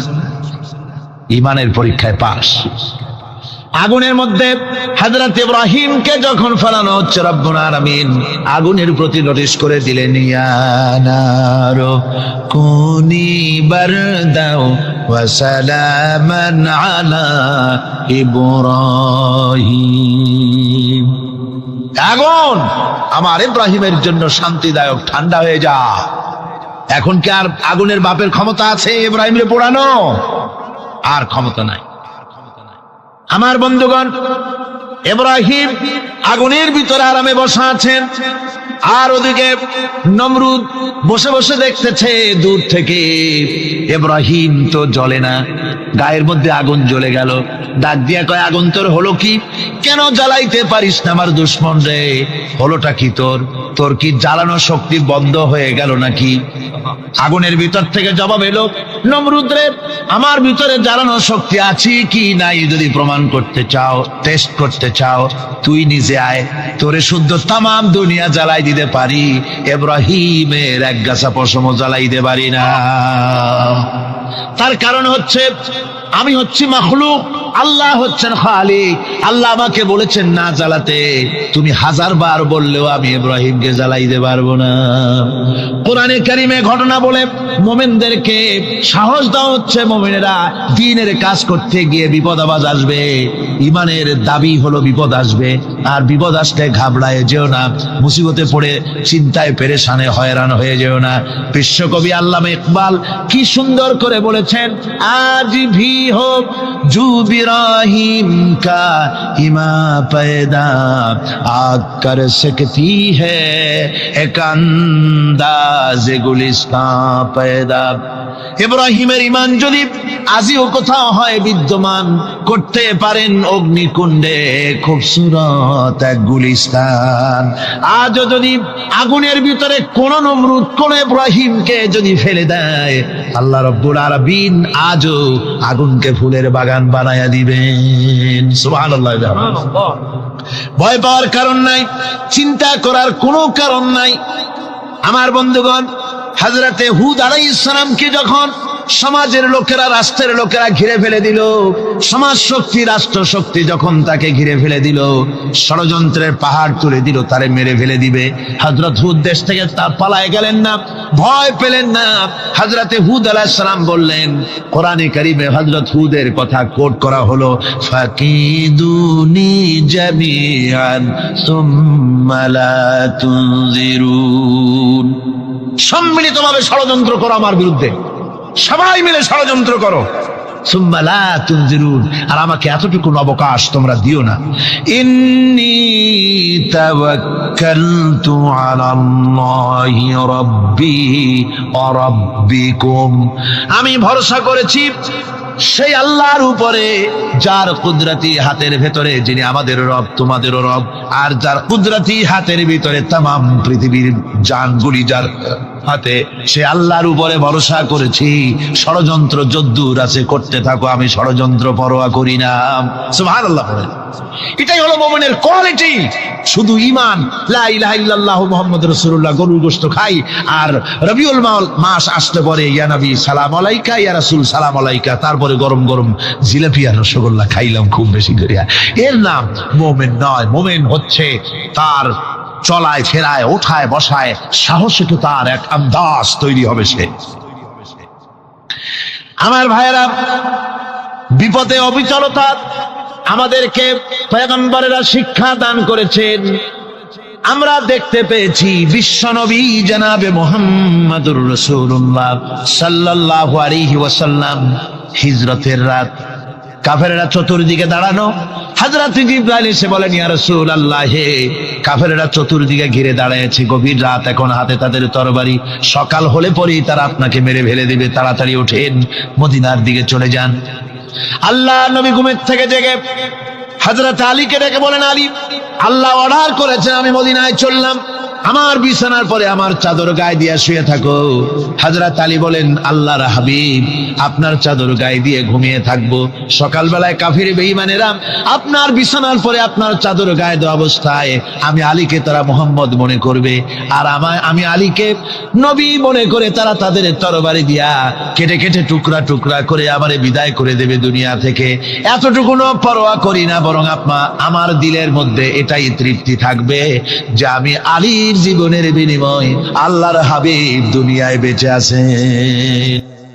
ঈমানের পরীক্ষায় পাশ। আগুনের মধ্যে হযরত ইব্রাহিমকে যখন ফেলানো হচ্ছে, রব্বুল আলামিন আগুনের প্রতি নোটিশ করে দিলেন, ইয়া নারু কুনি বারদাও ওয়া সালামান আলা ইব্রাহিম। আগুন, আমার ইব্রাহিমের জন্য শান্তিদায়ক, ঠান্ডা হয়ে যা। এখন কি আর আগুনের বাপের ক্ষমতা আছে ইব্রাহিমকে পোড়ানো? আর ক্ষমতা নাই। আমার বন্ধুগণ, ইব্রাহিম আগুনের ভিতরে আরামে বসা আছেন, আর ওদিকে নমরুদ বসে বসে দেখতেছে দূর থেকে। ইব্রাহিম তো জ্বলে না, গায়ের মধ্যে আগুন জ্বলে গেল। ডাক দিয়া কয়, আগুন তোর হলো কি? কেন জ্বালাইতে পারিস না আমার দুশ্মন রে? হলোটা কি তোর? তোর কি জ্বালানো শক্তি বন্ধ হয়ে গেল নাকি? আগুনের ভিতর থেকে জবাব এলো, নমরুদ রে, আমার ভিতরে জ্বালানো শক্তি আছে কি নাই যদি প্রমাণ করতে চাও, টেস্ট করতে চাও, তুই নিজে আয়। তোরে শুদ্ধ তামাম দুনিয়া জ্বালাই দিতে পারি, ইব্রাহিমের এক গাছা পশমও জ্বালাই দিতে পারি না। তার কারণ হচ্ছে আমি হচ্ছি মাখলুক, আল্লাহ হচ্ছেন খালিক। আল্লাহ আমাকে বলেছেন না জ্বালাতে, তুমি 1000 বার বললেও আমি ইব্রাহিমকে জ্বালাইতে পারবো না। কোরআনে কারিমে ঘটনা বলে মুমিনদেরকে সাহস দেওয়া হচ্ছে, মুমিনেরা দ্বীনের কাজ করতে গিয়ে বিপদ আবাজ আসবে, ঈমানের দাবি হলো বিপদ আসবে। আর বিপদ আসলে ঘাবড়ায় যেও না, মুসিবতে পড়ে চিন্তায় পেরেশানে হয়রান হয়ে যেও না। বিশ্বকবি আল্লামা ইকবাল কি সুন্দর করে বলেছেন, আজ ভি हो जू इब्राहिम का इमा पैदा आग कर सकती है एक अंदाज गुलिस्तां पैदा। ইব্রাহিমের ঈমান যদি আজিও কোথাও হয় বিদ্যমান, করতে পারেন অগ্নিকুণ্ডে খুবসুরত এক গুলিস্তান। আজও যদি আগুনের ভিতরে কোন নমরুদ কোন ইব্রাহিমকে যদি ফেলে দেয়, আল্লাহ রাব্বুল আলামিন আজও আগুনকে ফুলের বাগান বানায়া দিবেন। সুবহানাল্লাহ। ভয় পাওয়ার কারণ নাই, চিন্তা করার কোনো কারণ নাই। আমার বন্ধুগণ, হযরতে হুদ আলাইহিস সালামকে যখন সমাজের লোকেরা, রাষ্ট্রের লোকেরা ঘিরে ফেলে দিল, সমাজ শক্তি, রাষ্ট্র শক্তি যখন তাকে ঘিরে ফেলে দিল, ষড়যন্ত্রের পাহাড় তুলে দিল, তারে মেরে ফেলে দিবে, হযরত হুদ দেশ থেকে তা পালায় গেলেন না, ভয় পেলেন না। হযরতে হুদ আলাইহিস সালাম বললেন, কোরআনে কারীমে হযরত হুদের কথা কোট করা হলো, ফাকিদুনি জামিআন সুম্মা লা তুনজিরুন। সম্মিলিতভাবে ষড়যন্ত্র করো আমার বিরুদ্ধে, সবাই মিলে ষড়যন্ত্র করো, সুম্মা লা তুনজিরুন, আর আমাকে এতটুকু অবকাশ তোমরা দিও না। ইন্নী তাওয়াক্কালতু আলাল্লাহি রাব্বি ওয়া রাব্বিকুম, আমি ভরসা করেছি সেই আল্লাহর উপরে যার কুদরতি হাতের ভেতরে, যিনি আমাদের রব তোমাদেরও রব, আর যার কুদরতি হাতের ভিতরে তামাম পৃথিবীর জানগুলি যার হাতে, সে আল্লাহর উপরে ভরসা করেছি। ষড়যন্ত্র যদ্দূর আছে করতে থাকো, আমি ষড়যন্ত্র পরোয়া করি না। সুবহানাল্লাহ। এটাই হলো মুমিনের কোয়ালিটি। শুধু ঈমান, লা ইলাহা ইল্লাল্লাহ মুহাম্মাদুর রাসূলুল্লাহ, গরুর গোশত খাই, আর রবিউল মাস আসতে পরে ইয়া নবী সালাম আলাইকা, ইয়া রাসূল সালাম আলাইকা, তারপরে গরম গরম জিলাপি আর রসগোল্লা খাইলাম খুব বেশি করে, এর নাম মুমিন নয়। মুমিন হচ্ছে তার চলায় ফেরায়, ওঠায় বসায় সাহসিকতার তার এক আন্দাজ তৈরি হবে সে। আমার ভাইয়েরা, বিপদে অবিচলতা আমাদেরকে পয়গম্বরেরা শিক্ষা দান করেছেন। আমরা দেখতে পেয়েছি বিশ্বনবী জনাবে মুহাম্মদুর রাসূলুল্লাহ সাল্লাল্লাহু আলাইহি ওয়াসাল্লাম হিজরতের রাত, কাফেররা চতুর্দিকে দাঁড়ানো, হযরত জিবরাইল এসে বলেন, ইয়া রাসূলুল্লাহ, হে কাফেররা চতুর্দিকে ঘিরে দাঁড়িয়েছে, গভীর রাত, এখন হাতে তাদের তরবারি, সকাল হলে পরেই তারা আপনাকে মেরে ফেলে দিবে, তাড়াতাড়ি ওঠেন, মদিনার দিকে চলে যান। আল্লাহ নবী ঘুমের থেকে জেগে হযরত আলীকে ডেকে বলেন, আলী, আল্লাহ অর্ডার করেছেন, আমি মদিনায় চললাম,
আমার বিছানার পরে আমার চাদর গায়ে দিয়ে শুয়ে থাকো। হযরত আলী বলেন, আল্লাহর হাবিব, আপনার চাদর গায়ে দিয়ে ঘুমিয়ে থাকবো। সকালবেলায় কাফির বেঈমানেরা আপনার বিছানার পরে আপনার চাদর গায়ে দেওয়া অবস্থায় আমি আলীকে তারা মোহাম্মদ মনে করবে, আর আমি আলীকে নবী মনে করে তারা তাদের তরবারি দিয়া কেটে কেটে টুকরা টুকরা করে আমারে বিদায় করে দেবে দুনিয়া থেকে। এতটুকুনো পরোয়া করি না, বরং আমার দিলের মধ্যে এটাই তৃপ্তি থাকবে যে আমি আলীর জীবনের বিনিময় আল্লাহর হাবিব দুনিয়ায় বেঁচে আছেন।